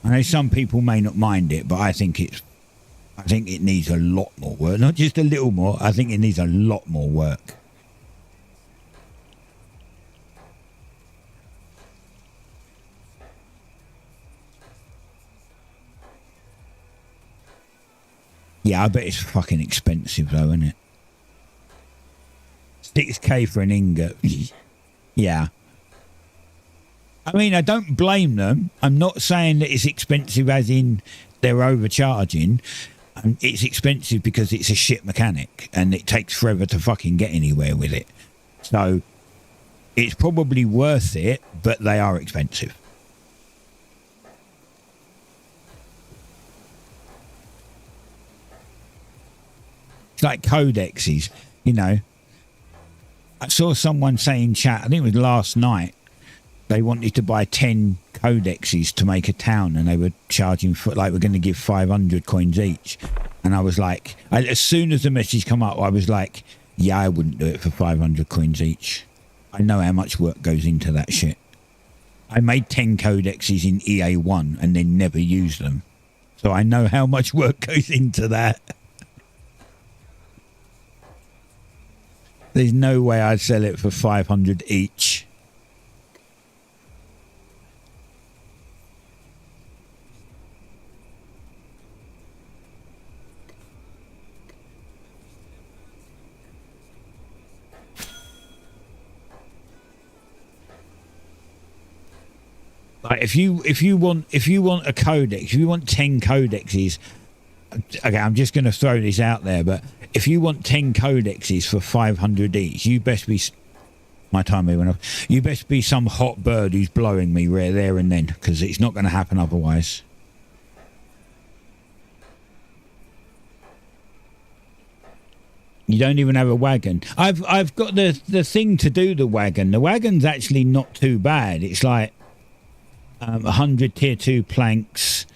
I know some people may not mind it, but I think it needs a lot more work. Not just a little more, I think it needs a lot more work. Yeah, I bet it's fucking expensive though, isn't it? 6k for an ingot. Yeah. I mean, I don't blame them. I'm not saying that it's expensive as in they're overcharging. It's expensive because it's a shit mechanic and it takes forever to fucking get anywhere with it. So it's probably worth it, but they are expensive. It's like codexes, you know. I saw someone say in chat, I think it was last night, they wanted to buy 10 codexes to make a town and they were charging for, like, we're going to give 500 coins each. And I was like, as soon as the message come up, I was like, yeah, I wouldn't do it for 500 coins each. I know how much work goes into that shit. I made 10 codexes in EA1 and then never used them. So I know how much work goes into that. There's no way I'd sell it for 500 each. Like if you want a codex, if you want 10 codexes, okay, I'm just going to throw this out there, but if you want 10 codexes for 500 each, you best be... My timer went off. You best be some hot bird who's blowing me right there and then, because it's not going to happen otherwise. You don't even have a wagon. I've got the thing to do the wagon. The wagon's actually not too bad. It's like 100 tier 2 planks.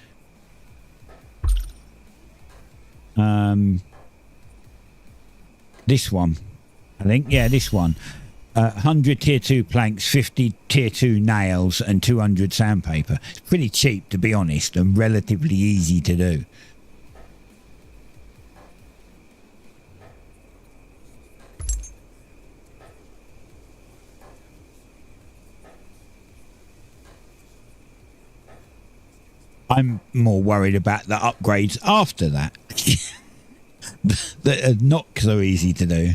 This one, I think. Yeah, this one. 100 tier 2 planks, 50 tier 2 nails, and 200 sandpaper. It's pretty cheap, to be honest, and relatively easy to do. I'm more worried about the upgrades after that that are not so easy to do.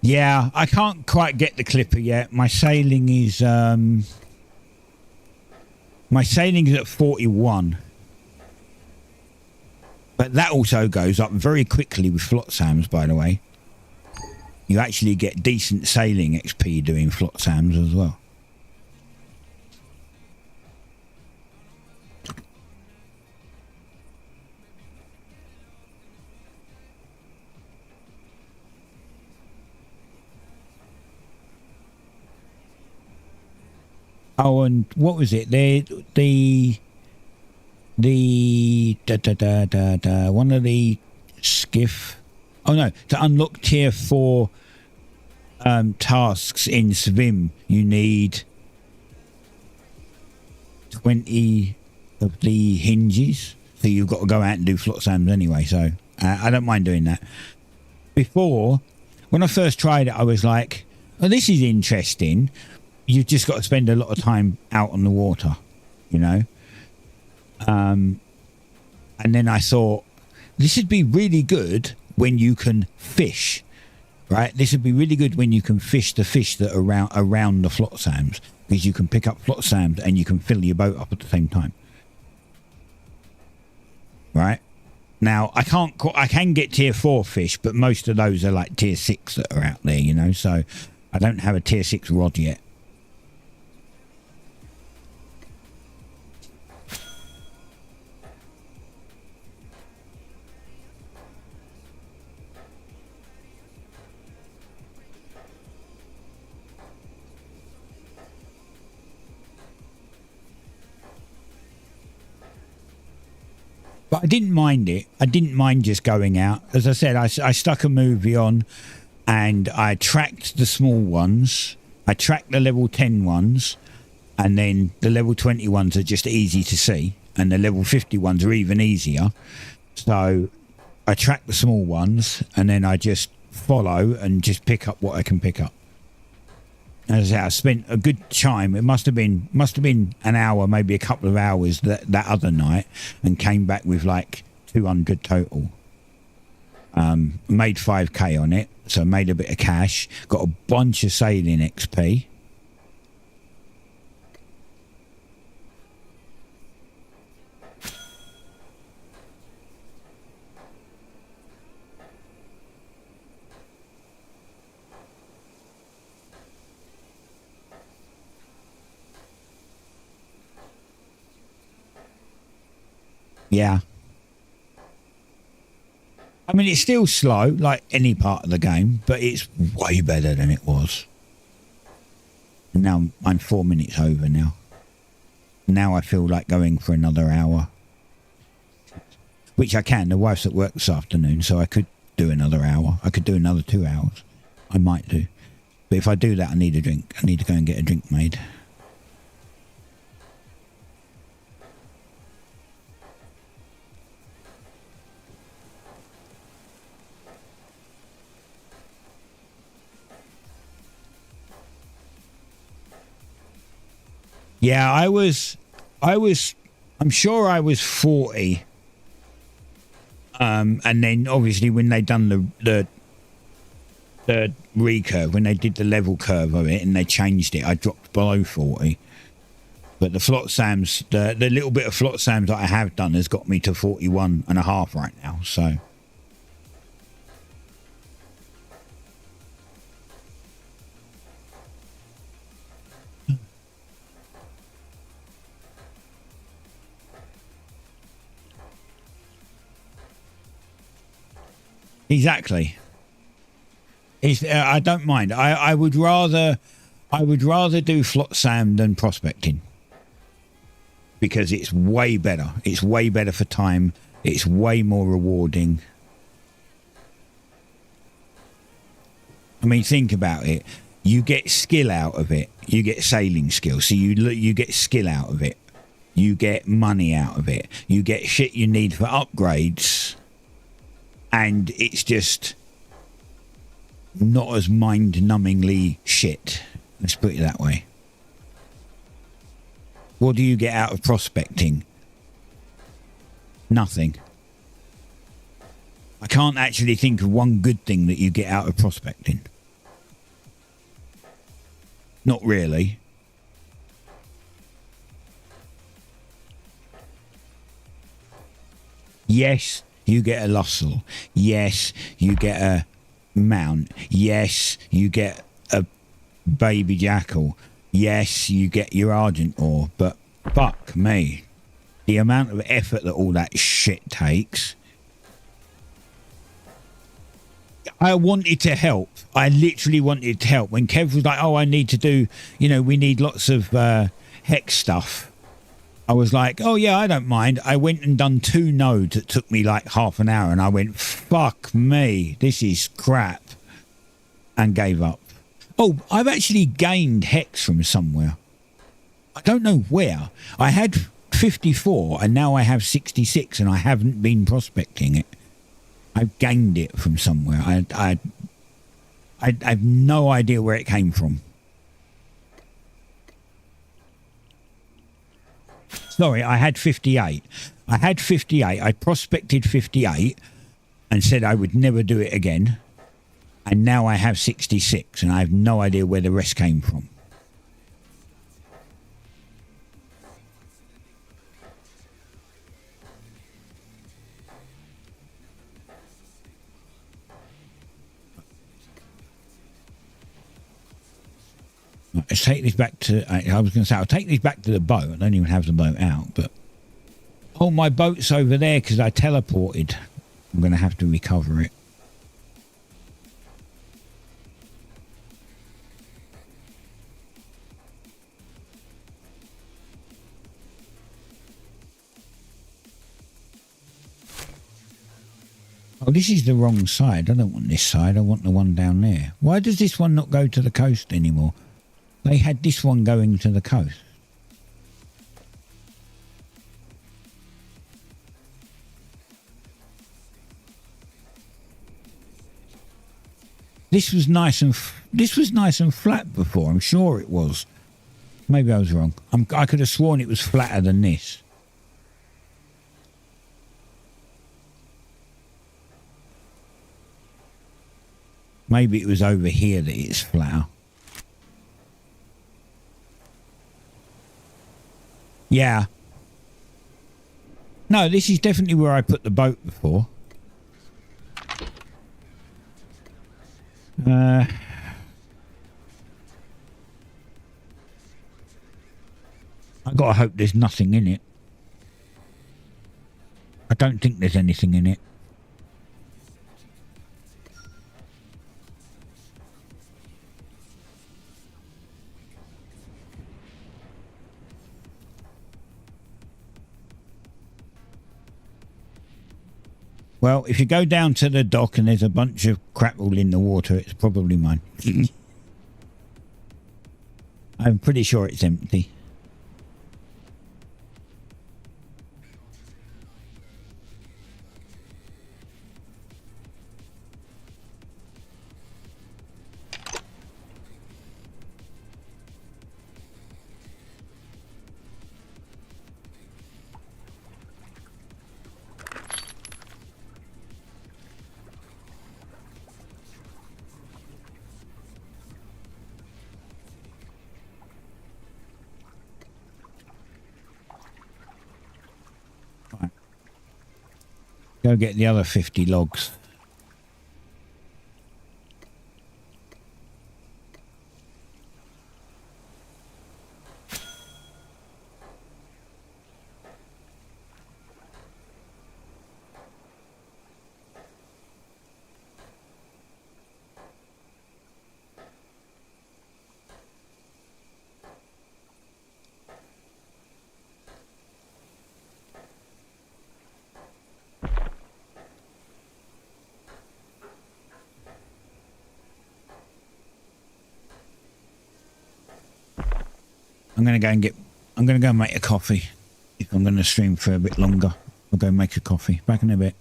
Yeah, I can't quite get the clipper yet. My sailing is at 41. But that also goes up very quickly with Flotsams, by the way. You actually get decent sailing XP doing Flotsams as well. Oh, and what was it? The one of the skiff. Oh no! To unlock tier 4 tasks in Svim, you need 20 of the hinges. So you've got to go out and do Flotsams anyway. So I don't mind doing that. Before, when I first tried it, I was like, "Oh, this is interesting." You've just got to spend a lot of time out on the water, you know. And then I thought, this would be really good when you can fish, right? This would be really good when you can fish the fish that are around the Flotsams, because you can pick up Flotsams and you can fill your boat up at the same time, right? Now, I can get tier 4 fish, but most of those are like tier 6 that are out there, you know. So I don't have a tier 6 rod yet. But I didn't mind it. I didn't mind just going out. As I said, I stuck a movie on and I tracked the small ones. I tracked the level 10 ones, and then the level 20 ones are just easy to see, and the level 50 ones are even easier. So I track the small ones, and then I just follow and just pick up what I can pick up. As I say, I spent a good time. It must have been an hour, maybe a couple of hours that other night, and came back with like 200 total. Made 5k on it, so made a bit of cash. Got a bunch of sailing XP. Yeah. I mean, it's still slow, like any part of the game, but it's way better than it was. And now I'm 4 minutes over now. Now I feel like going for another hour. Which I can. The wife's at work this afternoon, so I could do another hour. I could do another 2 hours. I might do. But if I do that, I need a drink. I need to go and get a drink made. Yeah, I'm sure I was 40. And then obviously when they done the recurve, when they did the level curve of it and they changed it, I dropped below 40. But the Flotsams, the little bit of Flotsams that I have done has got me to 41.5 right now, so. Exactly. I don't mind. I would rather do Flotsam than prospecting, because it's way better. It's way better for time. It's way more rewarding. I mean, think about it. You get skill out of it. You get sailing skill. So you get skill out of it. You get money out of it. You get shit you need for upgrades. And it's just not as mind-numbingly shit. Let's put it that way. What do you get out of prospecting? Nothing. I can't actually think of one good thing that you get out of prospecting. Not really. Yes, you get a Lussel. Yes, you get a mount. Yes, you get a baby jackal. Yes, you get your Argent ore. But fuck me. The amount of effort that all that shit takes. I wanted to help. I literally wanted to help. When Kev was like, oh, I need to do, we need lots of hex stuff. I was like, oh, yeah, I don't mind. I went and done 2 nodes that took me like half an hour. And I went, fuck me, this is crap. And gave up. Oh, I've actually gained hex from somewhere. I don't know where. I had 54 and now I have 66 and I haven't been prospecting it. I've gained it from somewhere. I have no idea where it came from. Sorry, I had 58. I prospected 58 and said I would never do it again. And now I have 66 and I have no idea where the rest came from. Let's take this back to... I was going to say, I'll take this back to the boat. I don't even have the boat out, but... Oh, my boat's over there because I teleported. I'm going to have to recover it. Oh, this is the wrong side. I don't want this side. I want the one down there. Why does this one not go to the coast anymore? They had this one going to the coast. This was nice and flat before. I'm sure it was. Maybe I was wrong. I could have sworn it was flatter than this. Maybe it was over here that it's flatter. Yeah. No, this is definitely where I put the boat before. I gotta hope there's nothing in it. I don't think there's anything in it. Well, if you go down to the dock and there's a bunch of crap all in the water, it's probably mine. I'm pretty sure it's empty. Go get the other 50 logs. I'm gonna go and make a coffee. If I'm gonna stream for a bit longer, I'll go make a coffee. Back in a bit.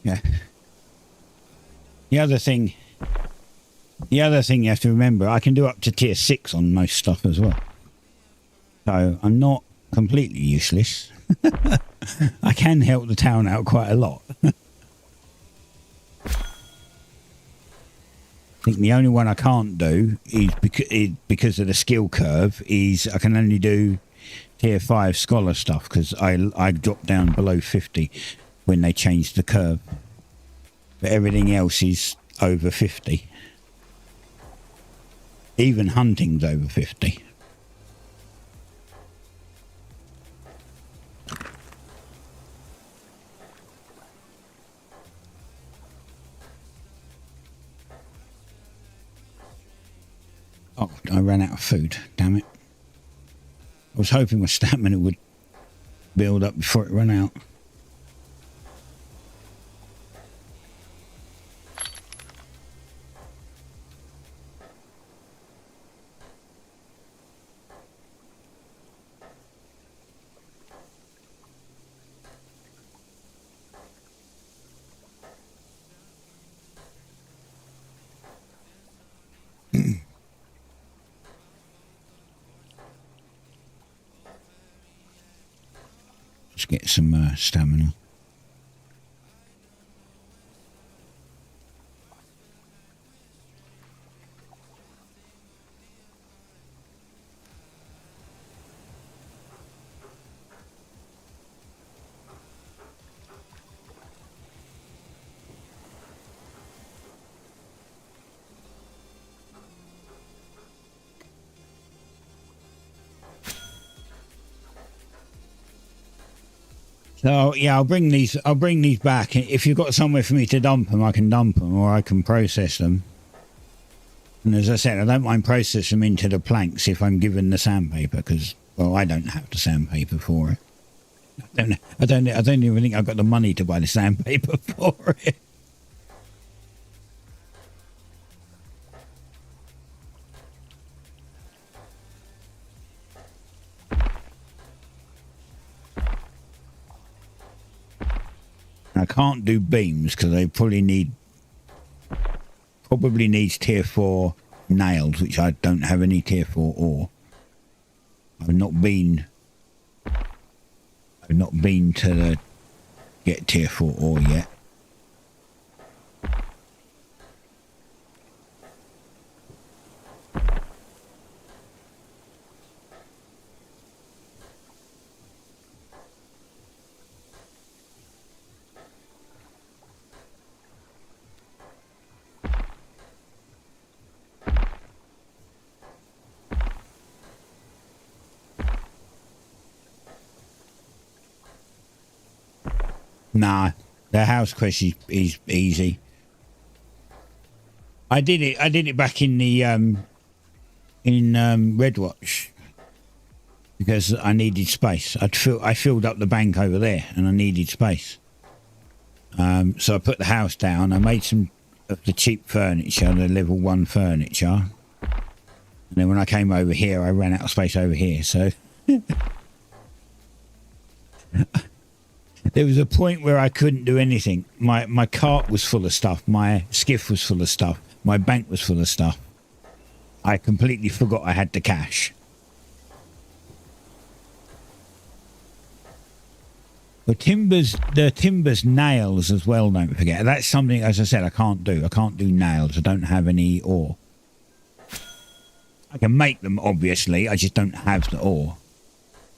Yeah. The other thing you have to remember, I can do up to tier 6 on most stuff as well. So I'm not completely useless. I can help the town out quite a lot. I think the only one I can't do is because of the skill curve is I can only do tier 5 scholar stuff because I dropped down below 50 when they changed the curve. But everything else is over 50. Even hunting's over 50. Oh, I ran out of food, damn it. I was hoping my stamina would build up before it ran out. Let's get some stamina. So yeah, I'll bring these back. If you've got somewhere for me to dump them, I can dump them, or I can process them. And as I said, I don't mind processing them into the planks if I'm given the sandpaper, because well, I don't have the sandpaper for it. I don't even think I've got the money to buy the sandpaper for it. I can't do beams because they probably needs tier 4 nails, which I don't have any tier 4 ore. I've not been to get tier 4 ore yet. Nah, the house quest is easy. I did it back in the Red Watch because I needed space. I filled up the bank over there and I needed space. So I put the house down. I made some of the cheap furniture, the level 1 furniture. And then when I came over here, I ran out of space over here. So there was a point where I couldn't do anything. My cart was full of stuff. My skiff was full of stuff. My bank was full of stuff. I completely forgot I had the cash. The timbers nails as well, don't forget. That's something, as I said, I can't do. I can't do nails. I don't have any ore. I can make them, obviously. I just don't have the ore.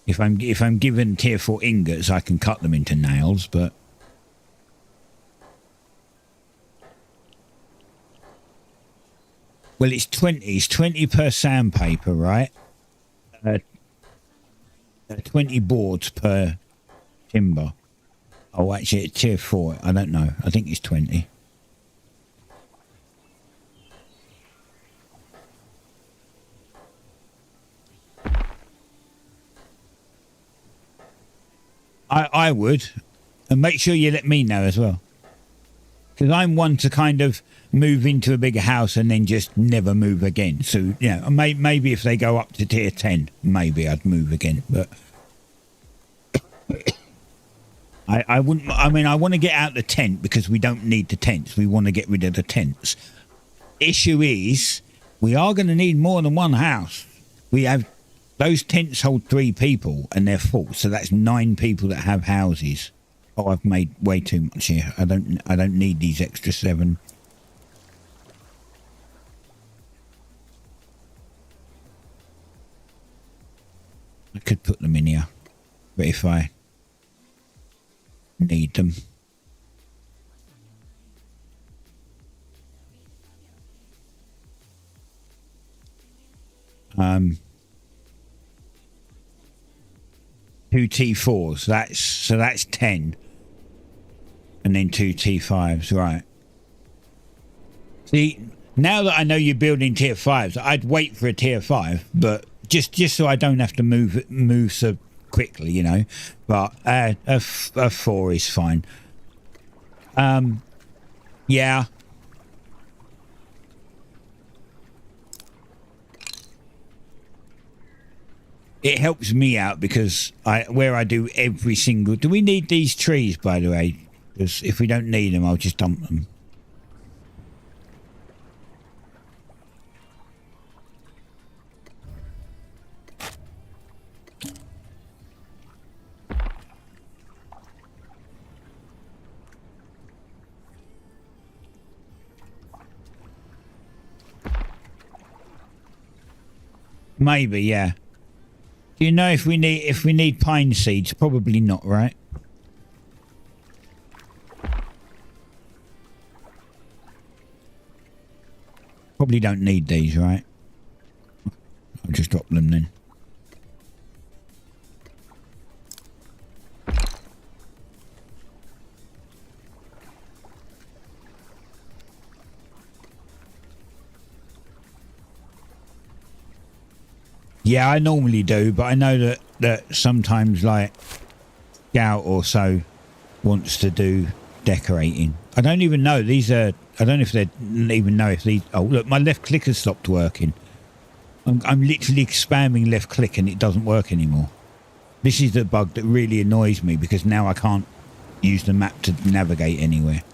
If I'm given tier 4 ingots, I can cut them into nails, but well, it's 20 per sandpaper, right? 20 boards per timber. Oh, actually, it's tier 4. I don't know. I think it's 20. I would, and make sure you let me know as well, because I'm one to kind of move into a bigger house and then just never move again. So yeah, maybe if they go up to tier 10, maybe I'd move again, but I wouldn't. I mean, I want to get out the tent because we don't need the tents. We want to get rid of the tents. Issue is we are going to need more than one house. We have. Those tents hold 3 people and they're full, so that's 9 people that have houses. Oh, I've made way too much here. I don't need these extra 7. I could put them in here, but if I need them. Two T4s, that's 10. And then 2 T5s, right. See, now that I know you're building tier 5s, I'd wait for a tier 5, but just so I don't have to move so quickly, you know. But a 4 is fine. Yeah. It helps me out because where I do every single... Do we need these trees, by the way? Because if we don't need them, I'll just dump them. Maybe, yeah. Do you know if we need pine seeds? Probably not, right? Probably don't need these, right? I'll just drop them then. Yeah, I normally do, but I know that sometimes, like, Scout or so wants to do decorating. I don't even know. These are... I don't know if they even know if these... Oh, look, my left click has stopped working. I'm literally spamming left click and it doesn't work anymore. This is the bug that really annoys me because now I can't use the map to navigate anywhere.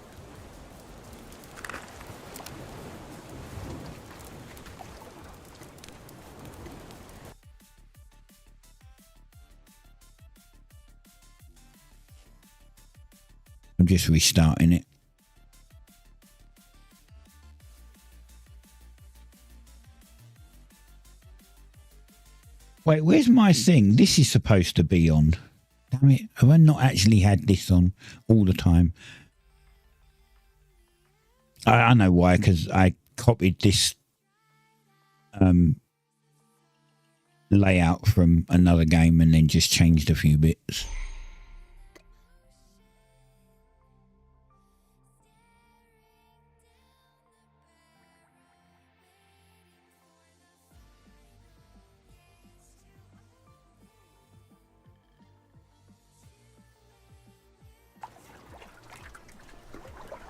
I'm just restarting it. Wait, where's my thing? This is supposed to be on. Damn it. Have I not actually had this on all the time? I know why, because I copied this layout from another game and then just changed a few bits.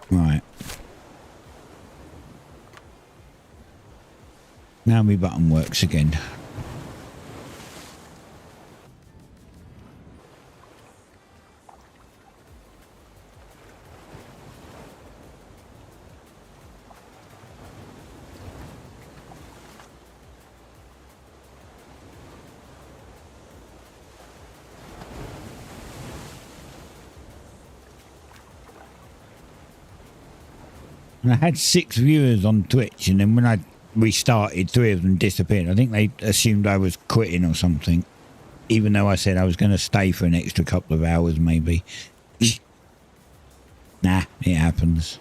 Right. Now my button works again. And I had 6 viewers on Twitch, and then when I restarted, 3 of them disappeared. I think they assumed I was quitting or something, even though I said I was going to stay for an extra couple of hours, maybe. Nah, it happens.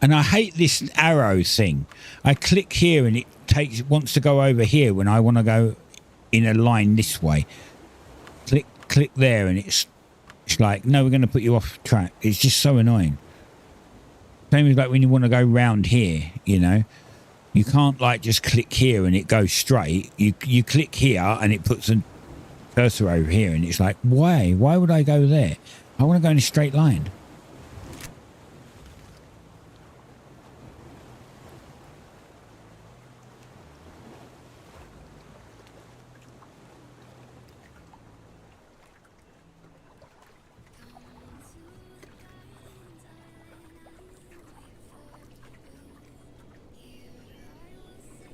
And I hate this arrow thing. I click here and it wants to go over here when I want to go in a line this way. Click there and it's like, no, we're going to put you off track. It's just so annoying. Same as like when you want to go round here, you know. You can't like just click here and it goes straight. You click here and it puts a cursor over here and it's like, why? Why would I go there? I want to go in a straight line.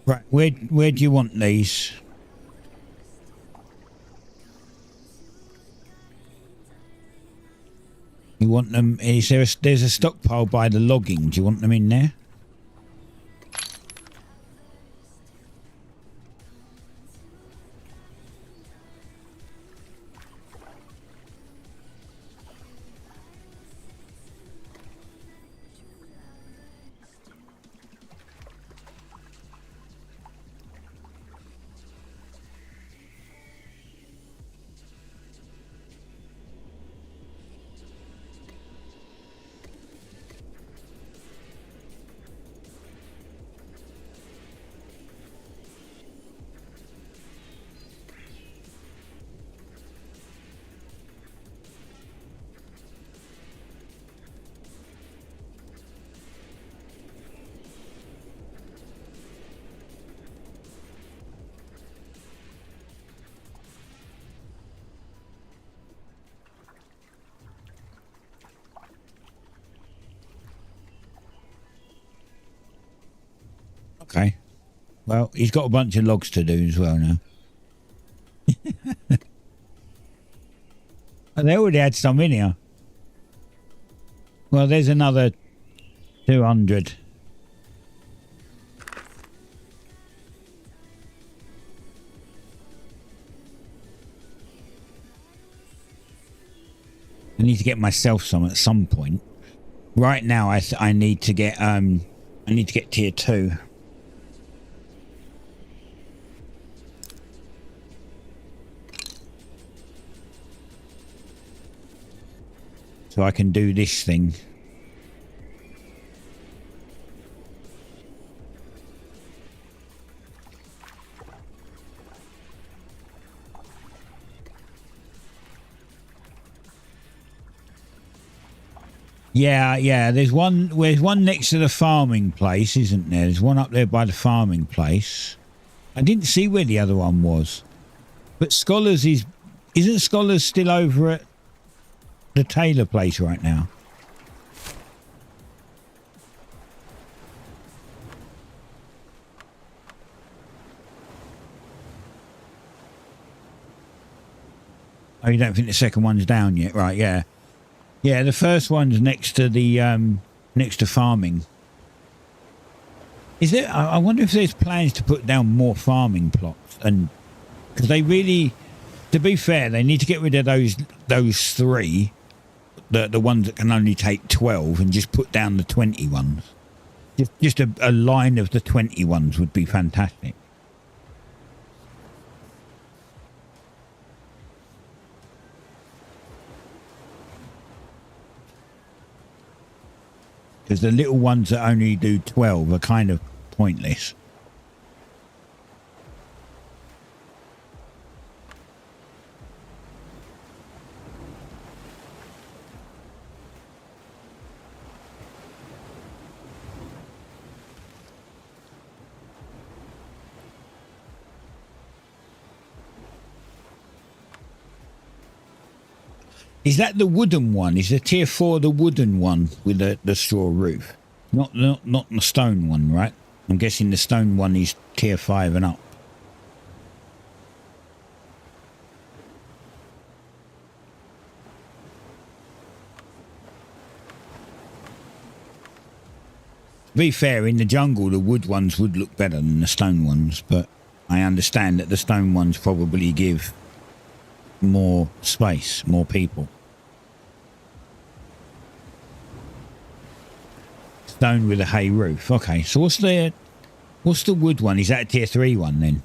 Right, where do you want these? You want them? There's a stockpile by the logging. Do you want them in there? Okay. Well, he's got a bunch of logs to do as well now. And they already had some in here. Well, there's another 200. I need to get myself some at some point. Right now, I need to get tier 2. So I can do this thing. Yeah, there's one next to the farming place, isn't there? There's one up there by the farming place. I didn't see where the other one was. But Scholars isn't Scholars still over at the tailor place right now? Oh, you don't think the second one's down yet? Right, yeah. Yeah, the first one's next to the next to farming. Is there? I wonder if there's plans to put down more farming plots, and because they really, to be fair, they need to get rid of those 3, the ones that can only take 12, and just put down the 20 ones. Just a line of the 20 ones would be fantastic. Because the little ones that only do 12 are kind of pointless. Is that the wooden one? Is the tier 4 the wooden one with the straw roof? Not the stone one, right? I'm guessing the stone one is tier 5 and up. To be fair, in the jungle, the wood ones would look better than the stone ones, but I understand that the stone ones probably give more space, more people. Stone with a hay roof. Okay, so what's the wood one? Is that a tier 3 one then?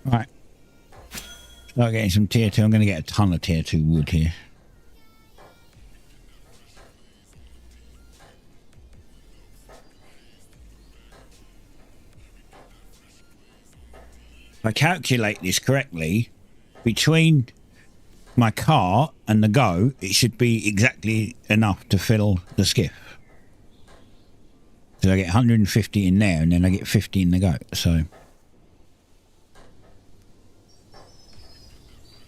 Right. Start getting some tier 2. I'm going to get a ton of tier 2 wood here. If I calculate this correctly, between my car and the Go, it should be exactly enough to fill the skiff. So I get 150 in there and then I get 50 in the Go. So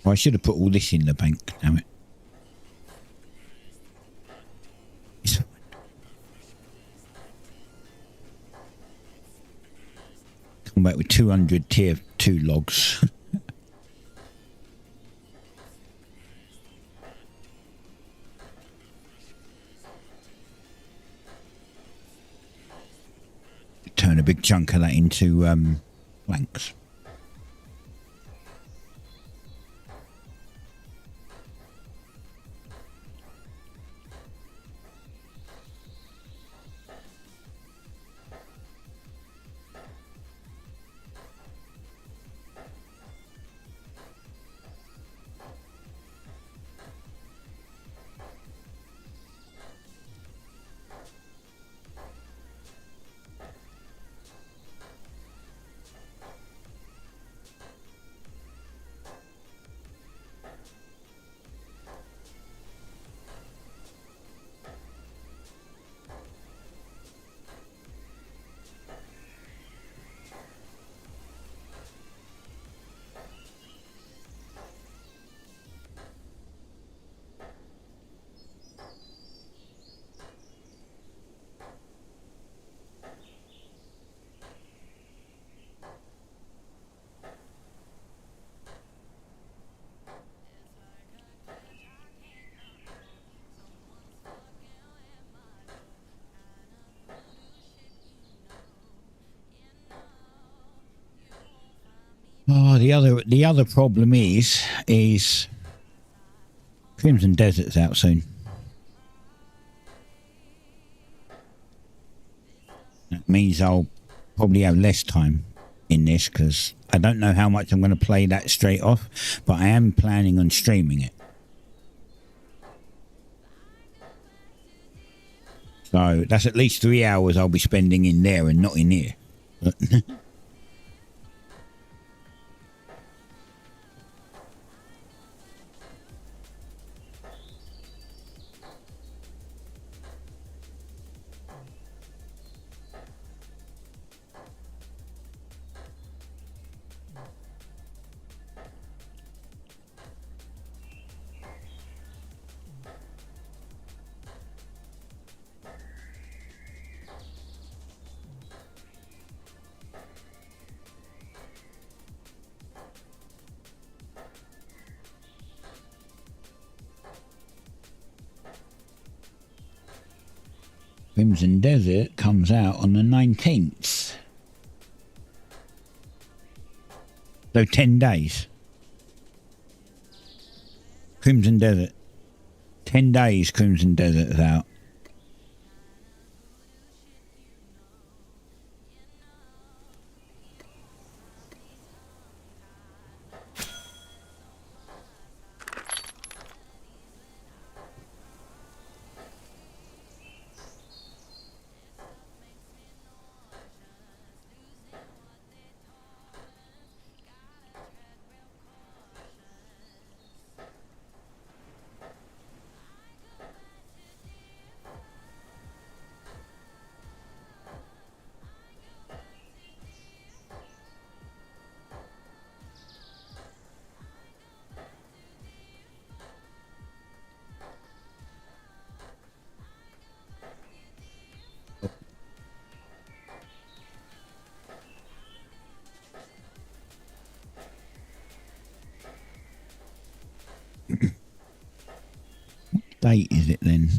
well, I should have put all this in the bank, damn it. It's fine. Come back with 200 tier 2 logs. Turn a big chunk of that into planks. Oh, the other problem is Crimson Desert's out soon. That means I'll probably have less time in this because I don't know how much I'm going to play that straight off, but I am planning on streaming it. So that's at least 3 hours I'll be spending in there and not in here. Crimson Desert comes out on the 19th. So 10 days. Crimson Desert. 10 days Crimson Desert's out. Date is it then?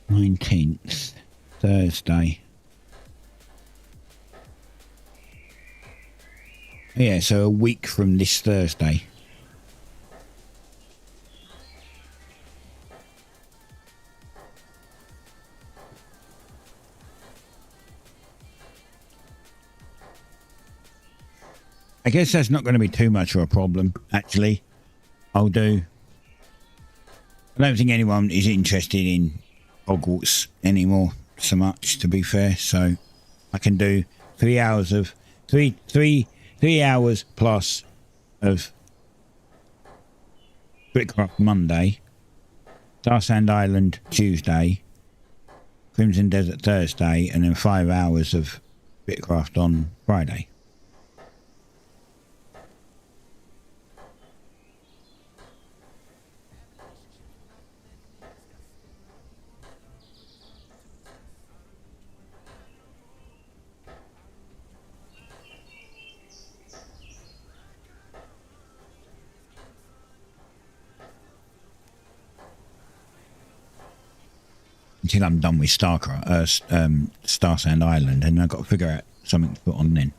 19th, Thursday. Yeah, so a week from this Thursday. I guess that's not going to be too much of a problem, actually. I don't think anyone is interested in Hogwarts anymore so much, to be fair. So I can do 3 hours of 3 hours plus of BitCraft Monday, Star Sand Island Tuesday, Crimson Desert Thursday, and then 5 hours of BitCraft on Friday. Until I'm done with Star Sand Island, and I've got to figure out something to put on then.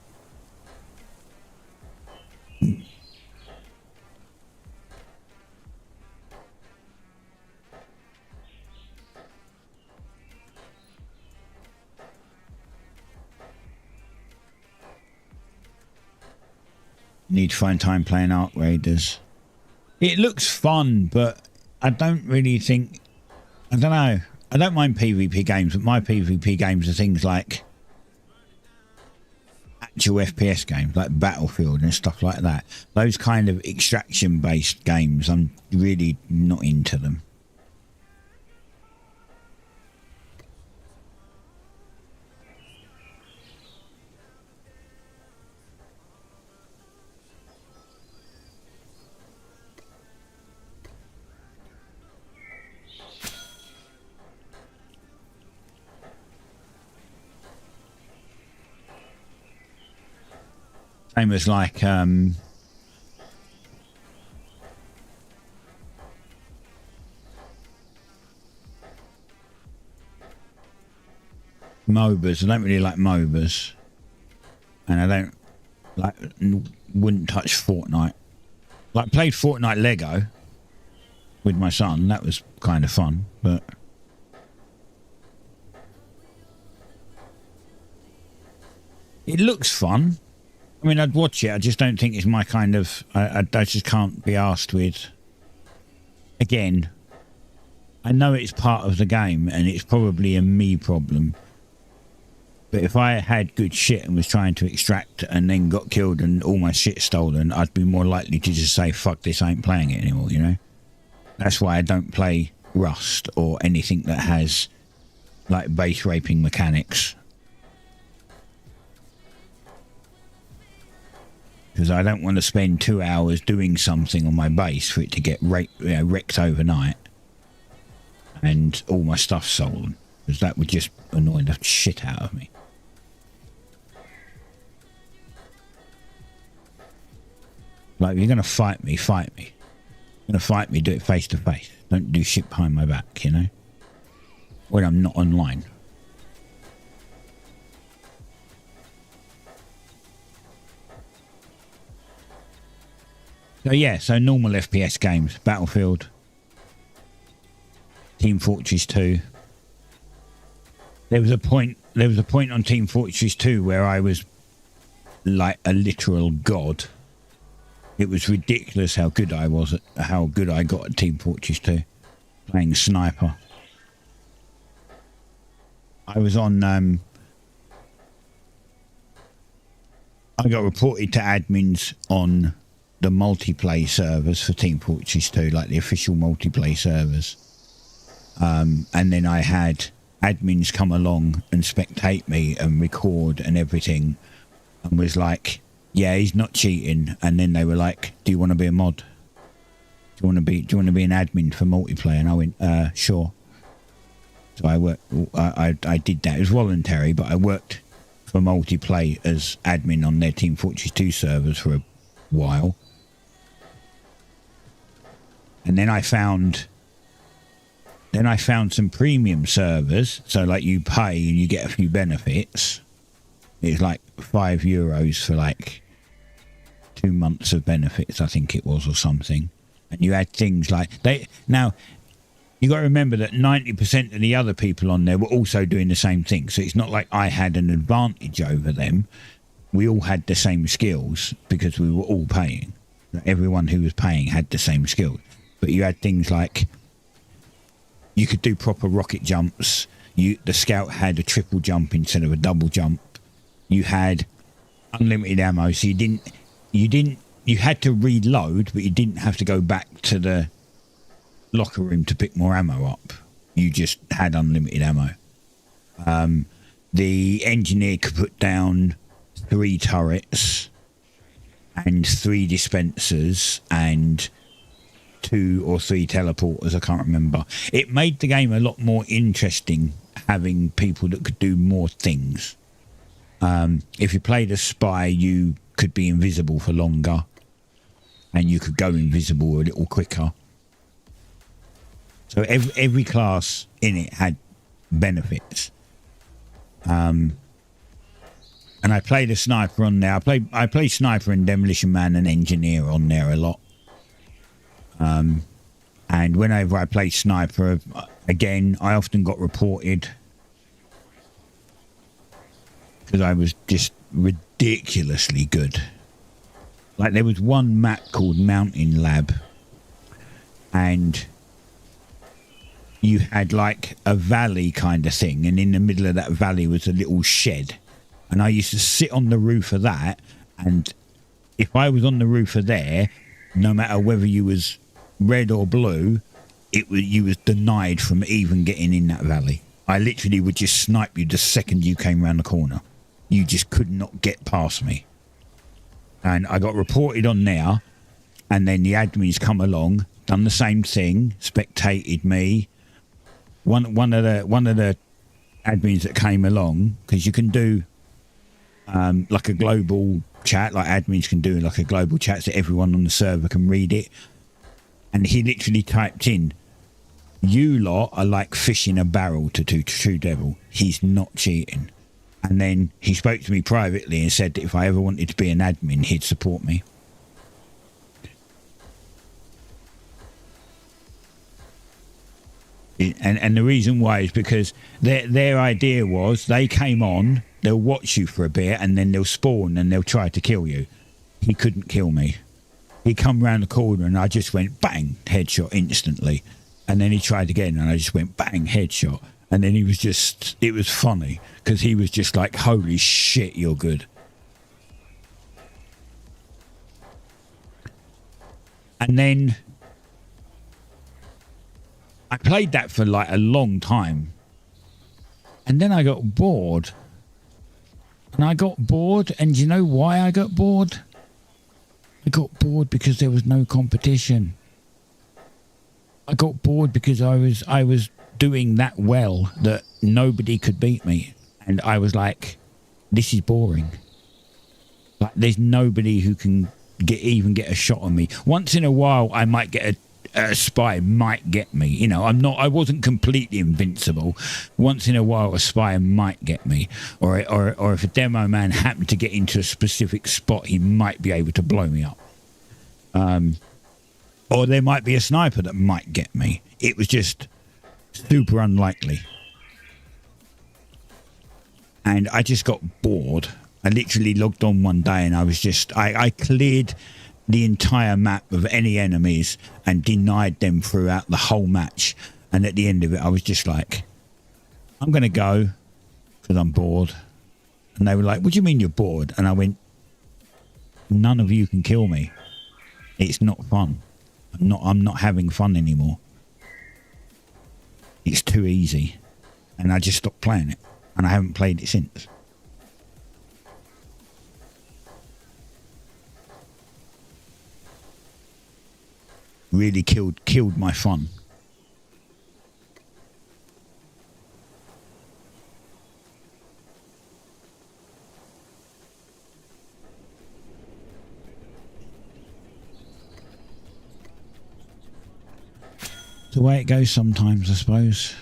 Need to find time playing Ark Raiders. It looks fun, but I don't really think... I don't know. I don't mind PvP games, but my PvP games are things like actual FPS games, like Battlefield and stuff like that. Those kind of extraction-based games, I'm really not into them. Same as like MOBAs. I don't really like MOBAs, and I don't like, wouldn't touch Fortnite. Like, played Fortnite Lego with my son. That was kind of fun, but it looks fun. I mean, I'd watch it. I just don't think it's my kind of... I just can't be arsed with... Again, I know it's part of the game, and it's probably a me problem. But if I had good shit and was trying to extract and then got killed and all my shit stolen, I'd be more likely to just say, fuck this, I ain't playing it anymore, you know? That's why I don't play Rust or anything that has, like, base raping mechanics. Because I don't want to spend 2 hours doing something on my base for it to get wrecked overnight and all my stuff stolen. Because that would just annoy the shit out of me. Like, if you're going to fight me, fight me. If you're going to fight me, do it face to face. Don't do shit behind my back, you know? When I'm not online. So yeah, so normal FPS games, Battlefield, Team Fortress 2. There was a point on Team Fortress 2 where I was like a literal god. It was ridiculous how good I was at how good I got at Team Fortress 2, playing sniper. I was on I got reported to admins on the multiplayer servers for Team Fortress 2, like the official multiplayer servers. And then I had admins come along and spectate me and record and everything, and was like, yeah, he's not cheating. And then they were like, do you want to be a mod? Do you want to be an admin for multiplayer? And I went, sure. So I did that. It was voluntary, but I worked for multiplayer as admin on their Team Fortress 2 servers for a while. And then I found some premium servers. So like you pay and you get a few benefits. It's like €5 for like 2 months of benefits, I think it was, or something. And you had things like now you got to remember that 90% of the other people on there were also doing the same thing. So it's not like I had an advantage over them. We all had the same skills because we were all paying. Everyone who was paying had the same skills. But you had things like you could do proper rocket jumps. The scout had a triple jump instead of a double jump. You had unlimited ammo, so you had to reload, but you didn't have to go back to the locker room to pick more ammo up. You just had unlimited ammo. The engineer could put down 3 turrets and 3 dispensers and 2 or 3 teleporters. I can't remember. It made the game a lot more interesting having people that could do more things. If you played a spy, you could be invisible for longer and you could go invisible a little quicker. So every class in it had benefits. And I played a sniper on there. I play sniper and demolition man and engineer on there a lot. And whenever I play sniper, again, I often got reported because I was just ridiculously good. Like there was one map called Mountain Lab, and you had like a valley kind of thing, and in the middle of that valley was a little shed, and I used to sit on the roof of that, and if I was on the roof of there, no matter whether you was red or blue, you was denied from even getting in that valley. I literally would just snipe you the second you came around the corner. You just could not get past me. And I got reported on there, and then the admins come along, done the same thing, spectated me. One of the admins that came along, because you can do like a global chat, like admins can do like a global chat so everyone on the server can read it. And he literally typed in, "You lot are like fish in a barrel to TrueDeviL. He's not cheating." And then he spoke to me privately and said that if I ever wanted to be an admin, he'd support me. And the reason why is because their idea was they came on, they'll watch you for a bit, and then they'll spawn and they'll try to kill you. He couldn't kill me. He come round the corner and I just went bang, headshot instantly. And then he tried again and I just went bang, headshot. And then he was just, it was funny because he was just like, holy shit, you're good. And then I played that for like a long time. And then I got bored. And I got bored. And do you know why I got bored? I got bored because there was no competition. I got bored because I was doing that well that nobody could beat me. And I was like, this is boring. Like, there's nobody who can even get a shot on me. Once in a while, I might get a spy might get me. You know, I wasn't completely invincible. Once in a while, a spy might get me. Or if a demo man happened to get into a specific spot, he might be able to blow me up. Or there might be a sniper that might get me. It was just super unlikely. And I just got bored. I literally logged on one day and I was just, I cleared the entire map of any enemies and denied them throughout the whole match. And at the end of it, I was just like, I'm going to go because I'm bored. And they were like, what do you mean you're bored? And I went, none of you can kill me. It's not fun. I'm not having fun anymore. It's too easy. And I just stopped playing it. And I haven't played it since. Really killed my fun. The way it goes sometimes, I suppose.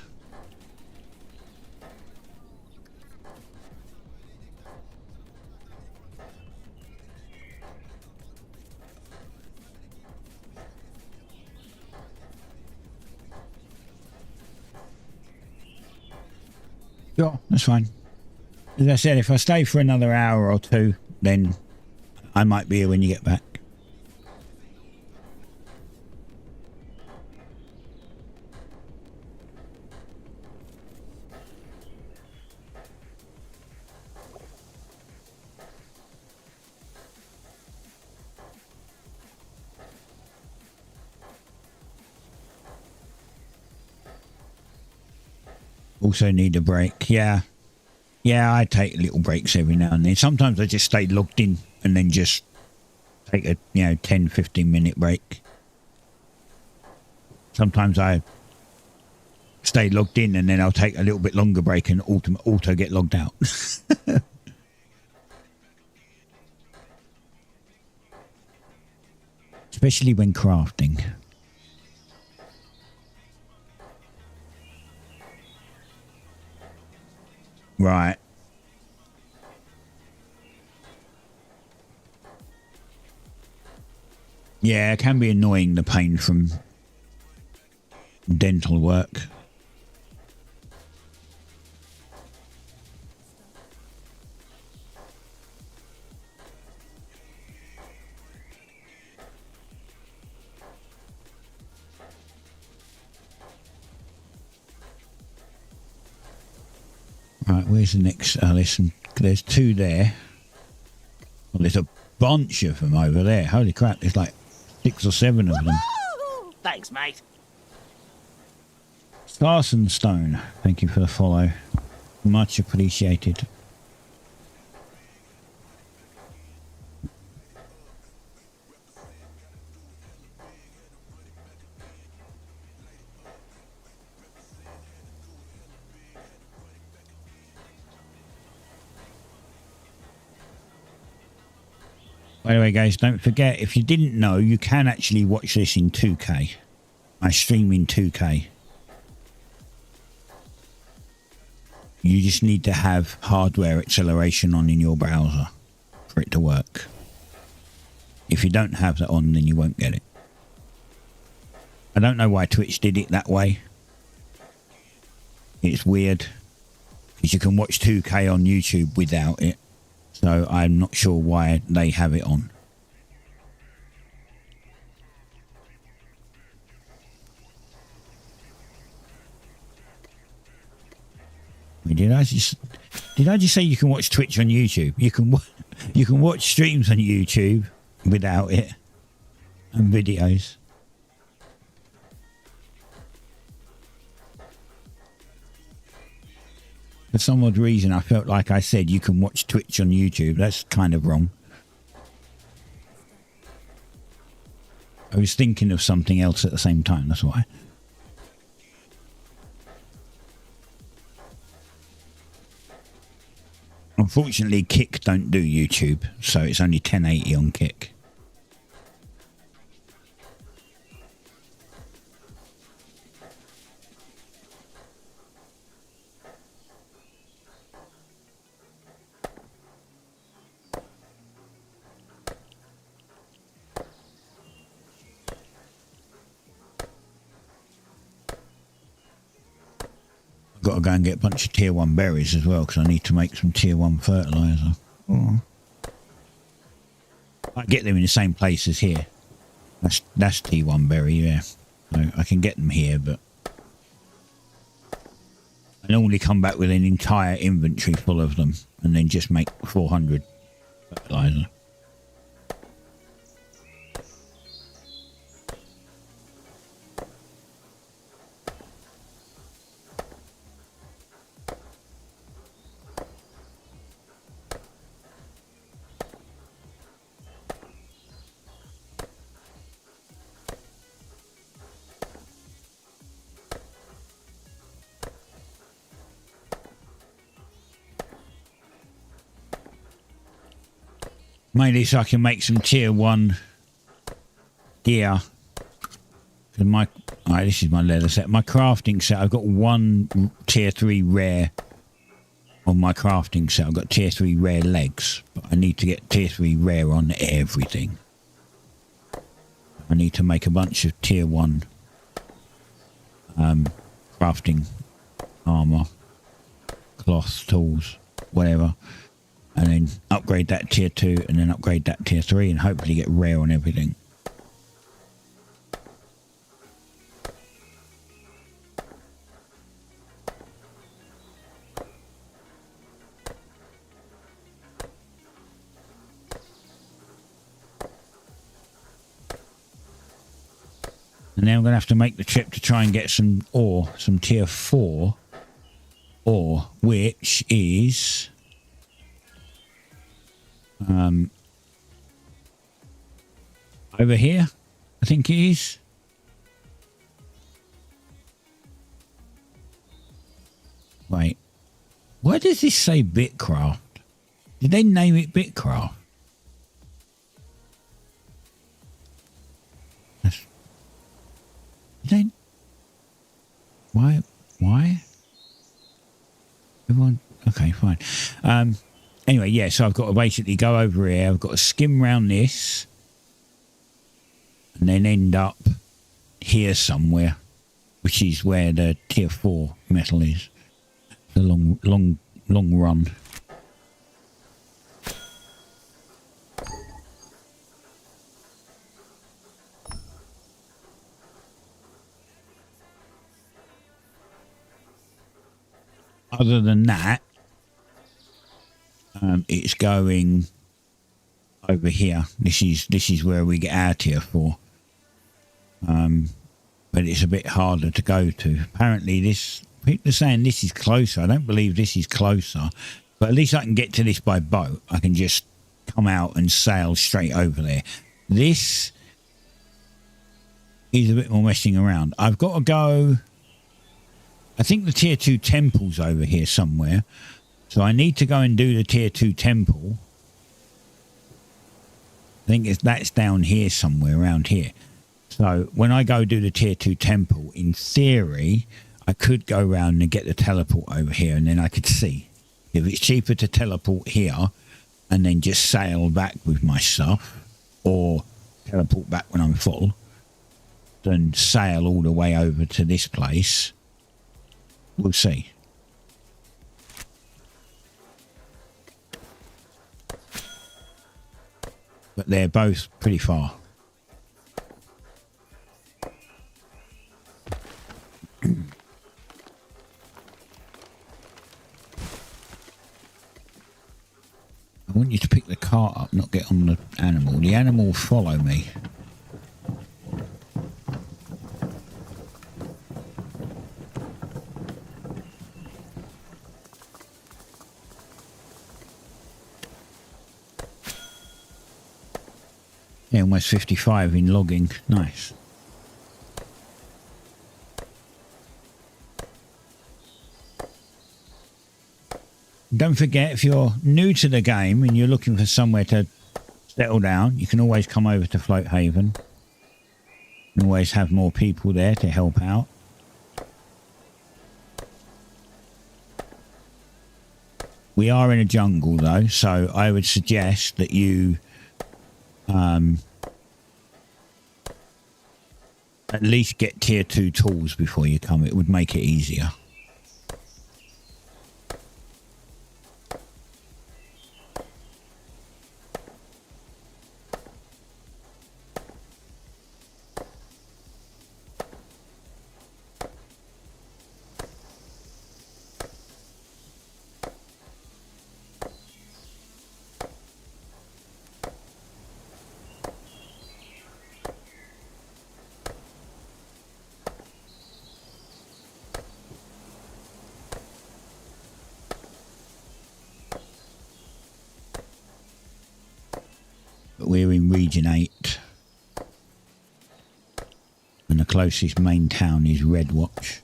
Sure, that's fine. As I said, if I stay for another hour or two, then I might be here when you get back. Also need a break. Yeah. Yeah, I take little breaks every now and then. Sometimes I just stay logged in and then just take a, 10, 15-minute break. Sometimes I stay logged in and then I'll take a little bit longer break and auto get logged out. Especially when crafting. Right. Yeah, it can be annoying, the pain from dental work. Right, where's the next? There's two there. Well, there's a bunch of them over there. Holy crap, there's like 6 or 7 of them. Thanks, mate. Stars and Stone, thank you for the follow. Much appreciated. By the way, guys, don't forget, if you didn't know, you can actually watch this in 2K. I stream in 2K. You just need to have hardware acceleration on in your browser for it to work. If you don't have that on, then you won't get it. I don't know why Twitch did it that way. It's weird, because you can watch 2K on YouTube without it. So I'm not sure why they have it on. Did I just say you can watch Twitch on YouTube? You can watch streams on YouTube without it, and videos. For some odd reason, I felt like I said you can watch Twitch on YouTube. That's kind of wrong. I was thinking of something else at the same time, that's why. Unfortunately, Kick don't do YouTube, so it's only 1080 on Kick. Got to go and get a bunch of tier 1 berries as well, because I need to make some tier 1 fertilizer. Oh. I get them in the same place as here. That's T1 berry, yeah. So I can get them here, but I normally come back with an entire inventory full of them and then just make 400 fertilizer. Mainly so I can make some tier 1 gear. This is my leather set. My crafting set, I've got 1 tier 3 rare on my crafting set. I've got tier 3 rare legs, but I need to get tier 3 rare on everything. I need to make a bunch of tier 1 crafting armor, cloth, tools, whatever. And then upgrade that tier 2 and then upgrade that tier 3 and hopefully get rare on everything. And now I'm going to have to make the trip to try and get some ore, some tier 4 or which is over here, I think it is. Wait, why does this say BitCraft? Did they name it BitCraft? They, why? Everyone, okay, fine. Anyway, yeah, so I've got to basically go over here. I've got to skim round this and then end up here somewhere, which is where the tier 4 metal is. The long run. Other than that, it's going over here. This is where we get our tier 4. But it's a bit harder to go to. Apparently, people are saying this is closer. I don't believe this is closer, but at least I can get to this by boat. I can just come out and sail straight over there. This is a bit more messing around. I've got to go. I think the tier 2 temple's over here somewhere. So I need to go and do the tier 2 temple. I think that's down here somewhere, around here. So when I go do the tier 2 temple, in theory, I could go round and get the teleport over here, and then I could see. If it's cheaper to teleport here and then just sail back with my stuff, or teleport back when I'm full, than sail all the way over to this place, we'll see. But they're both pretty far. I want you to pick the cart up, not get on the animal. The animal will follow me. Yeah, almost 55 in logging. Nice. Don't forget, if you're new to the game and you're looking for somewhere to settle down, you can always come over to Floathaven. You can always have more people there to help out. We are in a jungle though, so I would suggest that you at least get tier 2 tools before you come. It would make it easier. We're in Region 8. And the closest main town is Redwatch.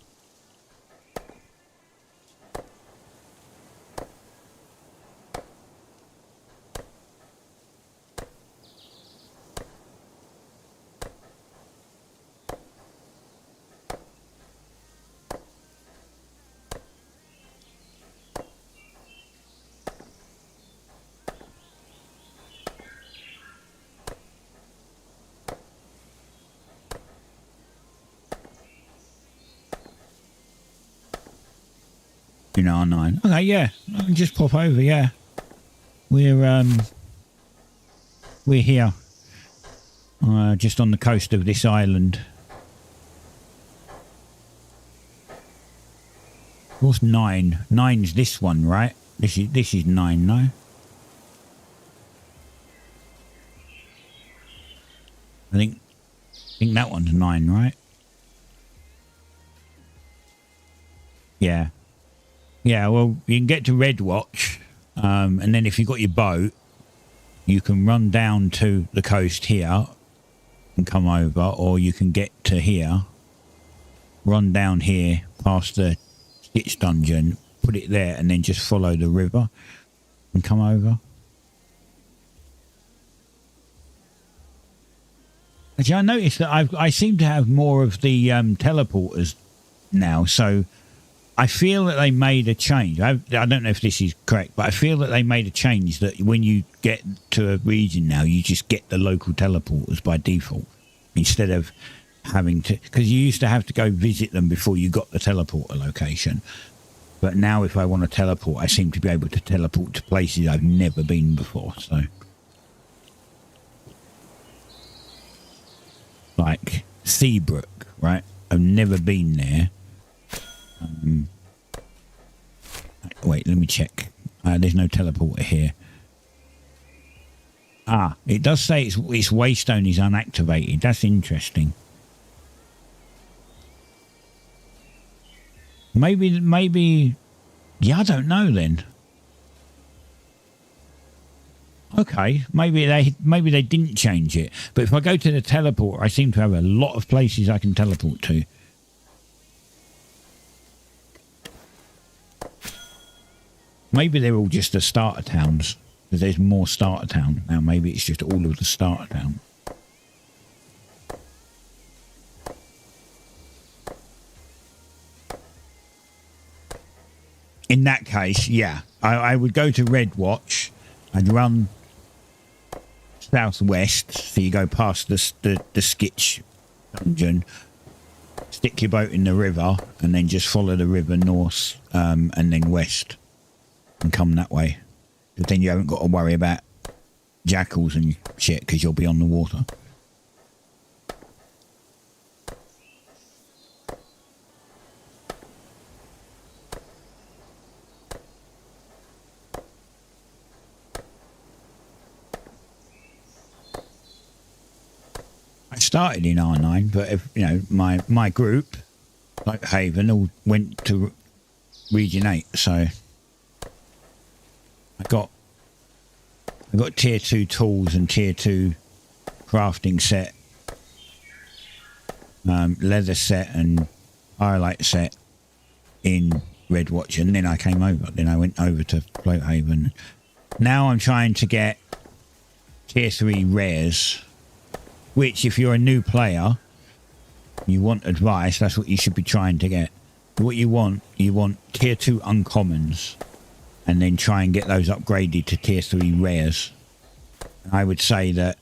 In R9. Okay, yeah. I can just pop over, yeah. We're here. Just on the coast of this island. What's 9? 9's this one, right? This is 9, no? I think that one's 9, right? Yeah. Yeah, well, you can get to Red Watch, and then if you've got your boat, you can run down to the coast here and come over, or you can get to here, run down here past the Stitch dungeon, put it there, and then just follow the river and come over. Actually, I noticed that I seem to have more of the teleporters now, so I feel that they made a change. I don't know if this is correct, but I feel that they made a change that when you get to a region now, you just get the local teleporters by default instead of having to, because you used to have to go visit them before you got the teleporter location. But now if I want to teleport, I seem to be able to teleport to places I've never been before. So, like Seabrook, right? I've never been there. Wait, let me check. There's no teleporter here. Ah, it does say its waystone is unactivated. That's interesting. Maybe, yeah, I don't know then. Okay, maybe they didn't change it. But if I go to the teleporter, I seem to have a lot of places I can teleport to. Maybe they're all just the starter towns. Because there's more starter town now. Maybe it's just all of the starter town. In that case, yeah, I would go to Red Watch. I'd run southwest, so you go past the Skitch dungeon, stick your boat in the river, and then just follow the river north, and then west, and come that way. But then you haven't got to worry about jackals and shit because you'll be on the water. I started in R9, but if, you know, my group, like Haven, all went to Region 8, so I got tier 2 tools and tier 2 crafting set, leather set and highlight set in Red Watch, and then I came over. Then I went over to Floathaven. Now I'm trying to get tier 3 rares, which if you're a new player, you want advice, that's what you should be trying to get. What you want tier 2 uncommons, and then try and get those upgraded to tier 3 rares. I would say that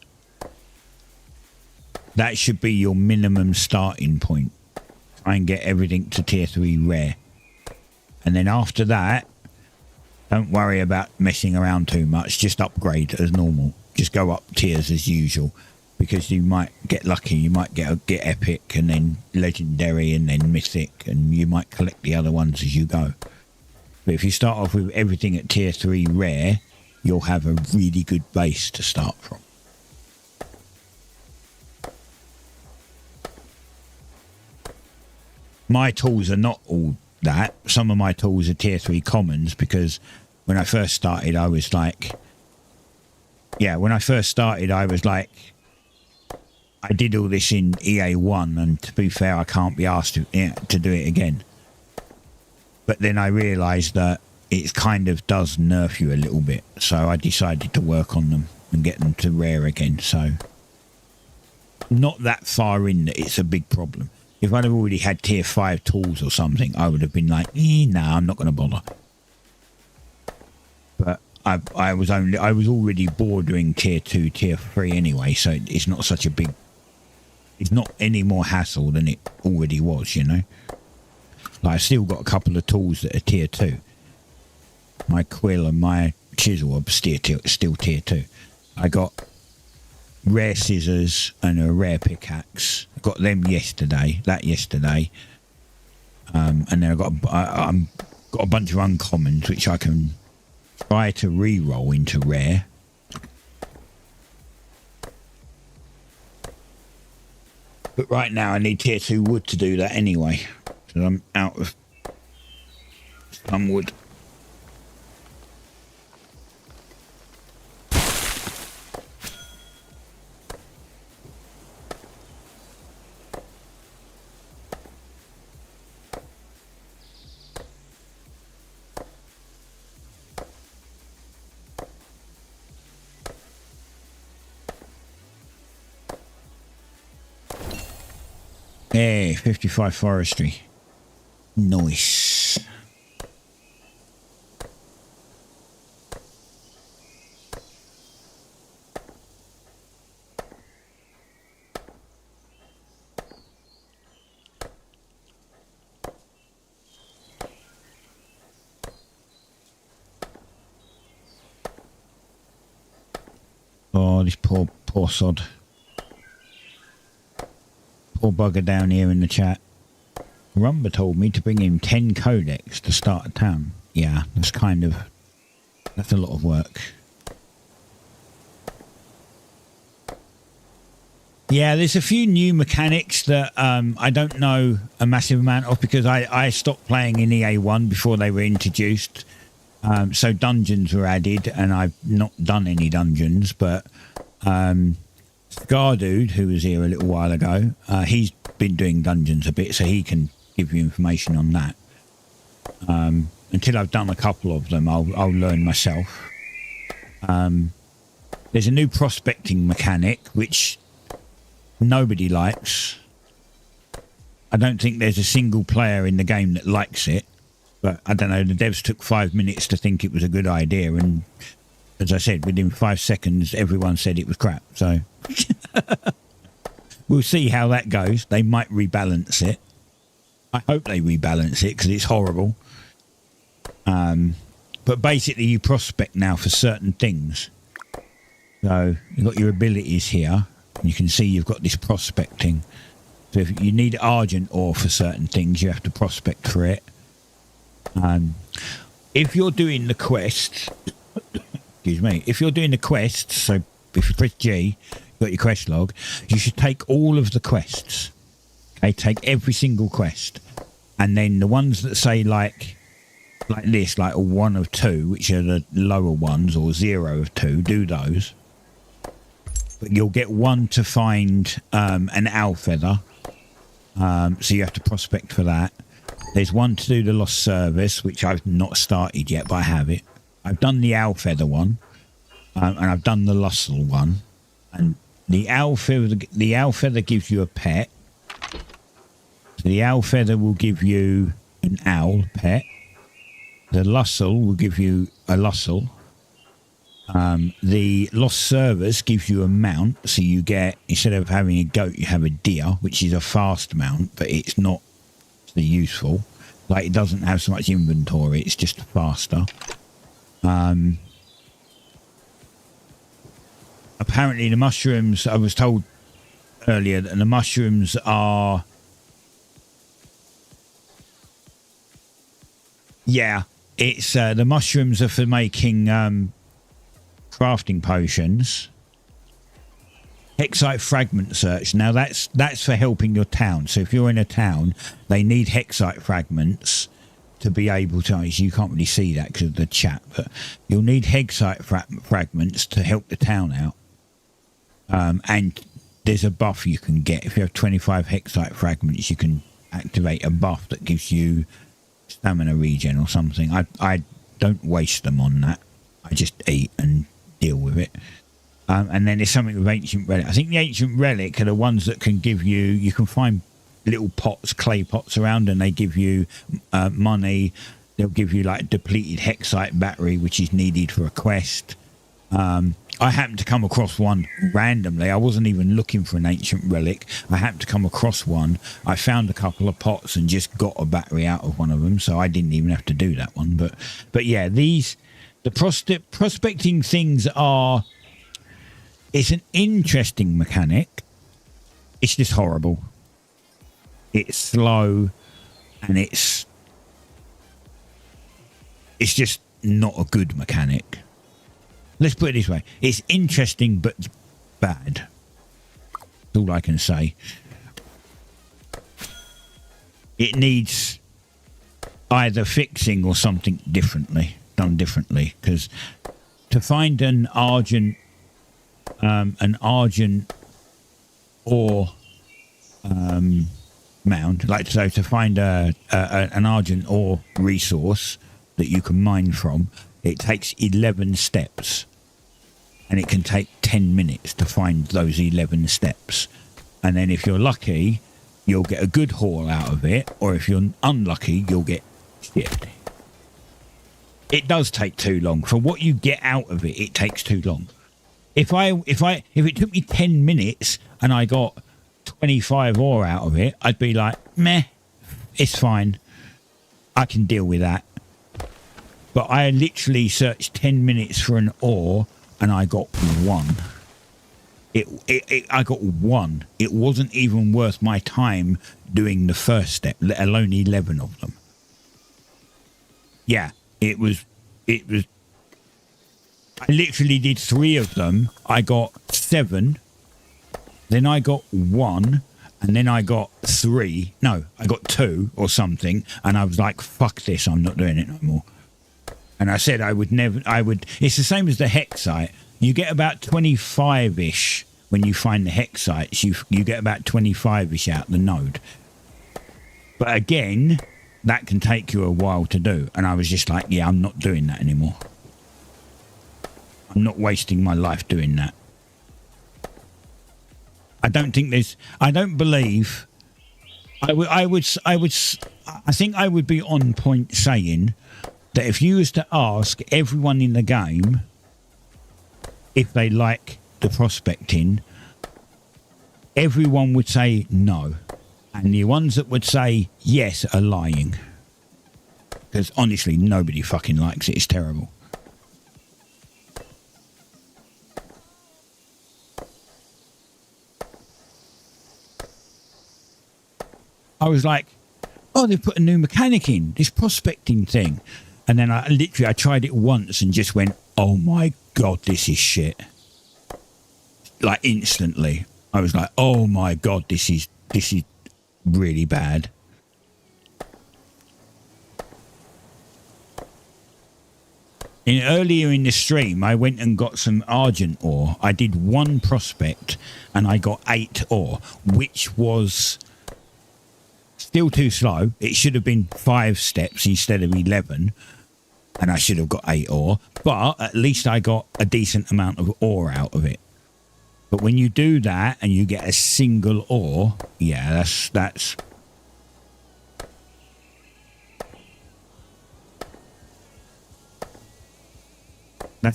should be your minimum starting point. Try and get everything to tier 3 rare. And then after that, don't worry about messing around too much. Just upgrade as normal. Just go up tiers as usual. Because you might get lucky. You might get epic and then legendary and then mythic. And you might collect the other ones as you go. But if you start off with everything at tier 3 rare, you'll have a really good base to start from. My tools are not all that. Some of my tools are tier 3 commons because when I first started, I was like, I did all this in EA1, and to be fair, I can't be asked to do it again. But then I realised that it kind of does nerf you a little bit. So I decided to work on them and get them to rare again. So not that far in that it's a big problem. If I'd have already had tier 5 tools or something, I would have been like, nah, I'm not going to bother. But I was already bordering tier 2, tier 3 anyway. So it's not such a big, it's not any more hassle than it already was, you know. Like, I've still got a couple of tools that are tier 2. My quill and my chisel are still tier 2. I got rare scissors and a rare pickaxe. I got them yesterday. And then I've got a bunch of uncommons which I can try to re-roll into rare. But right now I need tier 2 wood to do that anyway. So I'm out of Some wood. Hey, 55 forestry. Nice. Oh, this poor sod. Poor bugger down here in the chat. Rumba told me to bring him 10 codecs to start a town. Yeah, that's a lot of work. Yeah, there's a few new mechanics that I don't know a massive amount of because I stopped playing in EA1 before they were introduced. So dungeons were added and I've not done any dungeons, but Scar Dude, who was here a little while ago, he's been doing dungeons a bit, so he can give you information on that. Until I've done a couple of them, I'll learn myself. There's a new prospecting mechanic, which nobody likes. I don't think there's a single player in the game that likes it, but I don't know, the devs took 5 minutes to think it was a good idea, and as I said, within 5 seconds, everyone said it was crap, so we'll see how that goes. They might rebalance it. I hope they rebalance it because it's horrible. But basically, you prospect now for certain things. So you've got your abilities here. And you can see you've got this prospecting. So if you need argent ore for certain things, you have to prospect for it. If you're doing the quest, excuse me, if you're doing the quest, so if you press G, you've got your quest log, you should take all of the quests. Okay, take every single quest. And then the ones that say like this, like a 1 of 2, which are the lower ones, or 0 of 2, do those. But you'll get 1 to find an owl feather. So you have to prospect for that. There's 1 to do the lost service, which I've not started yet, but I have it. I've done the owl feather one, and I've done the Lussel one. And the owl feather gives you a pet. So the owl feather will give you an owl pet. The Lussel will give you a Lussel. The lost service gives you a mount, so you get, instead of having a goat, you have a deer, which is a fast mount, but it's not so useful. Like, it doesn't have so much inventory, it's just faster. Apparently the mushrooms, I was told earlier that the mushrooms are, yeah, it's the mushrooms are for making crafting potions. Hexite fragment search. Now that's for helping your town. So if you're in a town, they need hexite fragments to be able to. You can't really see that because of the chat, but you'll need hexite fragments to help the town out. And there's a buff you can get if you have 25 hexite fragments. You can activate a buff that gives you stamina regen or something. I don't waste them on that. I just eat and deal with it. And then there's something with ancient relic. I think the ancient relic are the ones that can give you. You can find little pots, clay pots around, and they give you money. They'll give you like depleted hexite battery, which is needed for a quest. I happened to come across one randomly. I wasn't even looking for an ancient relic. I happened to come across one. I found a couple of pots and just got a battery out of one of them, so I didn't even have to do that one. But yeah, the prospecting things are. It's an interesting mechanic. It's just horrible. It's slow, and it's just not a good mechanic. Let's put it this way. It's interesting, but bad. That's all I can say. It needs either fixing or something done differently. Because to find an argent ore mound, like so, to find an argent ore resource that you can mine from, it takes 11 steps, and it can take 10 minutes to find those 11 steps. And then if you're lucky, you'll get a good haul out of it, or if you're unlucky, you'll get shit. It does take too long. For what you get out of it, it takes too long. If it took me 10 minutes and I got 25 ore out of it, I'd be like, meh, it's fine. I can deal with that. But I literally searched 10 minutes for an ore and I got one. I got one. It wasn't even worth my time doing the first step, let alone 11 of them. Yeah, it was. I literally did 3 of them. I got 7. Then I got 1. And then I got 3. No, I got 2 or something. And I was like, fuck this. I'm not doing it no more. And I said I would never. It's the same as the Hexite. You get about 25-ish when you find the Hexites. You get about 25-ish out the node. But again, that can take you a while to do. And I was just like, yeah, I'm not doing that anymore. I'm not wasting my life doing that. I don't think there's. I don't believe. I think I would be on point saying that if you was to ask everyone in the game if they like the prospecting, everyone would say no. And the ones that would say yes are lying. Because honestly, nobody fucking likes it. It's terrible. I was like, oh, they've put a new mechanic in, this prospecting thing. And then I tried it once and just went, oh my God, this is shit. Like instantly. I was like, oh my God, this is really bad. Earlier in the stream, I went and got some argent ore. I did 1 prospect and I got 8 ore, which was still too slow. It should have been 5 steps instead of 11, and I should have got 8 ore, but at least I got a decent amount of ore out of it. But when you do that and you get a single ore, yeah, that's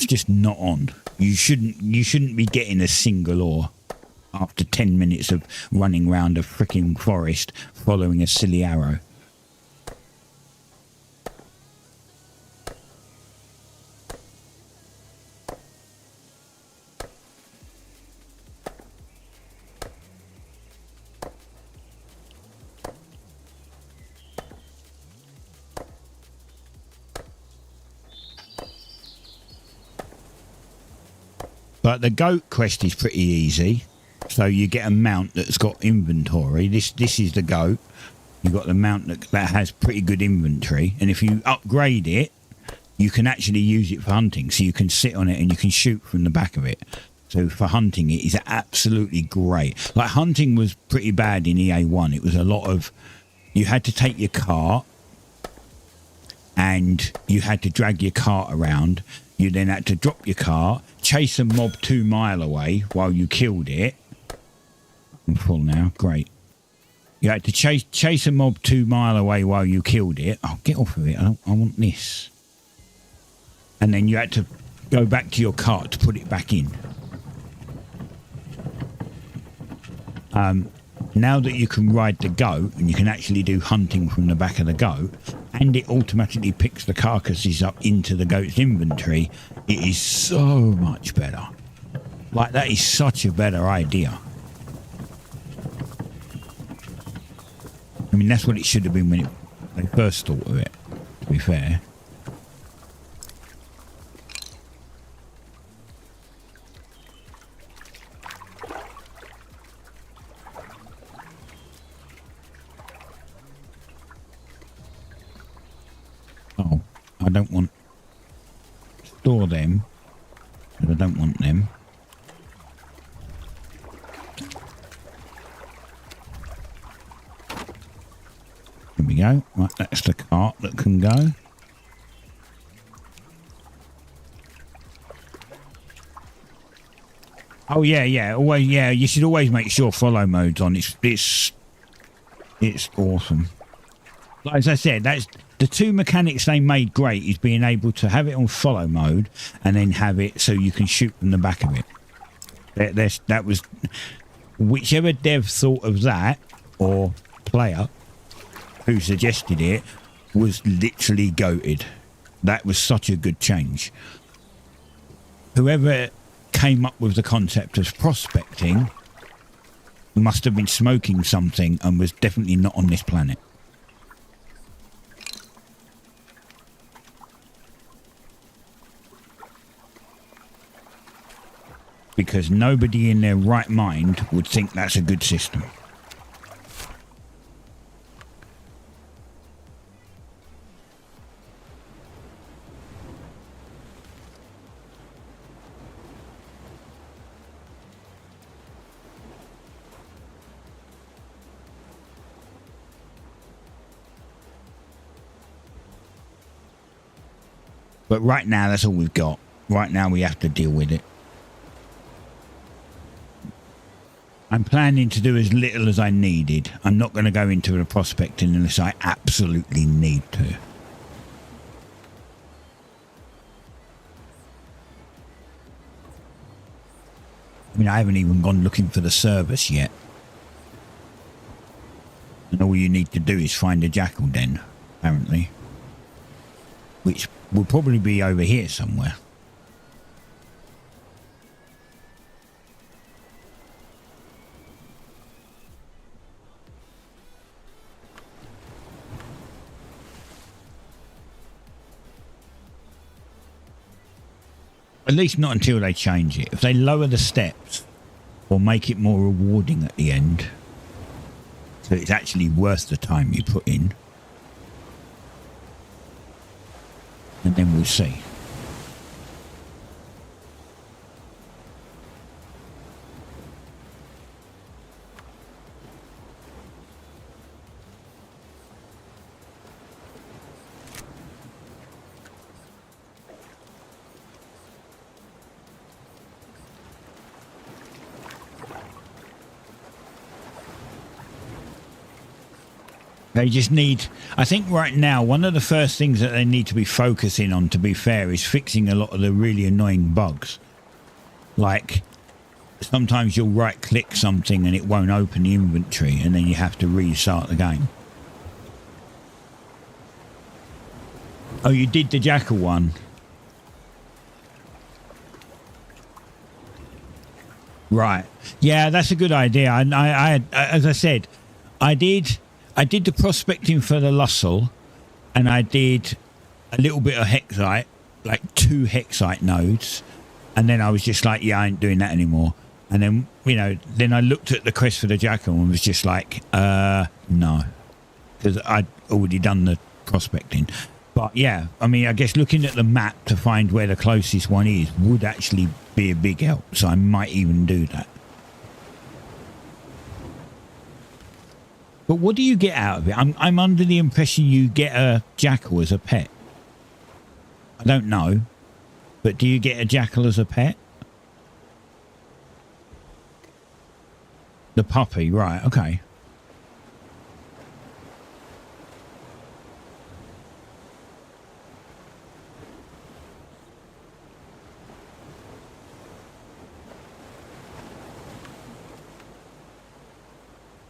just not on. You shouldn't be getting a single ore after 10 minutes of running round a freaking forest following a silly arrow. But the goat quest is pretty easy. So you get a mount that's got inventory. This is the goat. You've got the mount that has pretty good inventory. And if you upgrade it, you can actually use it for hunting. So you can sit on it and you can shoot from the back of it. So for hunting, it is absolutely great. Like hunting was pretty bad in EA1. It was a lot of... You had to take your cart and you had to drag your cart around. You then had to drop your cart, chase a mob 2 mile away while you killed it. I'm full now. Great. You had to chase a mob 2 mile away while you killed it. Oh, get off of it. I want this. And then you had to go back to your cart to put it back in. Now that you can ride the goat and you can actually do hunting from the back of the goat, and it automatically picks the carcasses up into the goat's inventory, it is so much better. Like, that is such a better idea. I mean, that's what it should have been when they first thought of it, to be fair. But I don't want them. Here we go. Right, that's the cart that can go. Oh yeah. Always, yeah. You should always make sure follow mode's on. It's awesome. Like as I said, that's the two mechanics they made great is being able to have it on follow mode and then have it so you can shoot from the back of it. That was whichever dev thought of that or player who suggested it was literally goated. That was such a good change. Whoever came up with the concept of prospecting must have been smoking something and was definitely not on this planet. Because nobody in their right mind would think that's a good system. But right now, that's all we've got. Right now, we have to deal with it. I'm planning to do as little as I needed. I'm not going to go into the prospecting unless I absolutely need to. I mean, I haven't even gone looking for the service yet. And all you need to do is find a jackal den, apparently. Which will probably be over here somewhere. At least not until they change it. If they lower the steps or make it more rewarding at the end, so it's actually worth the time you put in, and then we'll see. They just need, I think right now, one of the first things that they need to be focusing on, to be fair, is fixing a lot of the really annoying bugs. Like, sometimes you'll right-click something and it won't open the inventory and then you have to restart the game. Oh, you did the jackal one? Right. Yeah, that's a good idea. I as I said, I did the prospecting for the Lussel, and I did a little bit of Hexite, like 2 Hexite nodes, and then I was just like, yeah, I ain't doing that anymore. And then, you know, then I looked at the quest for the jackal and was just like, no, because I'd already done the prospecting. But yeah, I mean, I guess looking at the map to find where the closest one is would actually be a big help, so I might even do that. But what do you get out of it? I'm under the impression you get a jackal as a pet. I don't know. But do you get a jackal as a pet? The puppy, right, okay.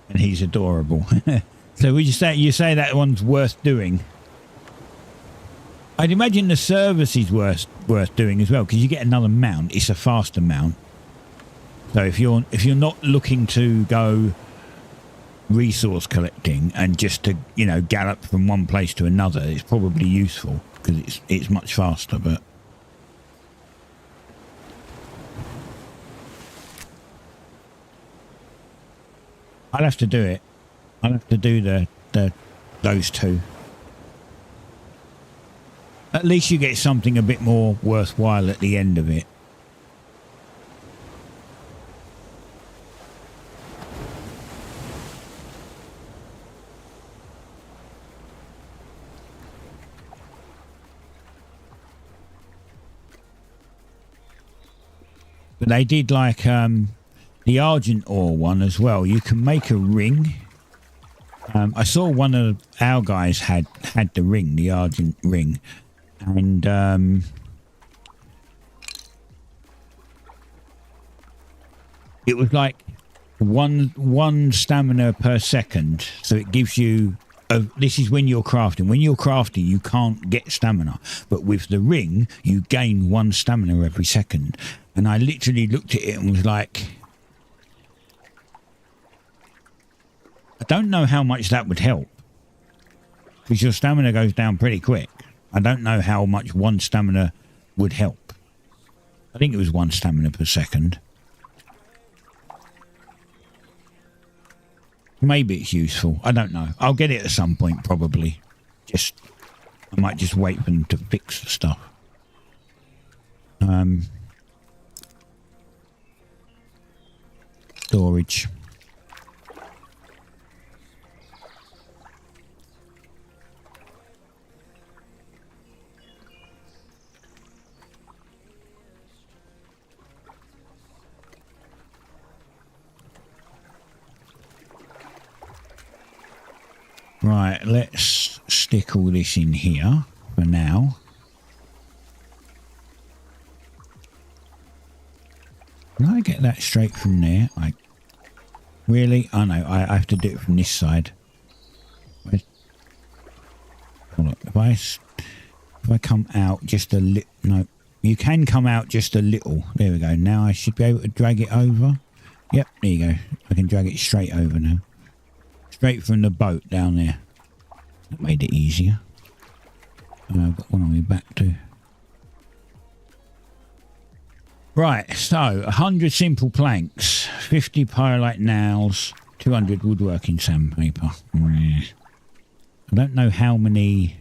And he's adorable. So would you say that one's worth doing? I'd imagine the service is worth doing as well, because you get another mount. It's a faster mount. So if you're not looking to go resource collecting and just to, you know, gallop from one place to another, it's probably useful because it's much faster. But I'll have to do it. I'll have to do those two. At least you get something a bit more worthwhile at the end of it. But they did like the Argent ore one as well. You can make a ring. I saw one of our guys had the ring, the Argent ring, and it was like one stamina per second. So it gives you. This is when you're crafting. When you're crafting, you can't get stamina, but with the ring, you gain 1 stamina every second. And I literally looked at it and was like, I don't know how much that would help, because your stamina goes down pretty quick. I don't know how much 1 stamina would help. I think it was 1 stamina per second. Maybe it's useful. I don't know. I'll get it at some point, probably. I might just wait for them to fix the stuff. Storage. Right, let's stick all this in here for now. Can I get that straight from there? Really? Oh no, I have to do it from this side. Hold on. If I come out just a little... No, you can come out just a little. There we go. Now I should be able to drag it over. Yep, there you go. I can drag it straight over now. Straight from the boat down there. That made it easier. And I've got one on my back too. Right, so 100 simple planks, 50 pyrolite nails, 200 woodworking sandpaper. I don't know how many...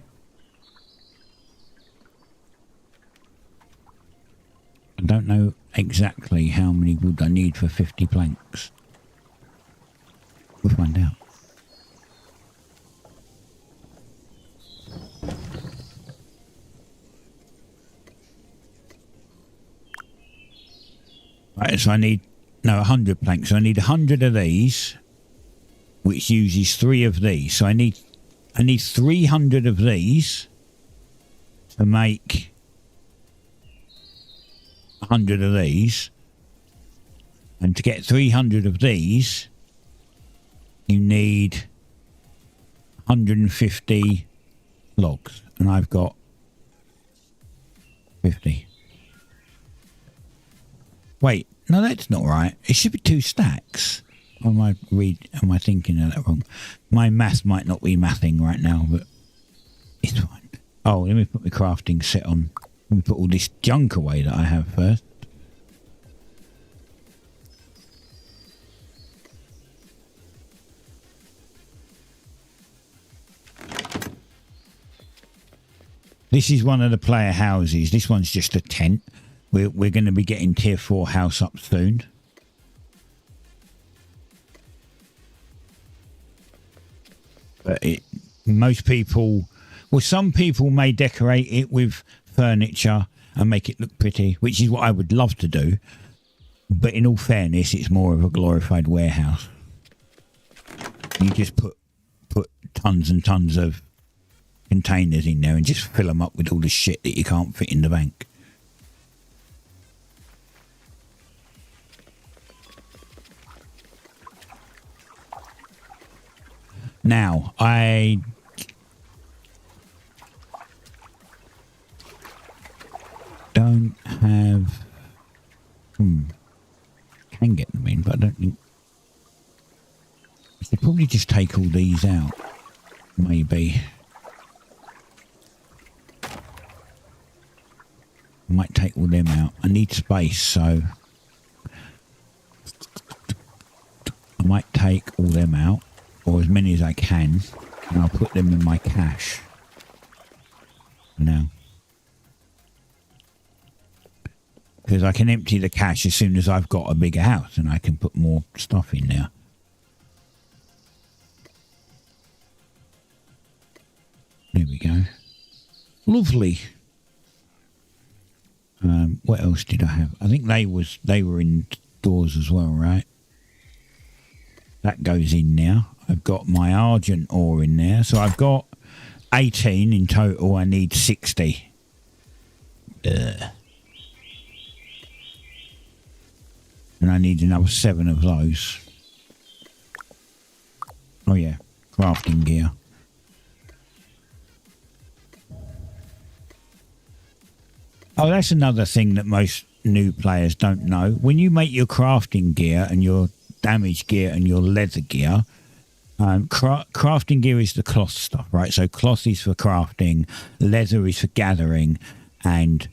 I don't know exactly how many wood I need for 50 planks. We'll find out. Right, so I need 100 planks. So I need 100 of these, which uses 3 of these. So I need 300 of these to make 100 of these. And to get 300 of these, you need 150 logs, and I've got 50. Wait, no, that's not right. It should be 2 stacks. Or am I thinking of that wrong? My math might not be mathing right now, but it's fine. Oh, let me put my crafting set on. Let me put all this junk away that I have first. This is one of the player houses. This one's just a tent. We're going to be getting tier 4 house up soon. But most people, well, some people may decorate it with furniture and make it look pretty, which is what I would love to do. But in all fairness, it's more of a glorified warehouse. You just put tons and tons of containers in there and just fill them up with all the shit that you can't fit in the bank. Now, I don't have... Can get them in, but I don't think... I should probably just take all these out. Maybe. I might take all them out. I need space, so... I might take all them out. Or as many as I can, and I'll put them in my cache now, because I can empty the cache as soon as I've got a bigger house and I can put more stuff in there. There we go. Lovely. What else did I have? I think they were in doors as well, right? That goes in now. I've got my argent ore in there. So I've got 18 in total. I need 60. And I need another 7 of those. Oh yeah, crafting gear. Oh, that's another thing that most new players don't know. When you make your crafting gear and your damage gear and your leather gear, crafting gear is the cloth stuff, right? So cloth is for crafting, leather is for gathering, and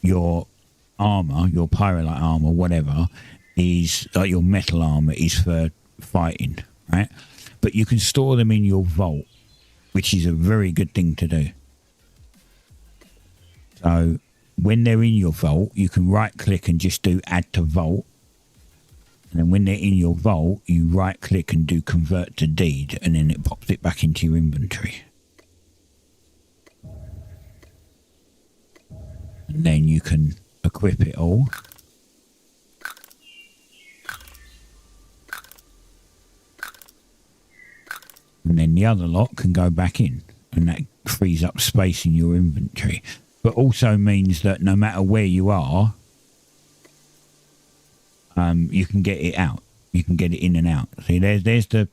your armor, your pyrolite armor, whatever, is like your metal armor is for fighting, right? But you can store them in your vault, which is a very good thing to do. So when they're in your vault, you can right click and just do add to vault. And then when they're in your vault, you right click and do convert to deed, and then it pops it back into your inventory. And then you can equip it all. And then the other lot can go back in, and that frees up space in your inventory. But also means that no matter where you are, you can get it out. You can get it in and out. See, there's the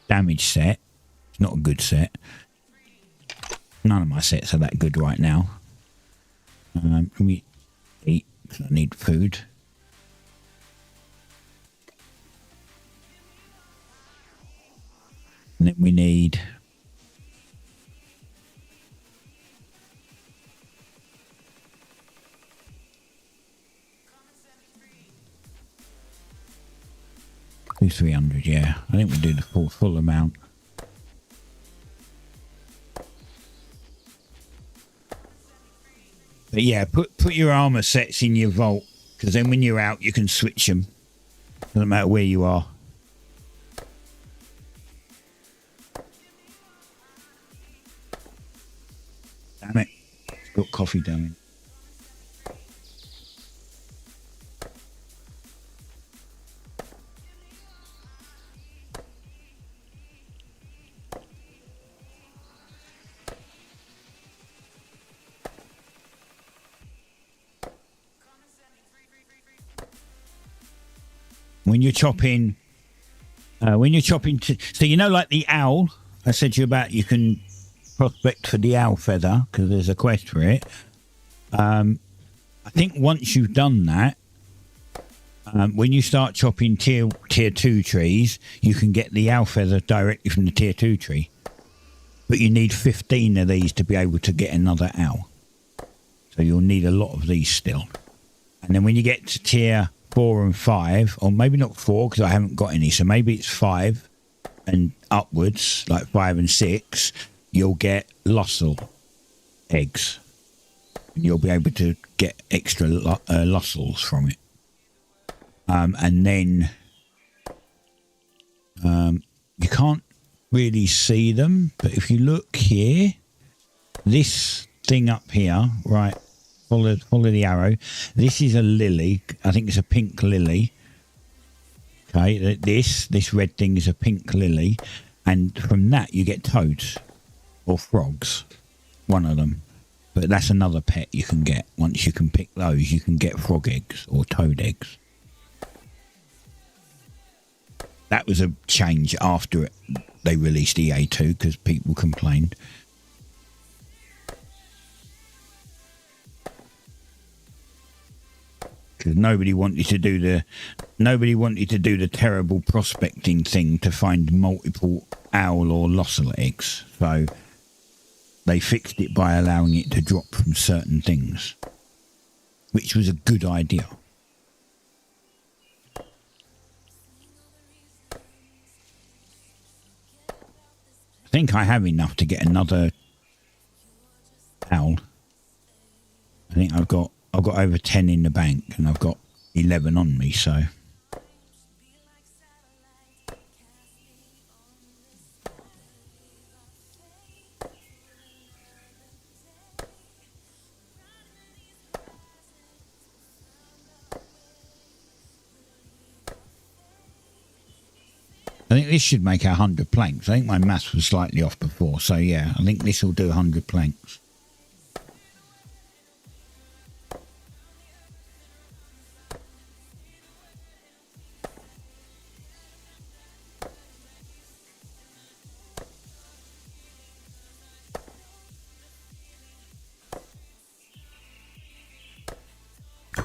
damage set. It's not a good set. None of my sets are that good right now. Let me eat, because I need food. And then we need... do 300, yeah. I think we'll do the full amount. But yeah, put your armor sets in your vault, because then when you're out, you can switch them. Doesn't matter where you are. Damn it. It's got coffee down. When you're chopping, so you know, like the owl, I said to you about, you can prospect for the owl feather because there's a quest for it. I think once you've done that, when you start chopping tier 2 trees, you can get the owl feather directly from the tier 2 tree. But you need 15 of these to be able to get another owl. So you'll need a lot of these still. And then when you get to tier 4 and 5, or maybe not 4 because I haven't got any, so maybe it's 5 and upwards, like 5 and 6, you'll get lossel eggs. And you'll be able to get extra lossels from it. And then you can't really see them, but if you look here, this thing up here, right, follow the arrow. This is a lily. I think it's a pink lily. Okay, this red thing is a pink lily, and from that you get toads or frogs, one of them. But that's another pet you can get. Once you can pick those, you can get frog eggs or toad eggs. That was a change after they released EA2 because people complained. Because nobody wanted to do the terrible prospecting thing to find multiple owl or lossel eggs. So they fixed it by allowing it to drop from certain things, which was a good idea. I think I have enough to get another owl. I think I've got over 10 in the bank, and I've got 11 on me, so. I think this should make 100 planks. I think my maths was slightly off before. So yeah, I think this will do 100 planks.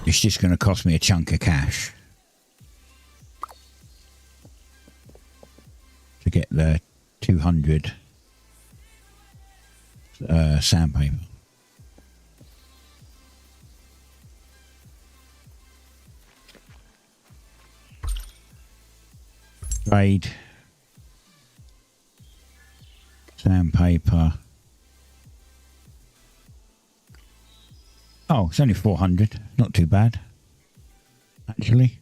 It's just going to cost me a chunk of cash to get the 200 sandpaper. Trade sandpaper. Oh, it's only 400. Not too bad, actually.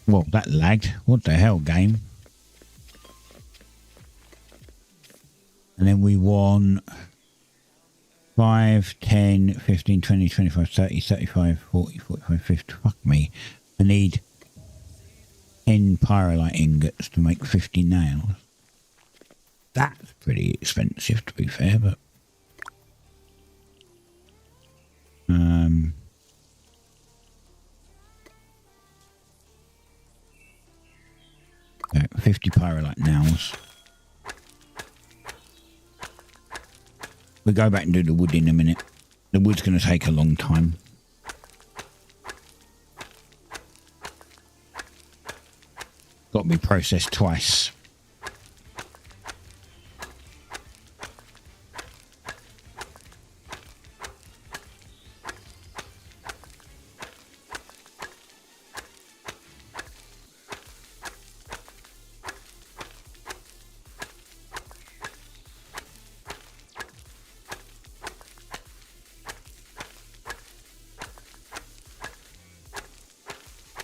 Well, that lagged. What the hell, game? And then we won 5, 10, 15, 20, 25, 30, 35, 40, 45, 50. Fuck me. I need 10 pyrolite ingots to make 50 nails. That's pretty expensive, to be fair, but... 50 pyrolite nails. We'll go back and do the wood in a minute. The wood's going to take a long time. Got to be processed twice.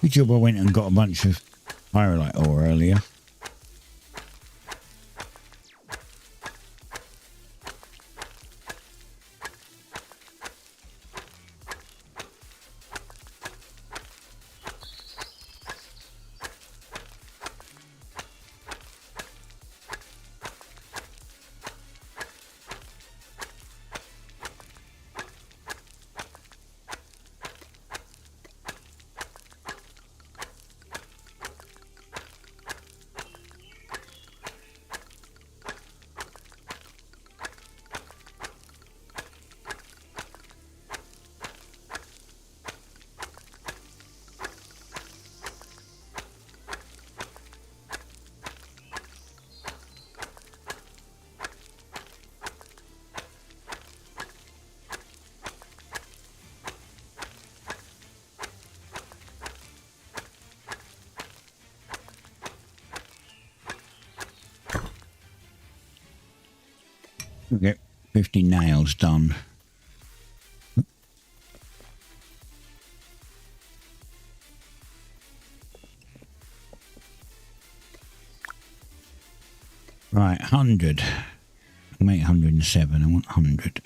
Good job I went and got a bunch of pyrolite ore earlier. We'll get 50 nails done. Right, 100. I'll make 107. I want 100.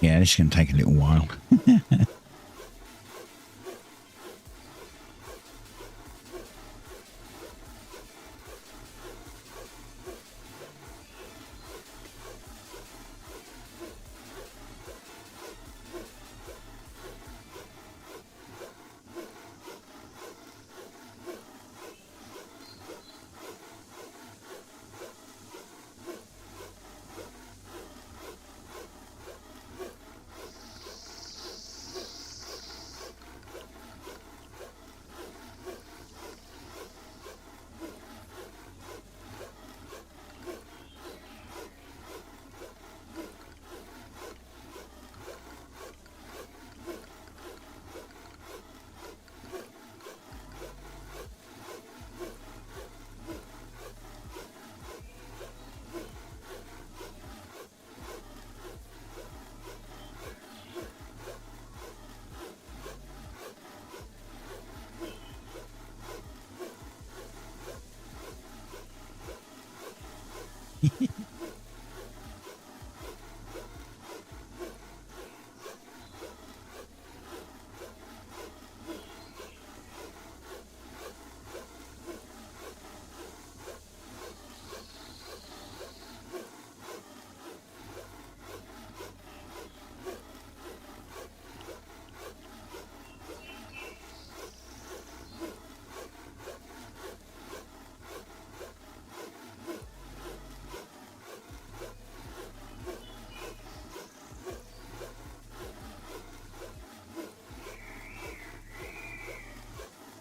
Yeah, this is going to take a little while.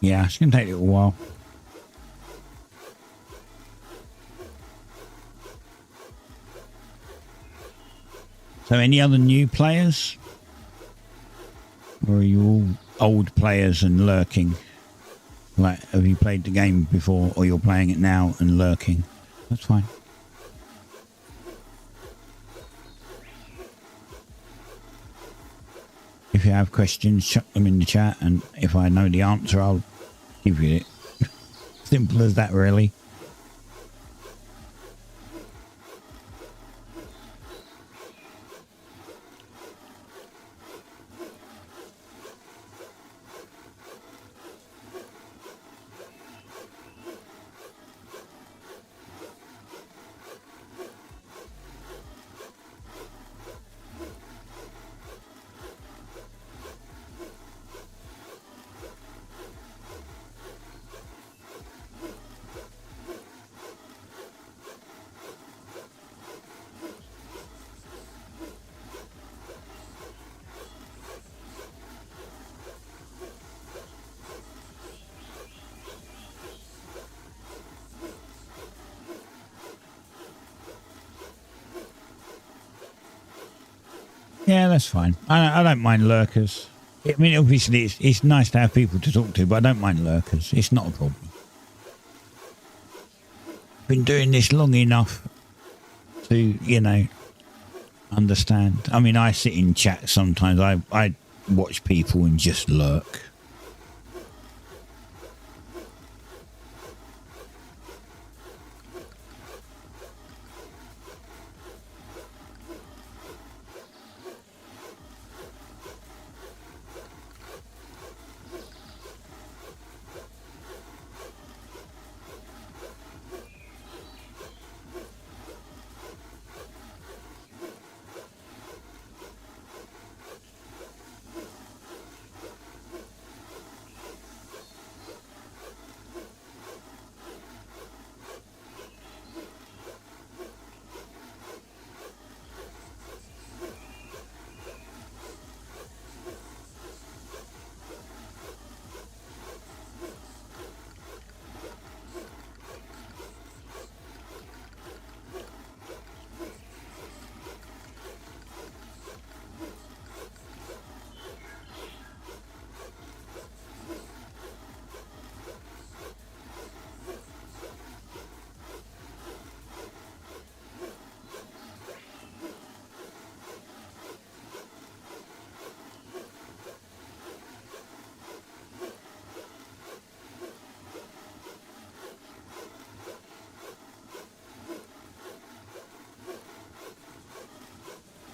Yeah, it's going to take a little while. So any other new players? Or are you all old players and lurking? Like, have you played the game before, or you're playing it now and lurking? That's fine. If you have questions, chuck them in the chat, and if I know the answer, I'll give you it. Simple as that, really. Yeah, that's fine. I don't mind lurkers. I mean, obviously, it's nice to have people to talk to, but I don't mind lurkers. It's not a problem. Been doing this long enough to, you know, understand. I mean, I sit in chat sometimes. I watch people and just lurk.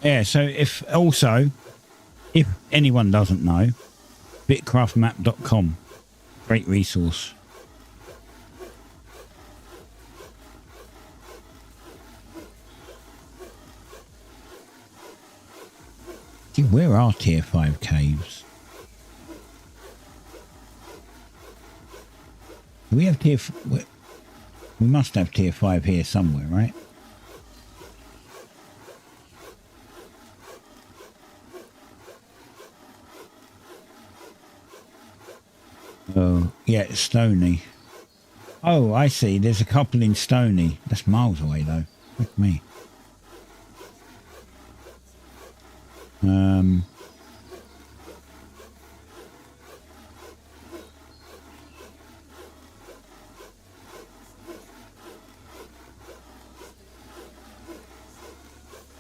Yeah, so if anyone doesn't know, bitcraftmap.com, great resource. Gee, where are tier 5 caves? Do we have we must have tier 5 here somewhere, right? Oh, yeah, it's Stony. Oh, I see. There's a couple in Stony. That's miles away, though. Look at me.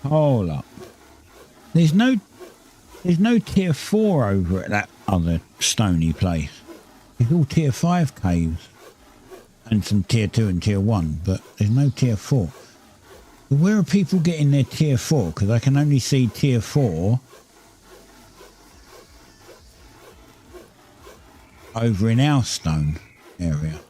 Hold up. There's no tier 4 over at that other Stony place. It's all tier 5 caves. And some tier 2 and tier 1, but there's no tier 4. But where are people getting their tier 4? Because I can only see tier 4 over in our stone area.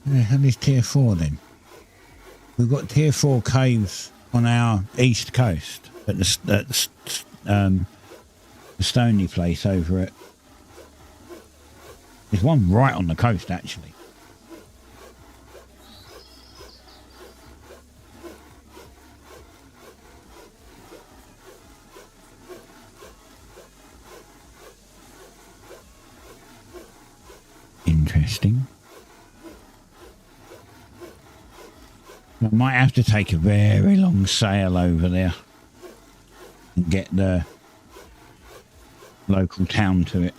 Where the hell is tier 4 then? We've got tier 4 caves on our east coast at the Stony place over it. There's one right on the coast, actually. Interesting. I might have to take a very long sail over there and get the local town to it.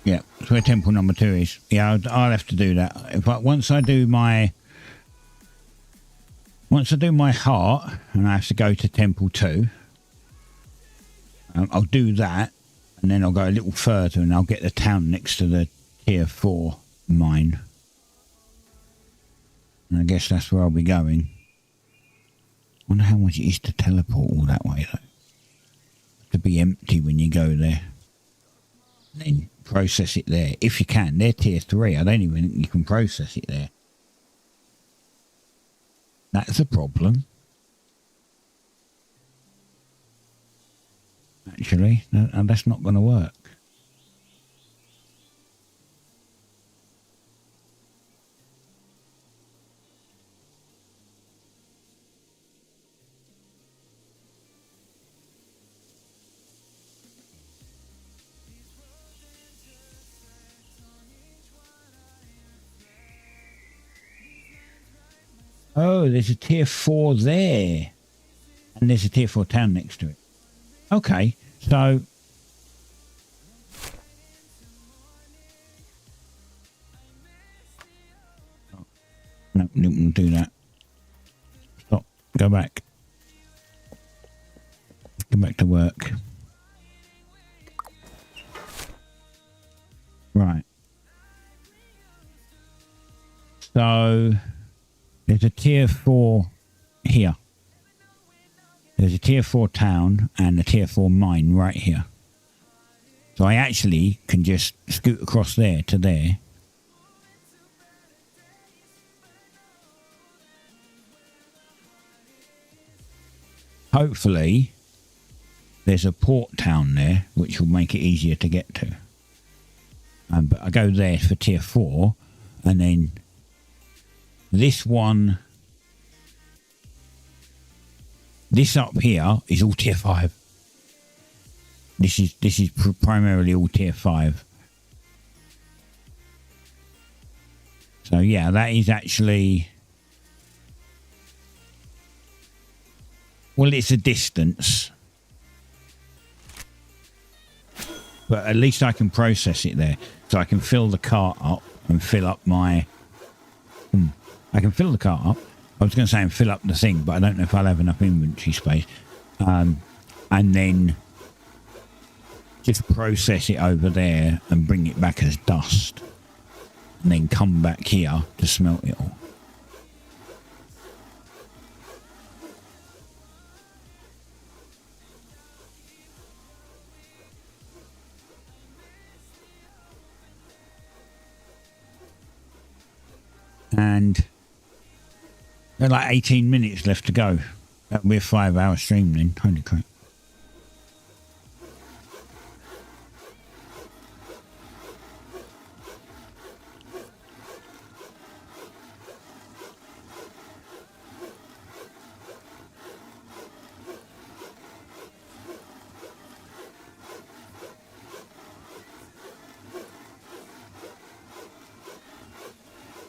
Yeah, that's where temple number 2 is. Yeah, I'll have to do that. Once I do my heart, and I have to go to temple 2, I'll do that, and then I'll go a little further, and I'll get the town next to the tier 4 mine. And I guess that's where I'll be going. Wonder how much it is to teleport all that way, though. To be empty when you go there. Then process it there if you can. They're tier 3. I don't even think you can process it there. That's a problem. Actually, that's not going to work. Oh, there's a tier 4 there. And there's a tier 4 town next to it. Okay, so... No, didn't do that. Stop. Go back. Go back to work. Right. So... There's a tier 4 here. There's a tier 4 town and a tier 4 mine right here. So I actually can just scoot across there to there. Hopefully, there's a port town there, which will make it easier to get to. But I go there for tier 4, and then this one, this up here is all tier 5. This is primarily all tier 5. So yeah, that is actually, well, it's a distance, but at least I can process it there, so I can fill the cart up and fill up my. I can fill the cart up. I was going to say and fill up the thing, but I don't know if I'll have enough inventory space. And then just process it over there and bring it back as dust. And then come back here to smelt it all. And there are like 18 minutes left to go. That'll be a 5-hour stream then. Holy crap.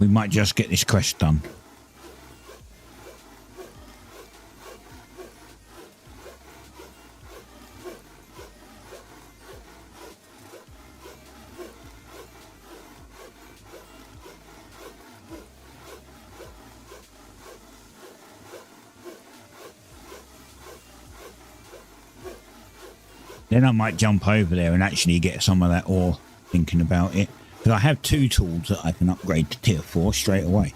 We might just get this quest done. Then I might jump over there and actually get some of that ore, thinking about it. Because I have 2 tools that I can upgrade to tier 4 straight away.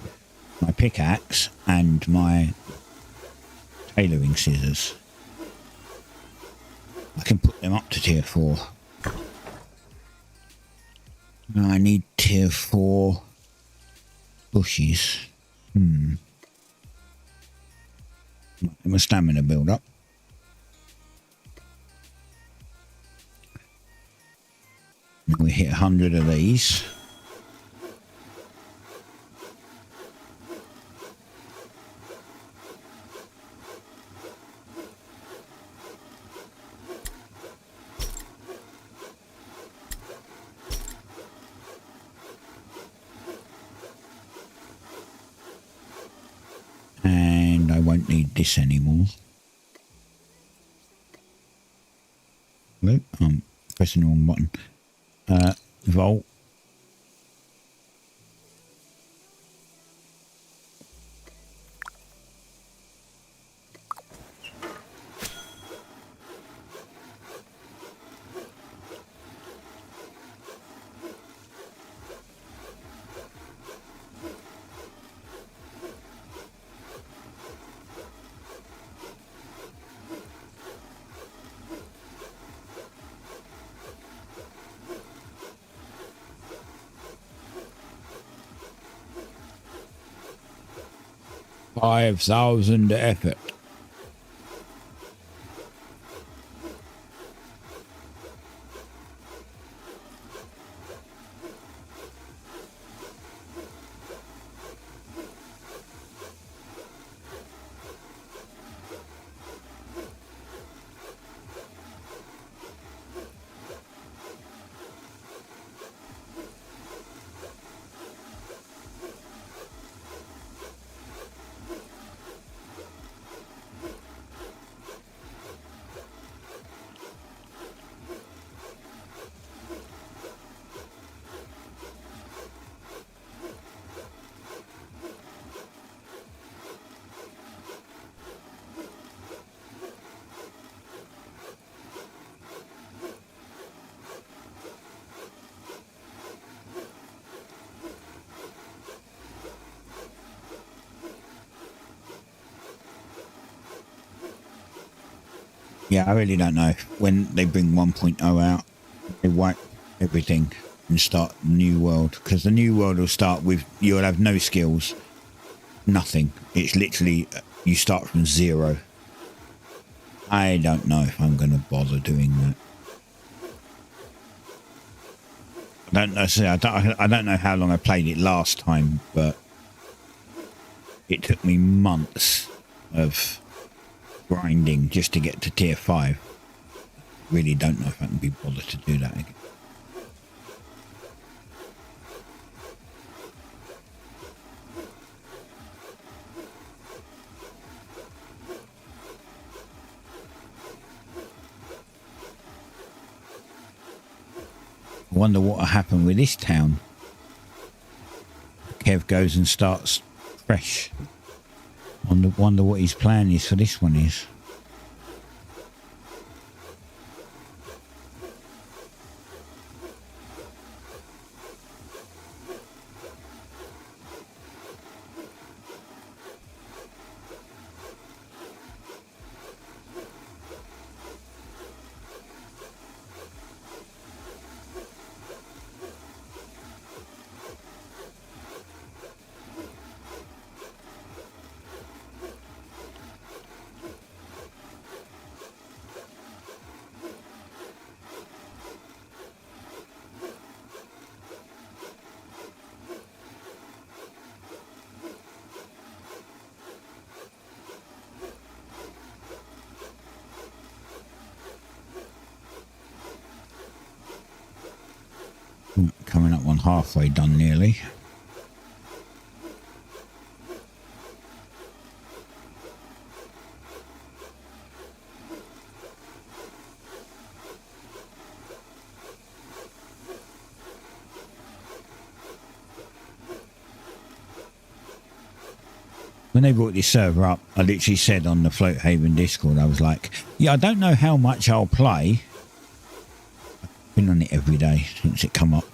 My pickaxe and my tailoring scissors. I can put them up to tier 4. I need tier 4 bushes. My stamina build up. We hit 100 of these. And I won't need this anymore. Nope, I'm pressing the wrong button. Volt. $5,000 effort. Yeah, I really don't know. When they bring 1.0 out, they wipe everything and start the new world. Because the new world will start with, you'll have no skills, nothing. It's literally, you start from 0. I don't know if I'm going to bother doing that. I don't know how long I played it last time, but it took me months of grinding just to get to tier 5. Really don't know if I can be bothered to do that again. I wonder what will happen with this town. Kev goes and starts fresh. Wonder what his plan is for this one is. Coming up on halfway done nearly. When they brought this server up, I literally said on the Floathaven Discord, I was like, yeah, I don't know how much I'll play, been on it every day since it come up.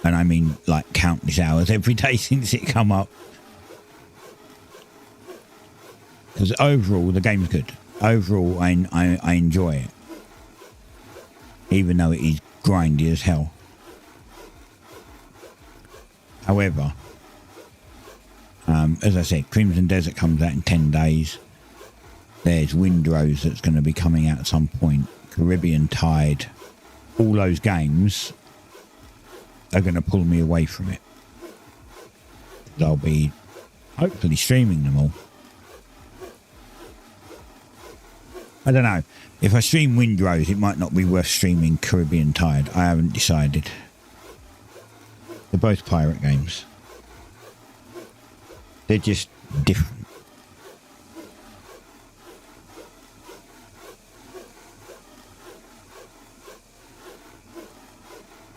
And I mean like countless hours every day since it come up. Because overall the game's good. Overall I enjoy it. Even though it is grindy as hell. However, as I said, Crimson Desert comes out in 10 days. There's Windrose that's going to be coming out at some point. Caribbean Tide. All those games are going to pull me away from it. I'll be hopefully streaming them all. I don't know. If I stream Windrose, it might not be worth streaming Caribbean Tide. I haven't decided. They're both pirate games. They're just different.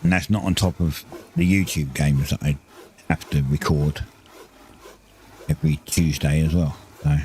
And that's not on top of the YouTube games that I have to record every Tuesday as well. So.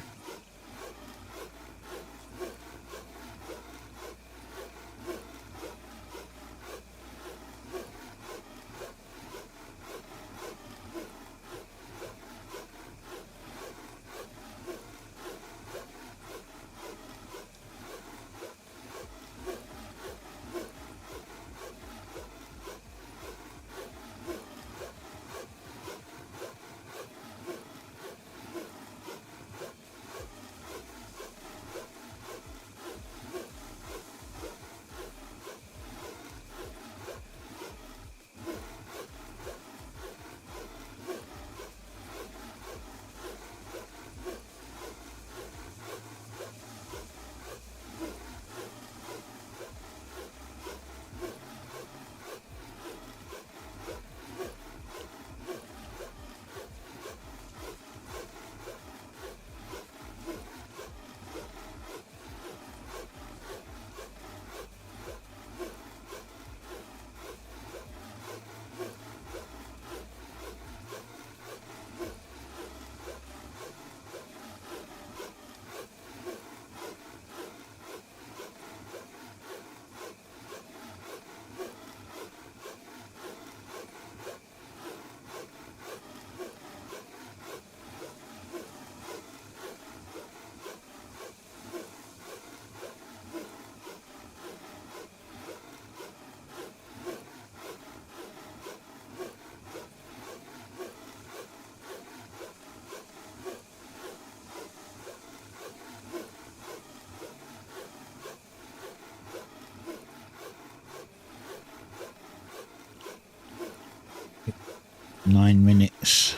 Nine minutes.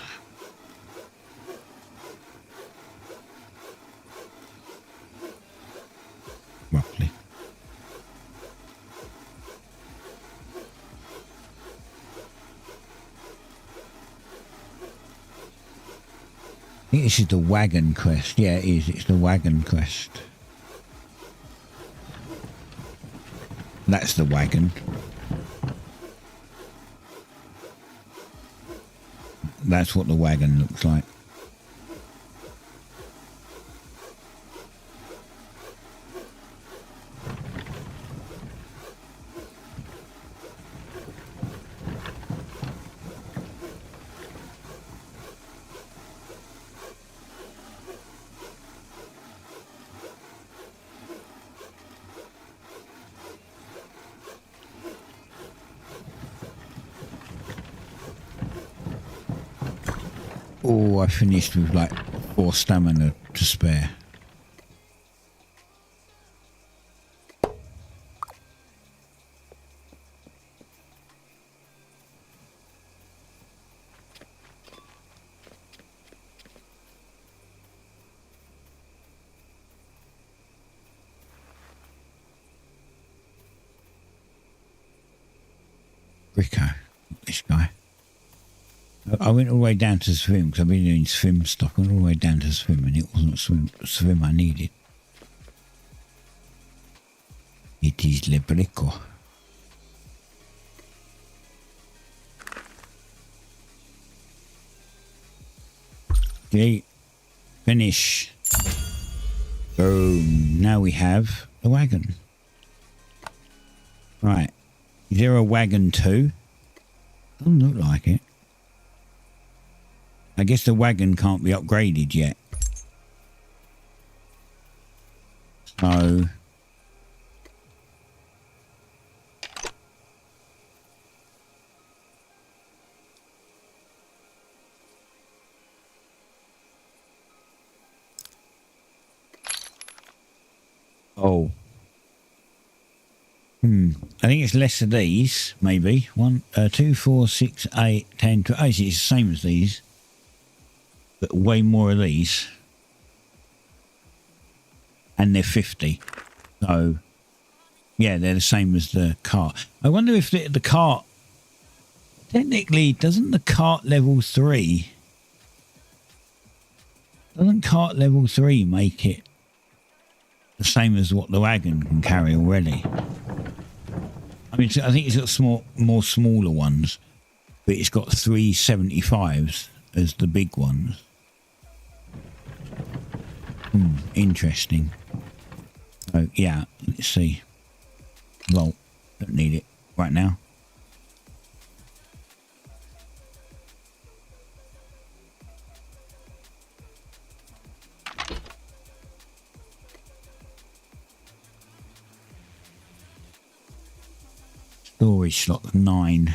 Roughly. I think this is the Wagon Quest. Yeah, it is. It's the Wagon Quest. That's the wagon. That's what the wagon looks like. Oh, I finished with like 4 stamina to spare. Rico, this guy. I went all the way down to swim because I've been doing swim stuff. I went all the way down to swim and it wasn't swim I needed. It is Lebrico. Okay, finish. Boom. Now we have the wagon. Right. Is there a wagon too? Doesn't look like it. I guess the wagon can't be upgraded yet. So... Oh. I think it's less of these, maybe. 1, 2, 4, 6, 8, 10, 12. Actually, it's the same as these. But way more of these. And they're 50. So, yeah, they're the same as the cart. I wonder if the cart... Technically, doesn't the cart level 3... Doesn't cart level 3 make it the same as what the wagon can carry already? I mean, I think it's got more smaller ones, but it's got 375s as the big ones. Interesting. So, yeah, let's see. Well, don't need it right now. Storage slot 9.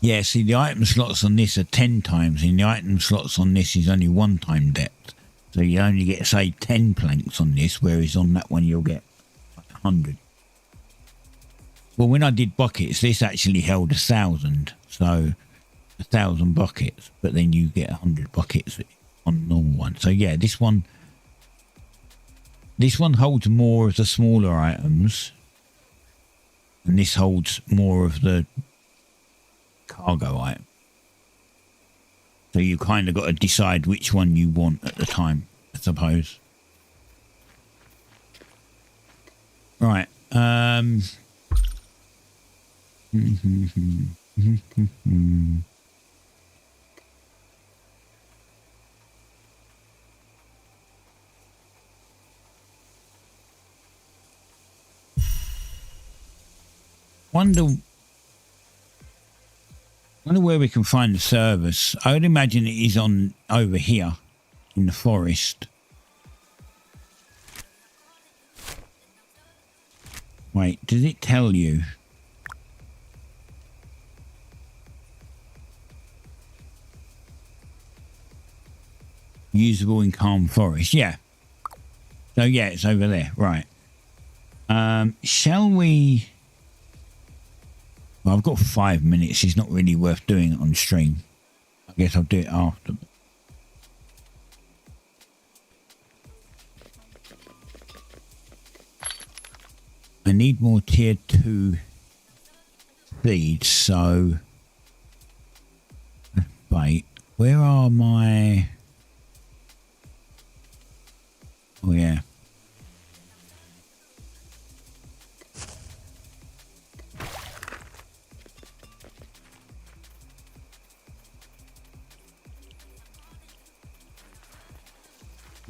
Yeah, see, the item slots on this are 10 times, and the item slots on this is only 1 time depth. So you only get, say, 10 planks on this, whereas on that one you'll get 100. Well, when I did buckets, this actually held 1,000, so 1,000 buckets, but then you get 100 buckets on the normal one. So yeah, this one holds more of the smaller items, and this holds more of the cargo item. So you kind of got to decide which one you want at the time, I suppose. Right. Wonder where we can find the service. I would imagine it is on over here in the forest. Wait, does it tell you? Usable in calm forest. Yeah. So yeah, it's over there. Right. Shall we... Well, I've got 5 minutes. It's not really worth doing it on stream. I guess I'll do it after. I need more tier 2 seeds, so... Wait, where are my... Oh, yeah.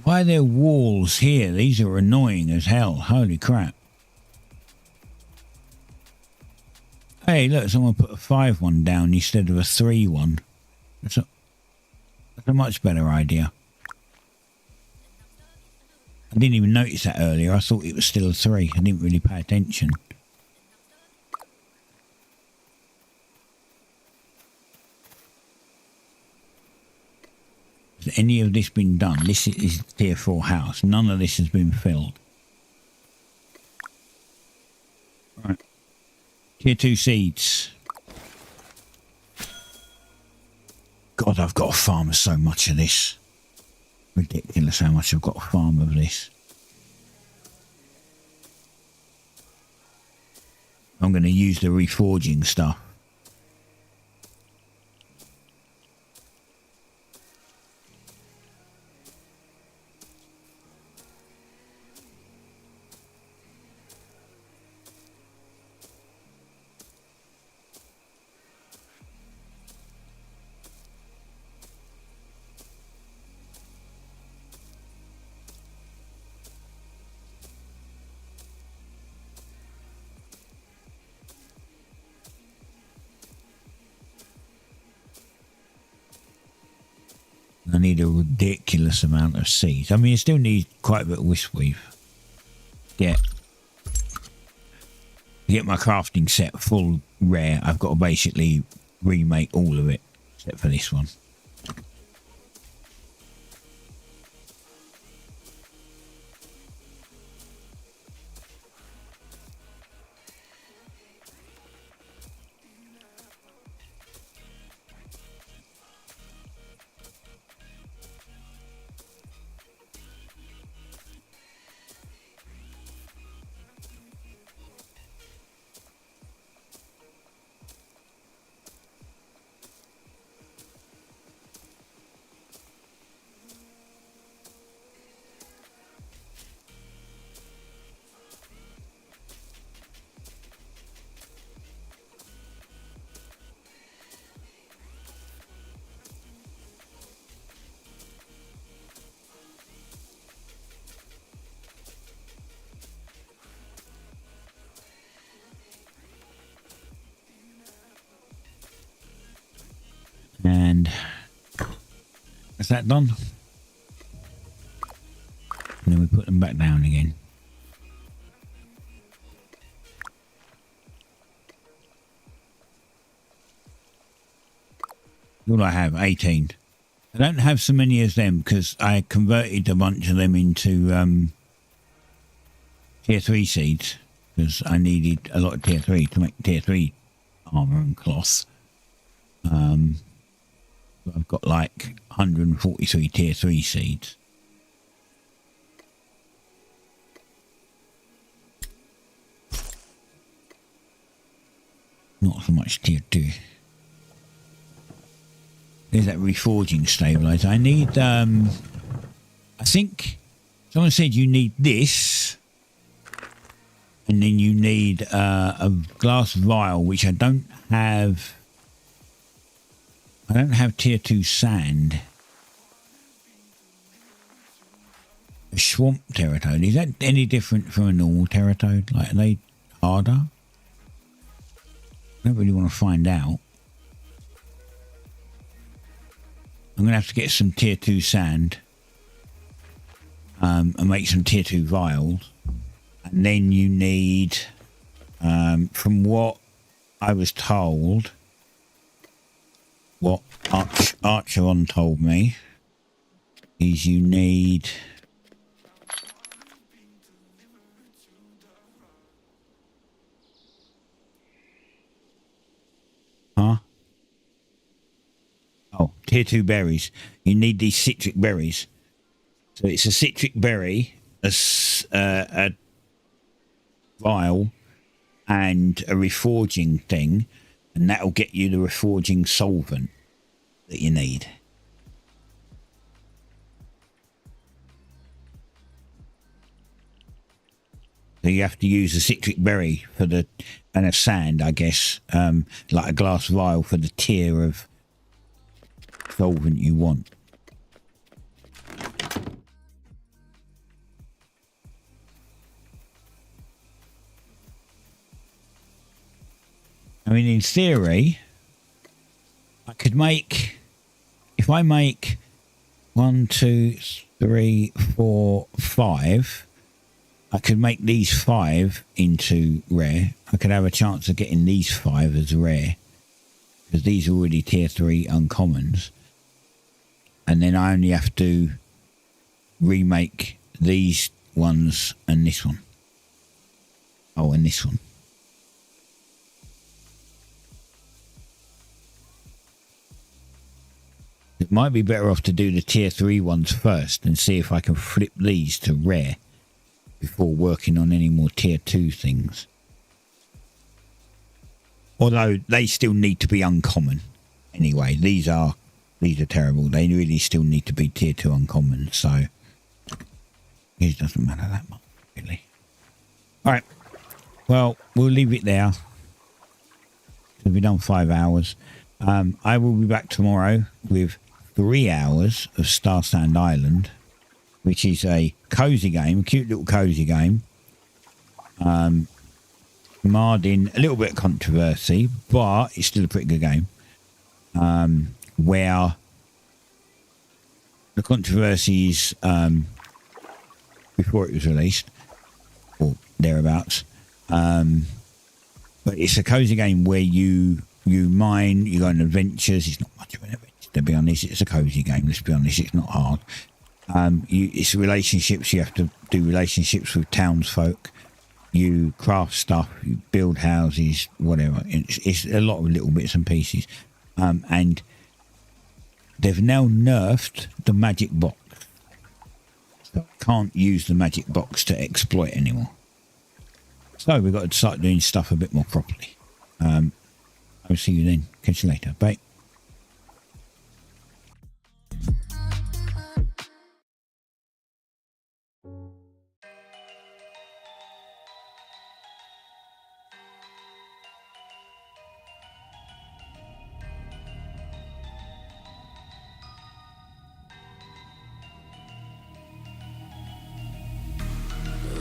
Why are there walls here? These are annoying as hell. Holy crap. Hey, look, someone put a 5 one down instead of a 3 one. That's a much better idea. I didn't even notice that earlier. I thought it was still a 3. I didn't really pay attention. Has any of this been done? This is tier 4 house. None of this has been filled. Right. Tier 2 seeds. God, I've got to farm so much of this. Ridiculous how much I've got to farm of this. I'm going to use the reforging stuff. I need a ridiculous amount of seeds. I mean, I still need quite a bit of wisp weave. Get my crafting set full rare. I've got to basically remake all of it, except for this one. And is that done? And then we put them back down again. All I have, 18. I don't have so many as them because I converted a bunch of them into tier 3 seeds because I needed a lot of tier 3 to make tier 3 armor and cloth. I've got like 143 tier 3 seeds. Not so much tier 2. There's that reforging stabilizer. I need, I think someone said you need this. And then you need a glass vial, which I don't have. I don't have tier 2 sand. A swamp terratoad. Is that any different from a normal terratoad? Like, are they harder? I don't really want to find out. I'm going to have to get some tier 2 sand. And make some tier 2 vials. And then you need, from what I was told, what Archeron told me, is you need tier 2 berries. You need these citric berries. So it's a citric berry, a vial, and a reforging thing, and that'll get you the reforging solvent that you need. So you have to use a citric berry for the, and a sand, I guess, like a glass vial for the tier of solvent you want. I mean, in theory, I could make, if I make 1, 2, 3, 4, 5, I could make these 5 into rare. I could have a chance of getting these 5 as rare, because these are already tier 3 uncommons. And then I only have to remake these ones and this one. Oh, and this one. It might be better off to do the tier 3 ones first and see if I can flip these to rare before working on any more tier 2 things. Although they still need to be uncommon. Anyway, these are terrible. They really still need to be tier 2 uncommon, so it doesn't matter that much, really. Alright, well, we'll leave it there. We've done 5 hours. I will be back tomorrow with 3 hours of Star Sand Island, which is a cozy game, a cute little cozy game. Marred in a little bit of controversy, but it's still a pretty good game. Where the controversies before it was released, or thereabouts. But it's a cozy game where you mine, you go on adventures. It's not much of an adventure, to be honest. It's a cozy game, let's be honest. It's not hard. It's relationships. You have to do relationships with townsfolk. You craft stuff, you build houses, whatever. It's a lot of little bits and pieces. And they've now nerfed the magic box. So can't use the magic box to exploit anymore. So we've got to start doing stuff a bit more properly. I'll see you then. Catch you later. Bye.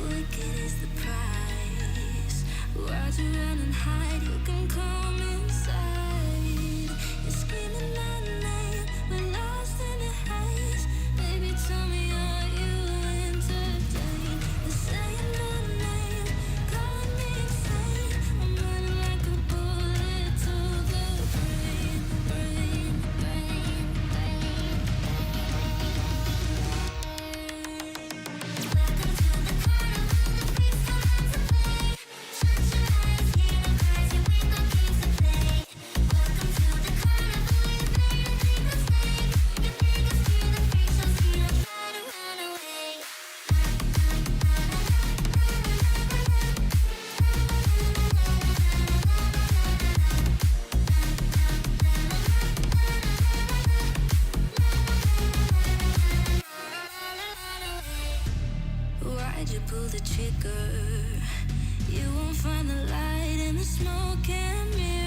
Wicked is the price. Why'd you run and hide? You can come inside. You're screaming my name. We're lost in the haze. Baby, tell me, are you entertained? They're saying my name, calling me insane. I'm running like a bullet to the brain, brain, brain, brain. Welcome to the carnival, the beast comes to play. Shut your eyes, hear the cries, your window keeps to play. Welcome to the carnival, you made a big mistake. Your biggest fear, the freak shows, you don't try to run away. Why'd you pull the trigger? You won't find the light in the smoke and mirrors.